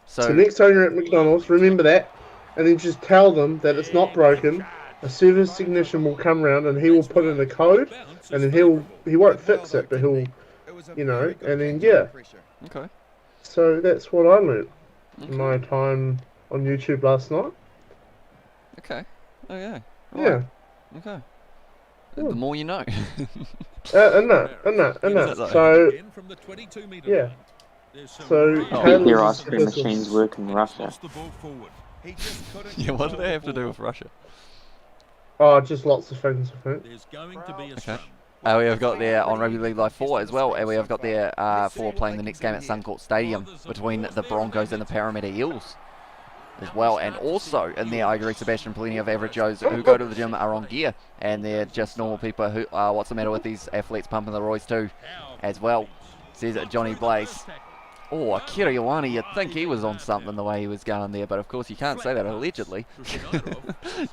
So So next time you're at McDonald's, remember that, and then just tell them that it's not broken. A service technician will come round and he will put in a code, and then he won't fix it, but he'll, you know, and then yeah. okay. So that's what I learned in my time on YouTube last night. Okay. Okay. Yeah. Okay. The more you know. And that. So yeah. So Oh. Keep your Taylor's ice cream business. machines work in Russia. Lost the ball forward. Yeah, what do they have to do with Russia? Oh, just lots of things, I think. There's going to be a Okay. scrum. We have got there on Rugby League Live 4 as well, and we have got there for playing the next game at Suncorp Stadium between the Broncos and the Parramatta Eels as well. And also in there, I agree, Sebastian, plenty of average Joes who go to the gym are on gear, and they're just normal people who, what's the matter with these athletes pumping the roids too as well, says Johnny Blaze. Oh, Akira Ioane, you'd think he was on something the way he was going there, but of course you can't say that allegedly.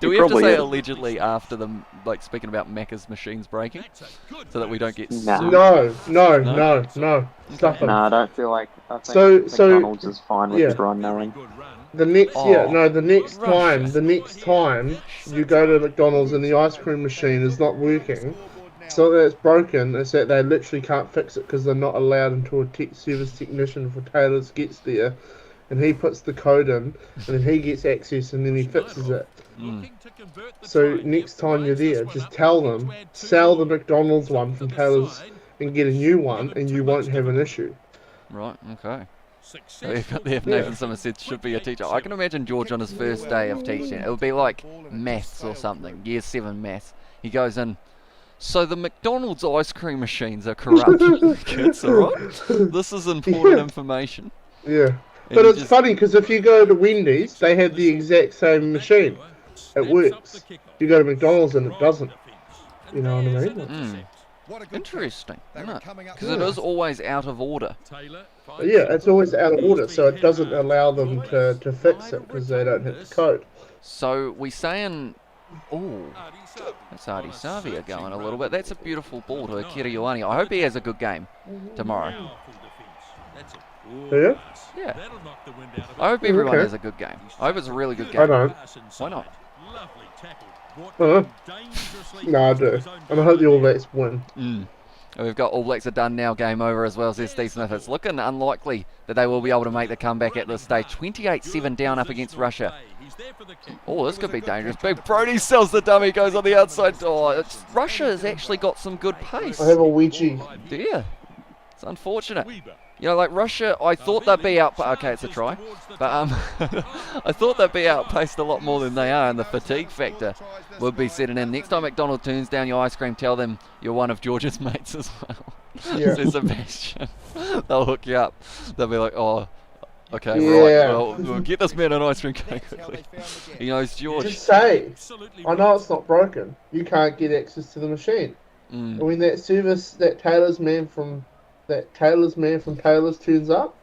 Do we have to probably say is. allegedly after them, like speaking about Macca's machines breaking, so that we don't get Nah. sued? No. Stop it. No, I don't feel like. I think So- McDonald's is fine with yeah. everyone knowing. The next, Oh. the next time you go to McDonald's and the ice cream machine is not working, so that it's broken, it's that they literally can't fix it because they're not allowed until a service technician for Taylor's gets there, and he puts the code in, and then he gets access, and then he fixes it. So next time you're there, just tell them, sell the McDonald's one from Taylor's and get a new one, and you won't have an issue. Right, okay. So we've got there, Nathan Somerset should be a teacher. I can imagine George on his first day of teaching. It would be like maths or something, year 7 maths. He goes in, so the McDonald's ice cream machines are corrupt. Kids, alright? This is important information. Yeah. And But you it's just- funny because if you go to Wendy's, they have the exact same machine. It works. You go to McDonald's and it doesn't. You know what I mean? Interesting, isn't it? Because it is always out of order. But yeah, it's always out of order, so it doesn't allow them to fix it because they don't have the code. So we saying, oh, that's Artie Savia going a little bit. That's a beautiful ball to Akira Ioane. I hope he has a good game tomorrow. Yeah? Yeah. I hope everyone Okay. has a good game. I hope it's a really good game. I don't. Why not? No, I do. And I hope the All Blacks win. And we've got All Blacks are done now, game over as well, says Steve Smith. It's looking unlikely that they will be able to make the comeback at this stage. 28-7 down up against Russia. Oh, this could be dangerous. Big Brody sells the dummy, goes on the outside. Oh, Russia has actually got some good pace. I have a Ouija. Yeah, it's unfortunate. You know, like Russia, I thought they'd be out. Okay, it's a try, but I thought they'd be outpaced a lot more than they are, and the fatigue factor would be setting in. Next time McDonald turns down your ice cream, tell them you're one of George's mates as well. Yeah. Says Sebastian. They'll hook you up. They'll be like, oh, okay, Yeah. right. We'll get this man an ice cream cake quickly. He knows George. Just say, I know it's not broken. You can't get access to the machine. And when that service, that Taylor's man from Taylor's turns up,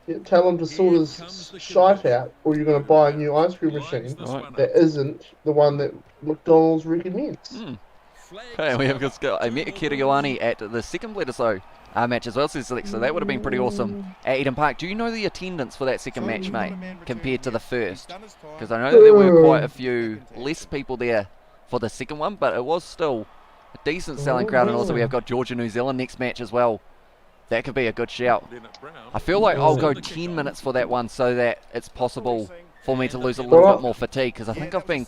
you tell him to sort his shite out, or you're going to buy a new ice cream machine Right. that isn't the one that McDonald's recommends. Okay, we have got met Akira Ioane at the second Bledisloe match as well, says Alex, so that would have been pretty awesome at Eden Park. Do you know the attendance for that second match, mate, compared to the first? Because I know that there were quite a few less people there for the second one, but it was still a decent selling crowd, and also we have got Georgia New Zealand next match as well. That could be a good shout. I feel like I'll go 10 minutes for that one so that it's possible for me to lose a little bit more fatigue, because I think I've been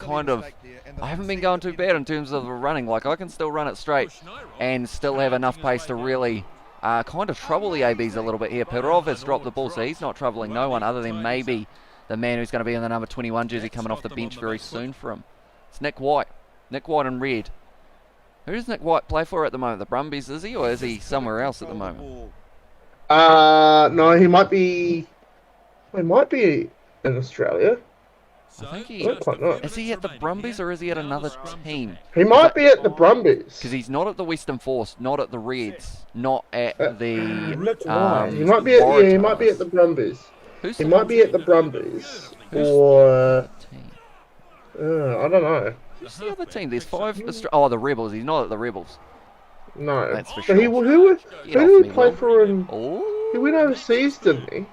I haven't been going too bad in terms of running. Like, I can still run it straight and still have enough pace to really kind of trouble the ABs a little bit here. Perov has dropped the ball, so he's not troubling no one other than maybe the man who's going to be in the number 21 jersey coming off the bench very soon for him. It's Nick White. Nick White in red. Who does Nick White play for at the moment? The Brumbies, is he, or is he somewhere else at the moment? No, he might be in Australia. I think I he... don't quite know. Is he at the Brumbies or is he at another team? He might be at the Brumbies. Because he's not at the Western Force, not at the Reds, not at the... He might be at, he might be at the Brumbies. Who's He the might be at the Brumbies or team? I don't know. Who's the other team? There's 5. Oh, the Rebels. He's not at the Rebels. No. That's for But sure. who Get did off he me, play Will. for? He Oh, went overseas, didn't he?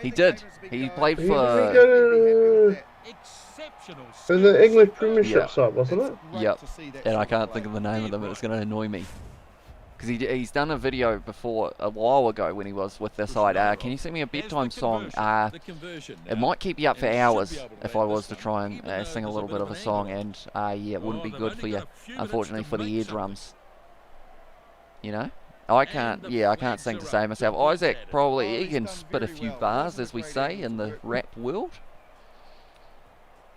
he did. He played He didn't for. go Exceptional in the English Premiership Yeah. side, wasn't it? Yep. And I can't think of the name of them. It's going to annoy me. Because he's done a video before a while ago when he was with this side. Can you sing me a bedtime song? It might keep you up for hours if I was to try and sing a little bit of a song, and yeah, it wouldn't be good for you, unfortunately, for the eardrums. You know? I can't sing to save myself. Isaac, probably, he can spit a few bars, as we say, in the rap world.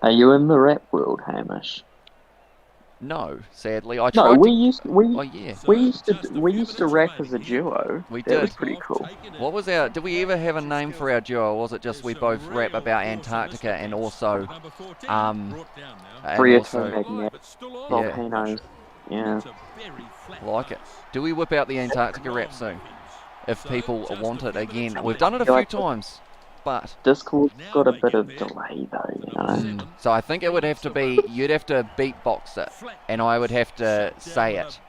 Are you in the rap world, Hamish? No, sadly. I No, tried we to... used Oh, yeah. we used to rap as a duo. We That was did. pretty cool. What was our... Did we ever have a name for our duo, or was it just we both rap about Antarctica and also... and also... Magnetic volcanoes. Yeah. Like it. Do we whip out the Antarctica rap soon? If people want it again. We've done it a few times, but... Discord's got a bit of delay though, you know. So I think it would have to be... You'd have to beatbox it, and I would have to say it.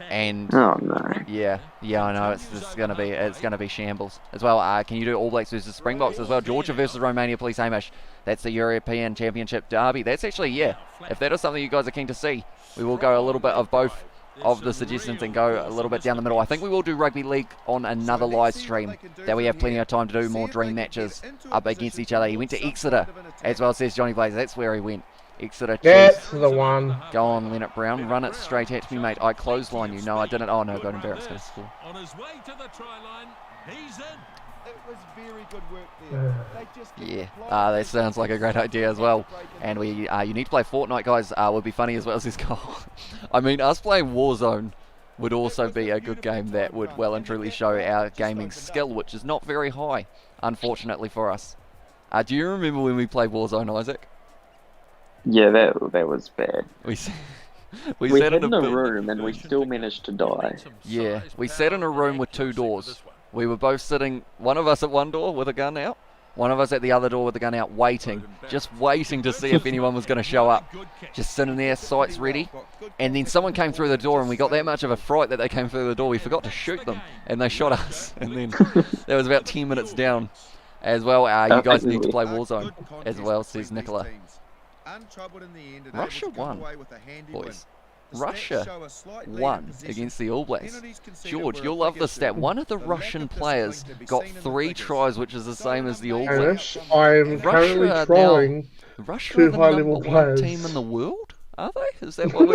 And... Oh no. Yeah, I know, it's gonna be shambles. As well, can you do All Blacks versus Springboks as well? Georgia versus Romania, please, Hamish. That's the European Championship derby. That's actually, yeah, if that is something you guys are keen to see, we will go a little bit of both of the suggestions and go a little bit down the middle. I think we will do Rugby League on another live stream, that we have plenty of time to do more dream matches up against each other. He went to Exeter, as well, says Johnny Blaze. That's where he went. Exeter Chiefs. That's the one. Go on, Leonard Brown. Run it straight at me, mate. I clothesline you. No, I didn't. Oh, no, Golden Barrett's going to score. On his way to the try line, he's in. It was very good work there. They just Yeah, that sounds like a great idea as well. And we, you need to play Fortnite, guys. Would be funny as well as this goal. I mean, us playing Warzone would also be a good game that would well and truly show our gaming skill, which is not very high, unfortunately for us. Do you remember when we played Warzone, Isaac? Yeah, that was bad. We We sat hid in in a build- room and we still managed to die. Yeah, we sat in a room with 2 doors. We were both sitting, one of us at one door with a gun out, one of us at the other door with the gun out, waiting, just waiting to see if anyone was going to show up. Just sitting there, sights ready. And then someone came through the door and we got that much of a fright that they came through the door, we forgot to shoot them. And they shot us. And then that was about 10 minutes down. As well, you guys need to play Warzone as well, says Nicola. Russia won, boys. Russia won against the All Blacks. George, you'll love this stat. One of the Russian players got 3 tries, which is the same as the All Blacks. Hamish, I am currently trying Russia two are the high-level number 1 players. team in the world, are they? Is that what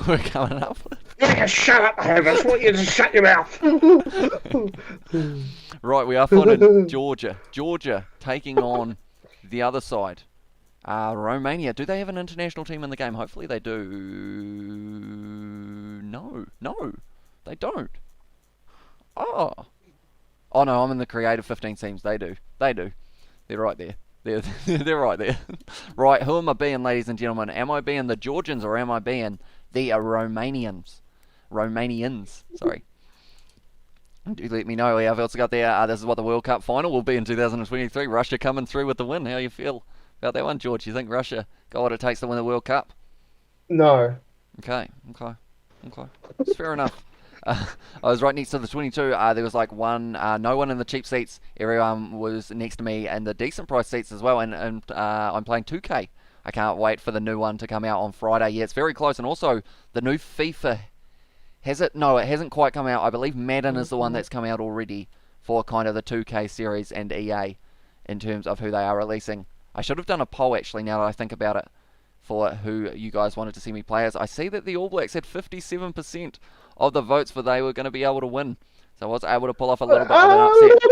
we're coming up with? Yeah, shut up, Hamish. I want you to shut your mouth. Right, we are finding Georgia. Georgia taking on the other side. Romania. Do they have an international team in the game? Hopefully they do. No, they don't. Oh no, I'm in the creative 15 teams. They do. They're right there. They're right there. Right, who am I being, ladies and gentlemen? Am I being the Georgians or am I being the Romanians? Sorry. Do let me know how else I got there. This is what the World Cup final will be in 2023. Russia coming through with the win. How you feel about that one, George? You think Russia got what it takes to win the World Cup? No. Okay. It's fair enough. I was right next to the 22. There was like no one in the cheap seats. Everyone was next to me in the decent price seats as well. And I'm playing 2K. I can't wait for the new one to come out on Friday. Yeah, it's very close. And also, the new FIFA, has it? No, it hasn't quite come out. I believe Madden is the one that's come out already for kind of the 2K series and EA in terms of who they are releasing. I should have done a poll actually, now that I think about it, for who you guys wanted to see me play as. I see that the All Blacks had 57% of the votes for they were going to be able to win. So I was able to pull off a little bit of an upset.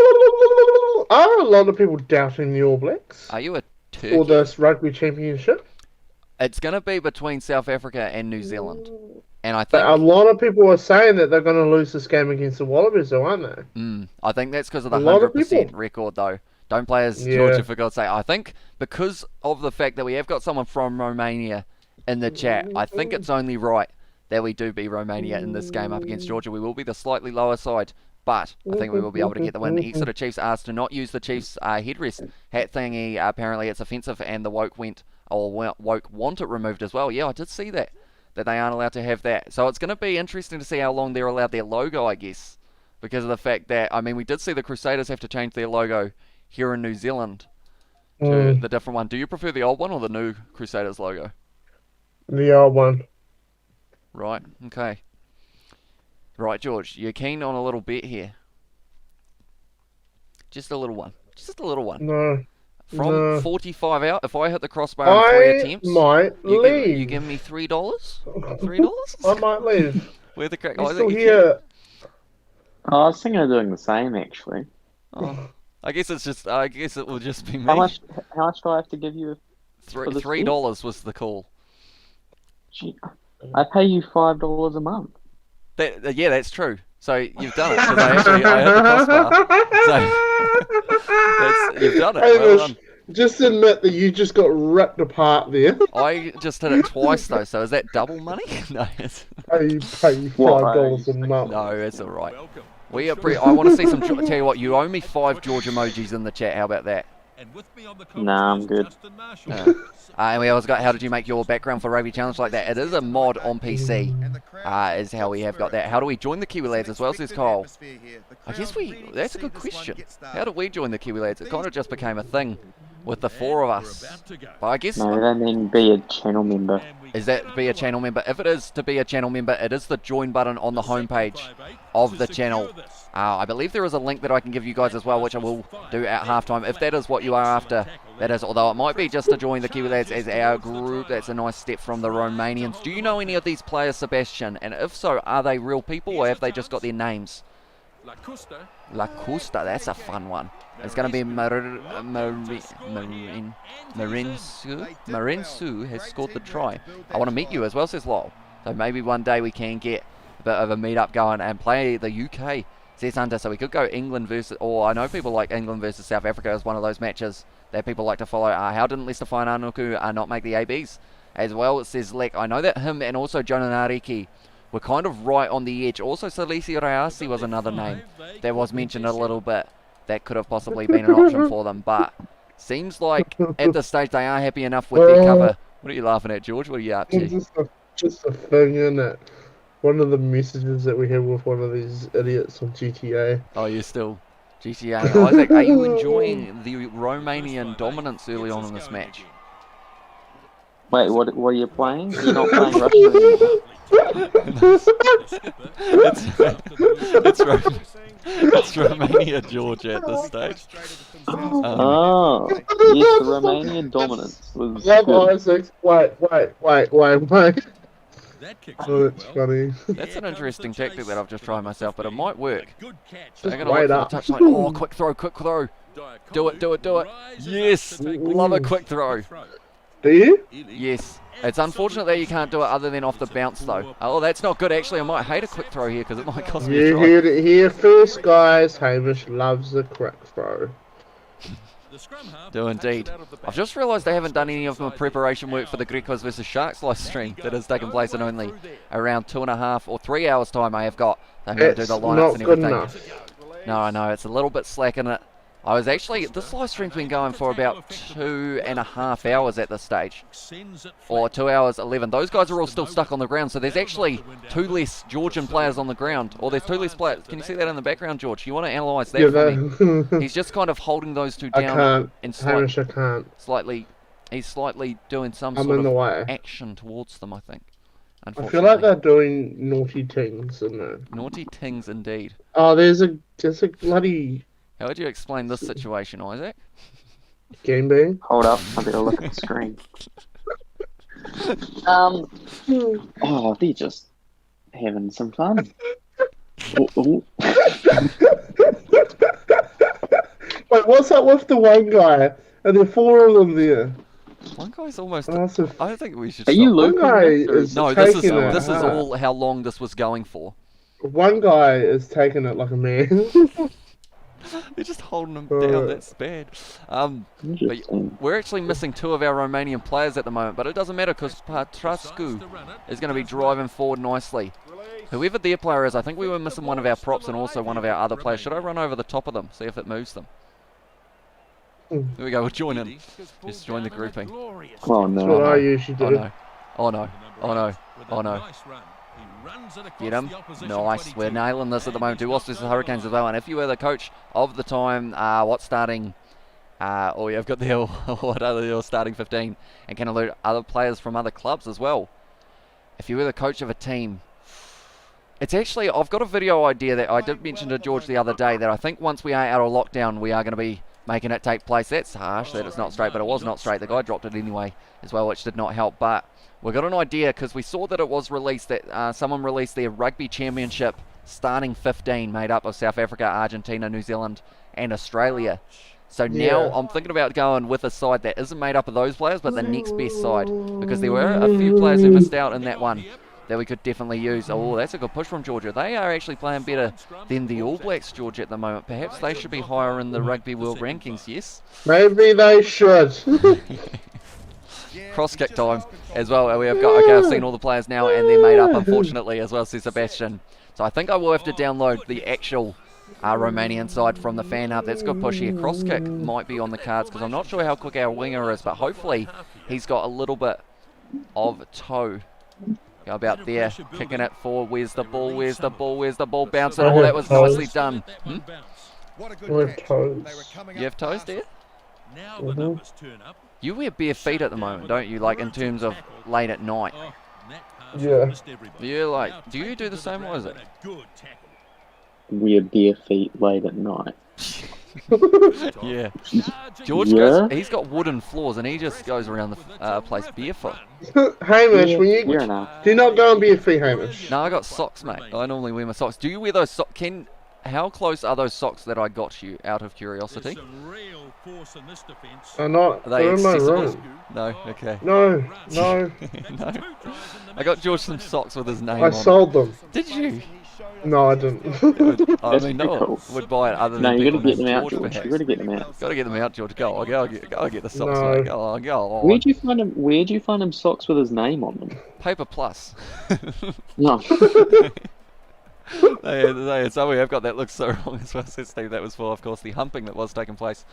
Are a lot of people doubting the All Blacks Are you a turkey? for this Rugby Championship? It's going to be between South Africa and New Zealand. And I But a think lot of people are saying that they're going to lose this game against the Wallabies, though, aren't they? I think that's because of the A lot of 100% people. record, though. Don't play as Yeah. Georgia, for God's sake. I think because of the fact that we have got someone from Romania in the chat, I think it's only right that we do beat Romania in this game up against Georgia. We will be the slightly lower side but I think we will be able to get the win. Exeter Chiefs asked to not use the Chiefs' headrest hat thingy. Apparently it's offensive, and the woke want it removed as well. Yeah, I did see that they aren't allowed to have that. So it's going to be interesting to see how long they're allowed their logo, I guess, because of the fact that, I mean, we did see the Crusaders have to change their logo here in New Zealand to the different one. Do you prefer the old one or the new Crusaders logo? The old one. Right, okay. Right, George, you're keen on a little bet here? Just a little one. Just a little one. No. From 45 out, if I hit the crossbar in 3 attempts, might leave. You give me $3? $3? I might leave. Where the crack? I'm Oh, still here. Oh, I was thinking of doing the same actually. Oh, I guess it's just. I guess it will just be me. How much do I have to give you? $3 was the call. Gee, I pay you $5 a month. Yeah, that's true. So you've done it. Because I hit the crossbar. So you've done it. Hey, Well done. just admit that you just got ripped apart there. I just hit it twice though. So is that double money? No, it's Pay you $5 a month. no, it's all right. We are I want to see some. Tell you what, you owe me 5 George emojis in the chat. How about that? Nah, I'm good. And we always got, how did you make your background for Rugby Challenge like that? It is a mod on PC, is how we have got that. How do we join the Kiwi lads as well, says Kyle? I guess that's a good question. How did we join the Kiwi lads? It kind of just became a thing with the 4 of us. But I guess... No, that mean be a channel member. Is that be a channel member? If it is to be a channel member, it is the join button on the homepage of the channel. I believe there is a link that I can give you guys as well, which I will do at halftime. If that is what you are after, that is. Although it might be just to join the Kiwi lads as our group. That's a nice step from the Romanians. Do you know any of these players, Sebastian? And if so, are they real people or have they just got their names? La Costa, that's a fun one. It's going to be Marinsu has scored the try. I want to meet you as well, says Lol. So maybe one day we can get a bit of a meet-up going and play the UK, says Hunter. So we could go England versus, or I know people like England versus South Africa as one of those matches that people like to follow. How didn't Leicester Whainanoko not make the ABs? As well, it says Lek. I know that him and also Jonah Nariki were kind of right on the edge. Also, Salisi Rayasi was another name that was mentioned a little bit. That could have possibly been an option for them, but seems like at this stage they are happy enough with their cover. What are you laughing at, George? What are you up to? Just a thing, isn't it? One of the messages that we have with one of these idiots on GTA. Oh, you're still GTA. Isaac, are you enjoying the Romanian dominance early on in this match? Wait, what are you playing? You're not playing Russia anymore. It's Romania, Georgia at this stage. Oh, yes, the Romanian dominance was Love good. Isaac. Wait. Oh, that's funny. That's an interesting tactic that I've just tried myself, but it might work. So I'm Just going to wait look up. for the touchline. Oh, quick throw. Do it. Yes, love a quick throw. Do you? Yes. It's unfortunate that you can't do it other than off the bounce, though. Oh, that's not good, actually. I might hate a quick throw here because it might cost me a You try. heard it here first, guys. Hamish loves a quick throw. Do indeed. I've just realised they haven't done any of my preparation work for the Grecos versus Sharks live stream that has taken place in only around 2.5 or 3 hours time. I have got. I'm going to do the lineups not and good everything. enough. No, I know, it's a little bit slack in it. I was actually, this live stream's been going for about 2.5 hours at this stage. Or 2 hours 11. Those guys are all still stuck on the ground, so there's actually 2 less Georgian players on the ground. Or there's 2 less players. Can you see that in the background, George? You want to analyse that for me? He's just kind of holding those 2 I down. can't. And Hamish, I can't. he's slightly doing some I'm sort in the of way. action towards them, I think. I feel like Unfortunately. they're doing naughty things, isn't it? Naughty tings indeed. Oh, there's a bloody How would you explain this situation, Isaac? game being. Hold up, I better look at the screen. Oh, they're just having some fun. Ooh. Wait, what's up with the one guy? Are there 4 of them there? One guy's almost. Oh, so I think we should. Are you stop. one looping guy this, or- is No, this taking it is hard. all how long this was going for. One guy is taking it like a man. They're just holding him down. That's bad. But Interesting. we're actually missing 2 of our Romanian players at the moment, but it doesn't matter because Patrascu is going to be driving forward nicely. Whoever their player is, I think we were missing one of our props and also one of our other players. Should I run over the top of them, see if it moves them? Here we go, we'll join in. Just join the grouping. Oh That's what no. I usually do. Oh no. Oh no. Oh no. Oh no. Get him. Nice. We're nailing this at the moment. 2 lost to the Hurricanes as well. And if you were the coach of the time, what's starting, or you've got the what other your starting 15 and can alert other players from other clubs as well. If you were the coach of a team, it's actually, I've got a video idea that I did mention to George the other day that I think once we are out of lockdown, we are going to be making it take place. That's harsh that it's not straight, but it was not straight. The guy dropped it anyway as well, which did not help. But we've got an idea because we saw that it was released, that someone released their Rugby Championship starting 15 made up of South Africa, Argentina, New Zealand and Australia. So now I'm thinking about going with a side that isn't made up of those players, but the next best side, because there were a few players who missed out in that one that we could definitely use. Oh, that's a good push from Georgia. They are actually playing better than the All Blacks, Georgia, at the moment. Perhaps they should be higher in the Rugby World Rankings, yes? Maybe they should. Cross kick time as well. We have got, okay, I've seen all the players now and they're made up, unfortunately, as well, says Sebastian. So I think I will have to download the actual Romanian side from the fan hub. That's a good push here. Cross kick might be on the cards because I'm not sure how quick our winger is, but hopefully he's got a little bit of toe. Go about there, kicking it forward. Where's the ball? Where's the ball? Where's the ball? Bouncing. Oh, that was nicely done. We have toes. You have toes, dear? Mhm. You wear bare feet at the moment, don't you? Like in terms of late at night. Yeah. You're like, do you do the same, or is it? Wear bare feet late at night. Yeah. George goes, he's got wooden floors and he just goes around the place barefoot. Hamish, when you Fair enough. do not go and be a feet, Hamish. No, I got socks, mate. I normally wear my socks. Do you wear those socks? How close are those socks that I got you, out of curiosity? I'm not. Are they They're in my accessible? room. No? Okay. No, no. No. I got George some socks with his name I on sold them. it. Did you? No, I didn't. I That's mean, pretty no cool. one would buy it other No, than you gotta people get them named out, George. perhaps. You gotta get them out. Gotta get them out, George. Go get the socks, No. mate. Go on. Where'd you find him socks with his name on them? Paper Plus. No. So we have got that looks so wrong as well, says Steve. That was for, of course, the humping that was taking place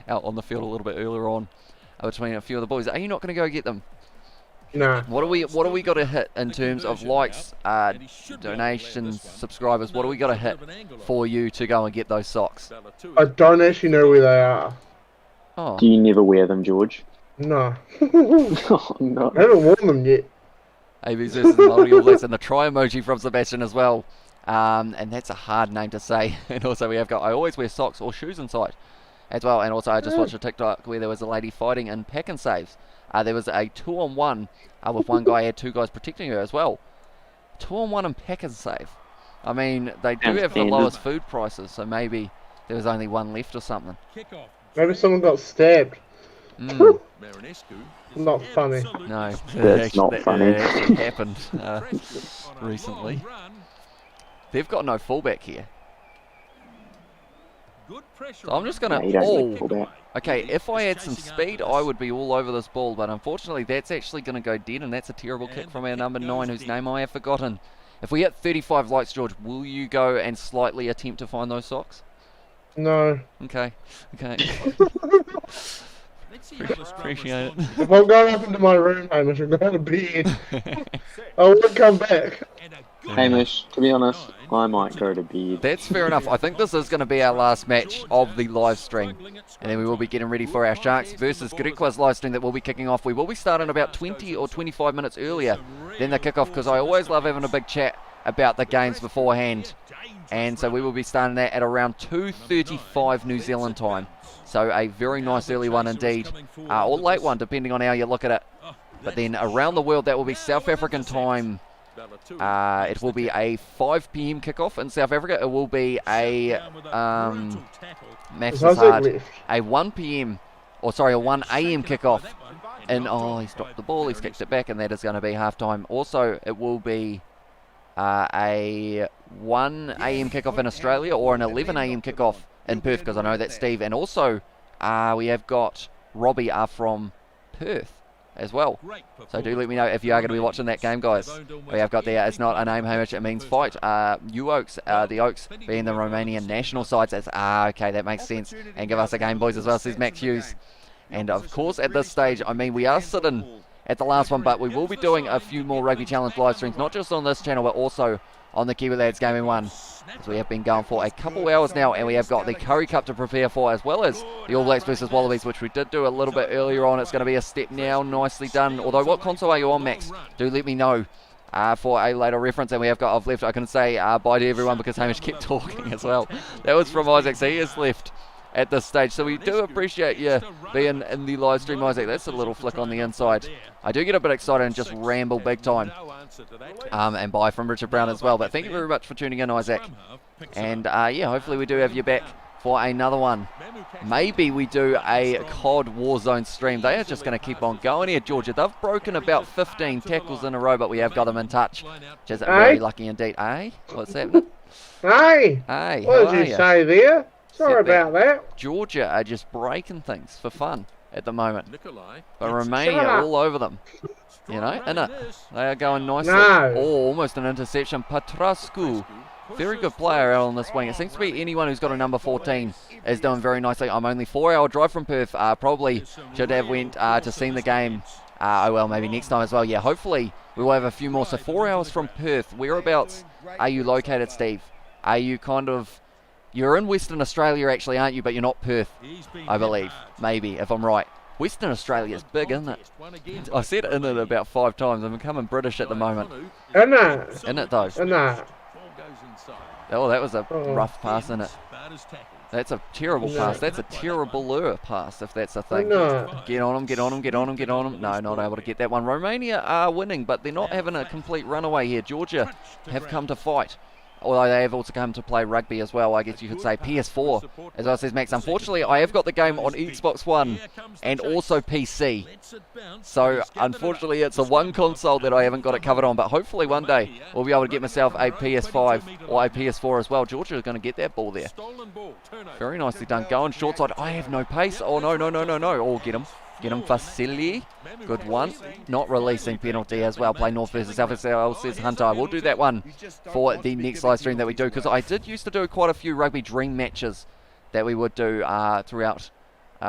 out on the field a little bit earlier on between a few of the boys. Are you not going to go get them? Nah. What do we got to hit in terms of likes, donations, subscribers? What do we got to hit for you to go and get those socks? I don't actually know where they are. Oh, Do you never wear them, George? No. Oh, no. I haven't worn them yet. ABs versus Multi All Blacks, and the try emoji from Sebastian as well. And that's a hard name to say. And also we have got, I always wear socks or shoes inside as well. And also I just watched a TikTok where there was a lady fighting in pack and saves. There was a 2-on-1 with one guy had 2 guys protecting her as well. 2-on-1 in pack and save. I mean, they do have the Outstanding. lowest food prices, so maybe there was only one left or something. Maybe someone got stabbed. Mm, Not funny. no, That's not funny. That actually happened recently. They've got no fullback here. So I'm just No, gonna. you don't Oh, need fullback. okay. If I had some speed, I would be all over this ball. But unfortunately, that's actually going to go dead, and that's a terrible kick from our number 9, whose name I have forgotten. If we hit 35 likes, George, will you go and slightly attempt to find those socks? No. Okay. Appreciate it. If I'm going up into my room, Hamish, I'm going to bed. I won't come back. Hamish, to be honest, I might go to bed. That's fair enough. I think this is going to be our last match of the live stream. And then we will be getting ready for our Sharks versus Grequa's live stream that will be kicking off. We will be starting about 20 or 25 minutes earlier than the kickoff because I always love having a big chat about the games beforehand. And so we will be starting that at around 2:35 New Zealand time. So a very nice early one indeed. Or late one, depending on how you look at it. But then around the world, that will be South African time. It will be a 5 p.m. kickoff in South Africa. It will be a maths is hard. A 1 p.m. or sorry, a 1 a.m. kickoff. And oh, he's dropped the ball. He's kicked it back, and that is going to be halftime. Also, it will be a 1 a.m. kickoff in Australia or an 11 a.m. kickoff in Perth, because I know that's Steve. And also, we have got Robbie from Perth. as well. So do let me know if you are going to be watching that game, guys. We have got there, it's not a name, Hamish, it means fight. You Oaks, the Oaks being the Romanian national sides. It's, okay, that makes sense. And give us a game, boys, as well, says Max Hughes. And of course, at this stage, I mean, we are sitting at the last one, but we will be doing a few more Rugby Challenge live streams, not just on this channel, but also on the Kiwi Lads Gaming One. As we have been going for a couple hours now, and we have got the Curry Cup to prepare for, as well as the All Blacks versus Wallabies, which we did do a little bit earlier on. It's going to be a step now, nicely done. Although, what console are you on, Max? Do let me know for a later reference. And we have got, I've left, I can say bye to everyone because Hamish kept talking as well. That was from Isaac, so he is left at this stage. So we do appreciate you being in the live stream, Isaac. That's a little flick on the inside. I do get a bit excited and just ramble big time. And bye from Richard Brown as well. But thank you very much for tuning in, Isaac. And yeah, hopefully we do have you back for another one. Maybe we do a COD Warzone stream. They are just going to keep on going here, Georgia. They've broken about 15 tackles in a row, but we have got them in touch, which is very lucky indeed. Hey, what's happening? Hey, Hey, what did you say there? Sorry about that. Georgia are just breaking things for fun at the moment. But Romania all over them. You know, and they are going nicely. No. Oh, almost an interception. Patrascu, very good player out on this wing. It seems to be anyone who's got a number 14 is doing very nicely. I'm only 4-hour drive from Perth. Probably should have went to see the game. Oh well, maybe next time as well. Yeah, hopefully we will have a few more. So 4 hours from Perth. Whereabouts are you located, Steve? Are you kind of... You're in Western Australia actually, aren't you? But you're not Perth, I believe. Maybe, if I'm right. Western Australia is big, isn't it? I said in it about 5 times. I'm becoming British at the moment. Isn't it? Isn't it, though? Isn't it? Oh, that was a rough pass, isn't it? That's a terrible pass. That's a terrible lure pass, if that's a thing. Get on him, get on him, get on him, get on him. No, not able to get that one. Romania are winning, but they're not having a complete runaway here. Georgia have come to fight. Although they have also come to play rugby as well, I guess you could say. PS4, as well, says Max. Unfortunately, I have got the game on Xbox One and also PC. So, unfortunately, it's a one console that I haven't got it covered on. But hopefully one day, we'll be able to get myself a PS5 or a PS4 as well. Georgia is going to get that ball there. Very nicely done. Going short side. I have no pace. Oh, no, no, no, no, no. Oh, get him. Get him, Vasily. Good one. Not releasing penalty as well. Play North versus South, says Hunter. We'll do that one for the next live stream that we do, because I did used to do quite a few rugby dream matches that we would do throughout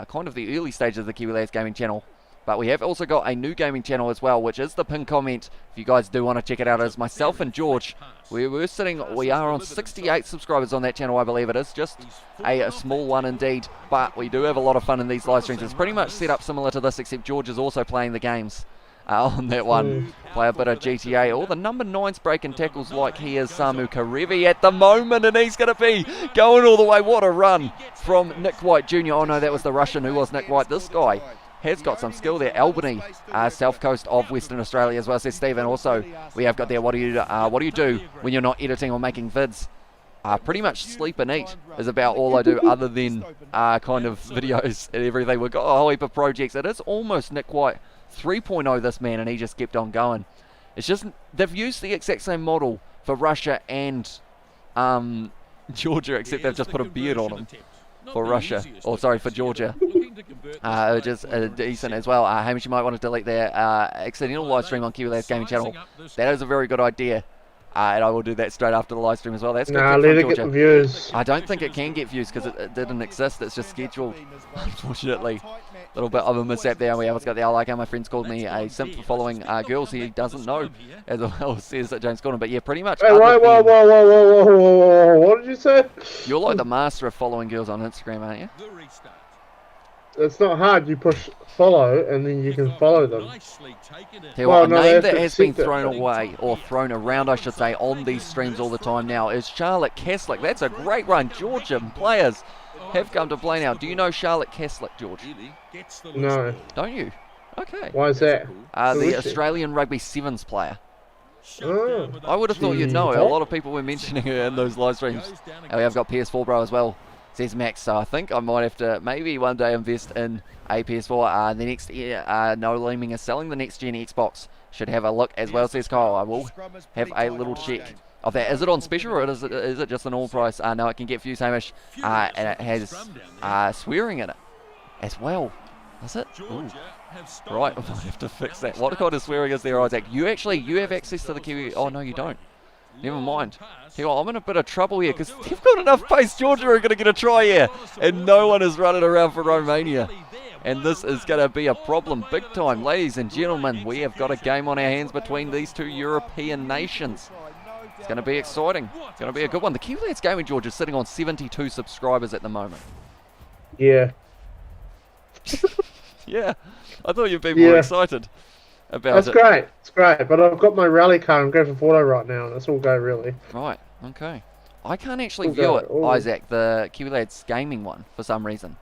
kind of the early stages of the Kiwi Lads Gaming channel. But we have also got a new gaming channel as well, which is the pinned comment. If you guys do want to check it out, it's myself and George. We are on 68 subscribers on that channel, I believe it is. Just a small one indeed. But we do have a lot of fun in these live streams. It's pretty much set up similar to this, except George is also playing the games on that one. Play a bit of GTA. Oh, the number 9's breaking tackles like he is Samu Karevi at the moment, and he's going to be going all the way. What a run from Nick White Jr. Oh no, that was the Russian who was Nick White. This guy has got some skill there. Albany, south coast of Western Australia as well, says Stephen. Also, we have got there, what do you do when you're not editing or making vids? Pretty much sleep and eat is about all I do, other than kind of videos and everything. We've got a whole heap of projects. It is almost Nick White 3.0, this man, and he just kept on going. It's just, they've used the exact same model for Russia and Georgia, except they've just put a beard on him for Russia, or sorry, for Georgia. Which is decent as well. Hamish, you might want to delete their accidental live stream on Kiwi Lads Gaming channel. That is a very good idea. And I will do that straight after the live stream as well. That's good. Nah, let it get views. I don't think it can get views because it didn't exist. It's just scheduled, unfortunately. A little bit of a mishap there. We almost got the I like how my friends called me a simp for following girls he doesn't know, as well, says James Gordon. But yeah, pretty much. Hey, whoa, what did you say? You're like the master of following girls on Instagram, aren't you? It's not hard. You push follow and then you can follow them. A name that has been thrown away, or thrown around I should say, on these streams all the time now is Charlotte Kaslick. That's a great run. Georgian players have come to play now. Do you know Charlotte Kaslick, George? No. Don't you? Okay. Why is that? The Australian Rugby Sevens player. Oh, I would have thought you'd know her. A lot of people were mentioning her in those live streams. And we have got PS4 Bro as well, says Max. So I think I might have to maybe one day invest in a PS4. The next year, No Leaming is selling the next gen Xbox. Should have a look as well, says Kyle. I will have a little check of that. Is it on special, or is it just an all price? No, it can get views, Hamish. And it has swearing in it as well. Is it? Ooh. Georgia have stolen Right, I this. might have to fix Now that. let's What go kind of swearing is there, Isaac? You have Let's access to the Kiwi. themselves Oh, a no, you set play. don't. Never Long mind. pass. Hang on, I'm in a bit of trouble here because they've got enough pace. Georgia are going to get a try here. And no one is running around for Romania. And this is going to be a problem big time. Ladies and gentlemen, we have got a game on our hands between these two European nations. It's going to be exciting. It's going to be a good one. The Kiwi Lads Gaming Georgia is sitting on 72 subscribers at the moment. Yeah. Yeah, I thought you'd be more Yeah. excited about That's it. great. It's great. But I've got my rally car and Grand Theft Auto right now, and that's all go really. Right, okay. I can't actually Okay, view it, oh. Isaac, the Kiwi Lads Gaming one, for some reason.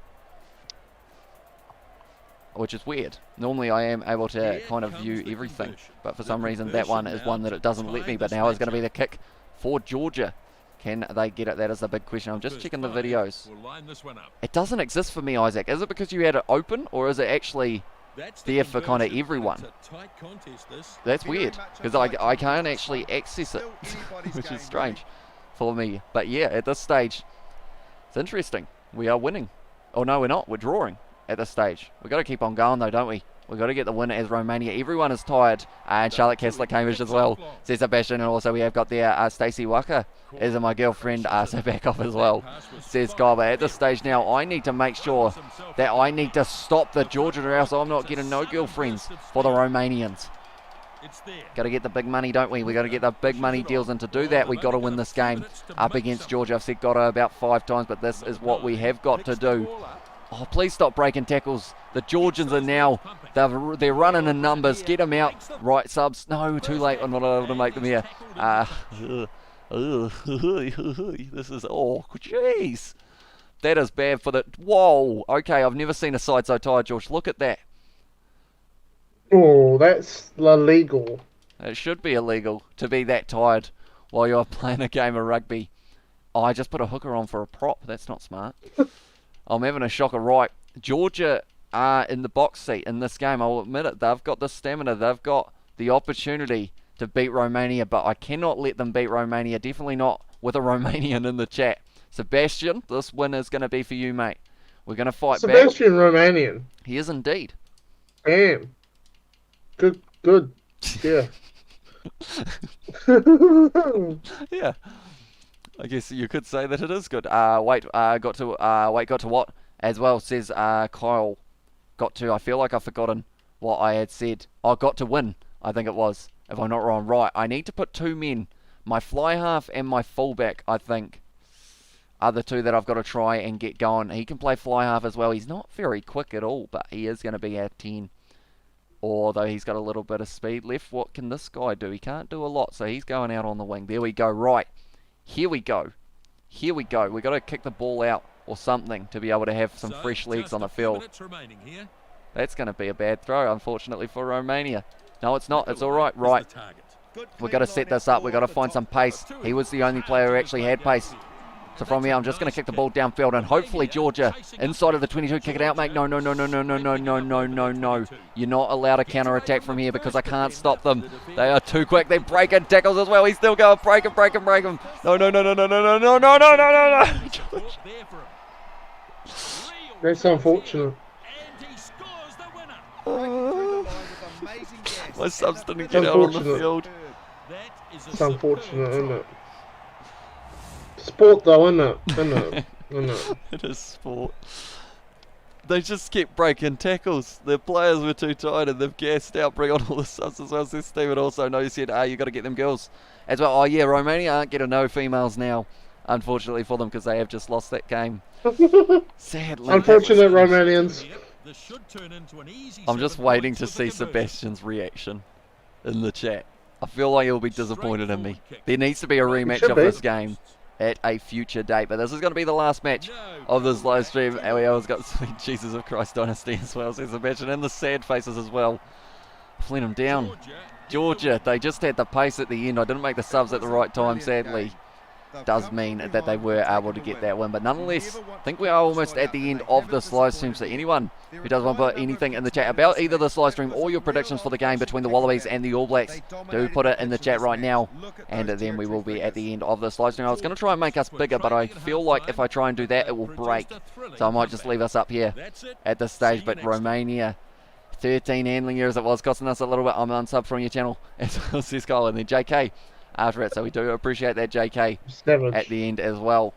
Which is weird. Normally I am able to kind of view everything, but for some reason that one is one that it doesn't let me. But now is going to be the kick for Georgia. Can they get it? That is the big question. I'm just checking the videos. We'll line this one up. It doesn't exist for me, Isaac. Is it because you had it open, or is it actually That's the there for kind of conversion. everyone? It's a tight contest, this. That's weird, because I can't actually access it, which is strange for me. But yeah, at this stage, it's interesting. We are winning. Oh no, we're not. We're drawing at this stage. We've got to keep on going though, don't we? We've got to get the win as Romania. Everyone is tired. And Charlotte Kessler Cambridge as well, says Sebastian. And also we have got there Stacey Waka as my girlfriend, so back off as well, says Guy. But at this stage now, I need to make sure that I need to stop the Georgian, or else I'm not getting no girlfriends for the Romanians. It's there. Got to get the big money, don't we? We got to get the big money deals, and to do that, we got to win this game up against Georgia. I've said got to about 5 times, but this is what we have got to do. Oh, please stop breaking tackles. The Georgians are now, they're running in numbers. Get them out. Right, subs. No, too late. I'm not able to make them here. This is, oh, jeez. That is bad for the, whoa. Okay, I've never seen a side so tired, George. Look at that. Oh, that's illegal. It should be illegal to be that tired while you're playing a game of rugby. Oh, I just put a hooker on for a prop. That's not smart. I'm having a shocker. Right, Georgia are in the box seat in this game. I'll admit it. They've got the stamina. They've got the opportunity to beat Romania, but I cannot let them beat Romania. Definitely not with a Romanian in the chat. Sebastian, this win is going to be for you, mate. We're going to fight back. Sebastian Romanian. He is indeed. Damn. Good. Yeah. Yeah. I guess you could say that it is good. Got to what as well, says Kyle. Got to, I feel like I've forgotten what I had said. Oh, got to win, I think it was, if I'm not wrong. Right, I need to put 2 men. My fly half and my fullback, I think, are the 2 that I've got to try and get going. He can play fly half as well. He's not very quick at all, but he is going to be at 10. Although he's got a little bit of speed left. What can this guy do? He can't do a lot, so he's going out on the wing. There we go. Right. Here we go. Here we go. We've got to kick the ball out or something to be able to have some fresh legs on the field. That's going to be a bad throw, unfortunately, for Romania. No, it's not. It's all right. Right. We've got to set this up. We've got to find some pace. He was the only player who actually had pace. So from here, I'm just going to kick the ball downfield, and hopefully Georgia, inside of the 22, kick it out, mate. No. You're not allowed a counter-attack from here because I can't stop them. They are too quick. They're breaking tackles as well. He's still going. Break him. No. That's unfortunate. My subs didn't get out on the field. It's unfortunate, isn't it? Sport though, isn't it? It is sport. They just kept breaking tackles. The players were too tired and they've gassed out. Bring on all the subs as well. Says Stephen also. No, he said, you got to get them girls as well. Oh yeah, Romania aren't getting no females now, unfortunately for them, because they have just lost that game. Sadly. Unfortunate Romanians. I'm just waiting to see Sebastian's reaction in the chat. I feel like he'll be disappointed in me. There needs to be a rematch of this game at a future date, but this is going to be the last match of this live stream, and we always got Sweet Jesus of Christ Dynasty as well, says Sebastian, and the sad faces as well. I've let him down. Georgia, they just had the pace at the end. I didn't make the subs at the right time, sadly. does mean that they were able to get that win. But nonetheless, I think we are almost at the end of this live stream. So anyone who does want to put anything in the chat about either this live stream or your predictions for the game between the Wallabies and the All Blacks, do put it in the chat right now, and then we will be at the end of this live stream. I was going to try and make us bigger, but I feel like if I try and do that, it will break. So I might just leave us up here at this stage. But Romania, 13 handling years it was, costing us a little bit. I'm unsub from your channel, as says Kyle, and then JK after it. So we do appreciate that, JK, at the end as well.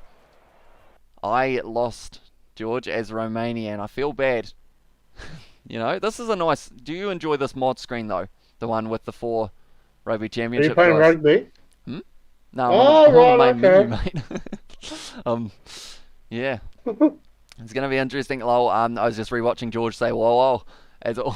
I lost George as Romania, and I feel bad. You know, this is a nice... Do you enjoy this mod screen, though? The one with the 4 Rugby Championship Are you playing guys? rugby? No, Oh, I'm on right, the main okay. menu, mate. Yeah. It's going to be interesting. Lol, I was just rewatching George say, whoa, as it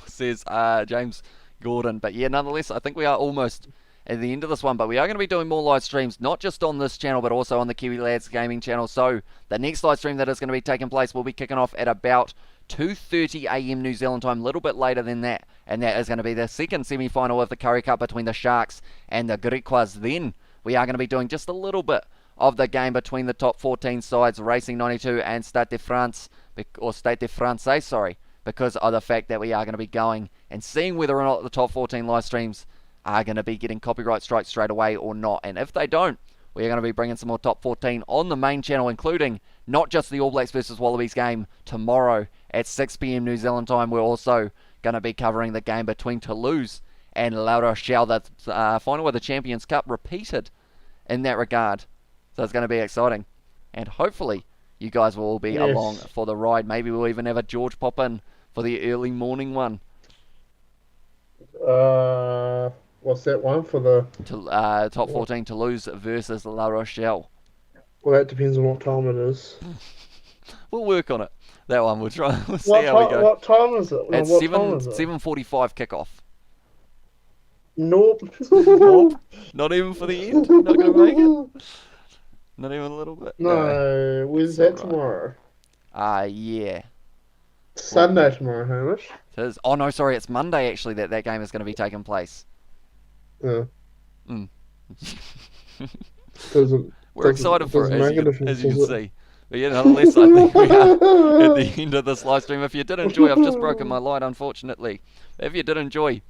says James Gordon. But yeah, nonetheless, I think we are almost at the end of this one. But we are going to be doing more live streams, not just on this channel, but also on the Kiwi Lads Gaming channel. So the next live stream that is going to be taking place will be kicking off at about 2:30 AM New Zealand time, a little bit later than that. And that is going to be the second semi-final of the Curry Cup between the Sharks and the Griquas. Then we are going to be doing just a little bit of the game between the top 14 sides, Racing 92 and Stade de France, or Stade de Francais, sorry, because of the fact that we are going to be going and seeing whether or not the top 14 live streams are going to be getting copyright strikes straight away or not. And if they don't, we are going to be bringing some more top 14 on the main channel, including not just the All Blacks versus Wallabies game tomorrow at 6 PM New Zealand time. We're also going to be covering the game between Toulouse and La Rochelle, the final of the Champions Cup, repeated in that regard. So it's going to be exciting. And hopefully you guys will all be along for the ride. Maybe we'll even have a George pop in for the early morning one. What's that one for the... Top 14 Toulouse versus La Rochelle. Well, that depends on what time it is. We'll work on it. That one, we'll try. We'll see how we go. What time is it? It's What time is it? 7:45 kickoff. Nope. Nope. Not even for the end? Not going to make it? Not even a little bit? No, when's that tomorrow? Yeah. Sunday tomorrow, Hamish. It is. Oh, no, sorry, it's Monday, actually, that game is going to be taking place. Yeah. Mm. Doesn't, We're excited for it, doesn't as make a you difference, can does it? see. But yeah, nonetheless, I think we are at the end of this live stream. If you did enjoy, I've just broken my light, unfortunately. If you did enjoy,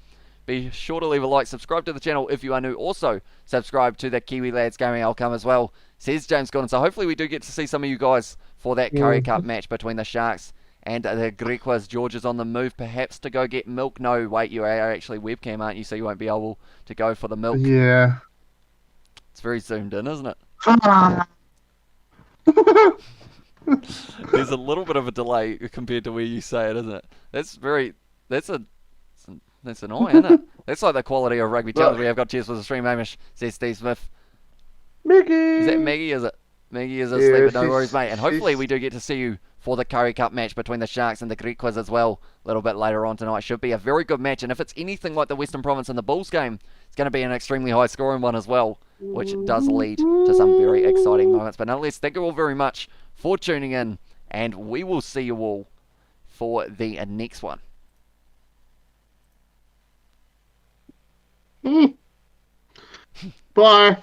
be sure to leave a like, subscribe to the channel if you are new. Also, subscribe to the Kiwi Lads Gaming outcome as well, says James Gordon. So hopefully we do get to see some of you guys for that Curry Cup match between the Sharks and the Griquas. George is on the move, perhaps to go get milk. No, wait, you are actually webcam, aren't you? So you won't be able to go for the milk. Yeah. It's very zoomed in, isn't it? There's a little bit of a delay compared to where you say it, isn't it? That's annoying, isn't it? That's like the quality of rugby challenge we have got. Cheers for the stream, Hamish, says Steve Smith. Maggie! Is that Maggie, is it? Maggie is asleep, but no worries, mate. And hopefully we do get to see you for the Curry Cup match between the Sharks and the Griquas as well a little bit later on tonight. Should be a very good match, and if it's anything like the Western Province and the Bulls game, it's going to be an extremely high scoring one as well, which does lead to some very exciting moments. But nonetheless, thank you all very much for tuning in, and we will see you all for the next one. Bye.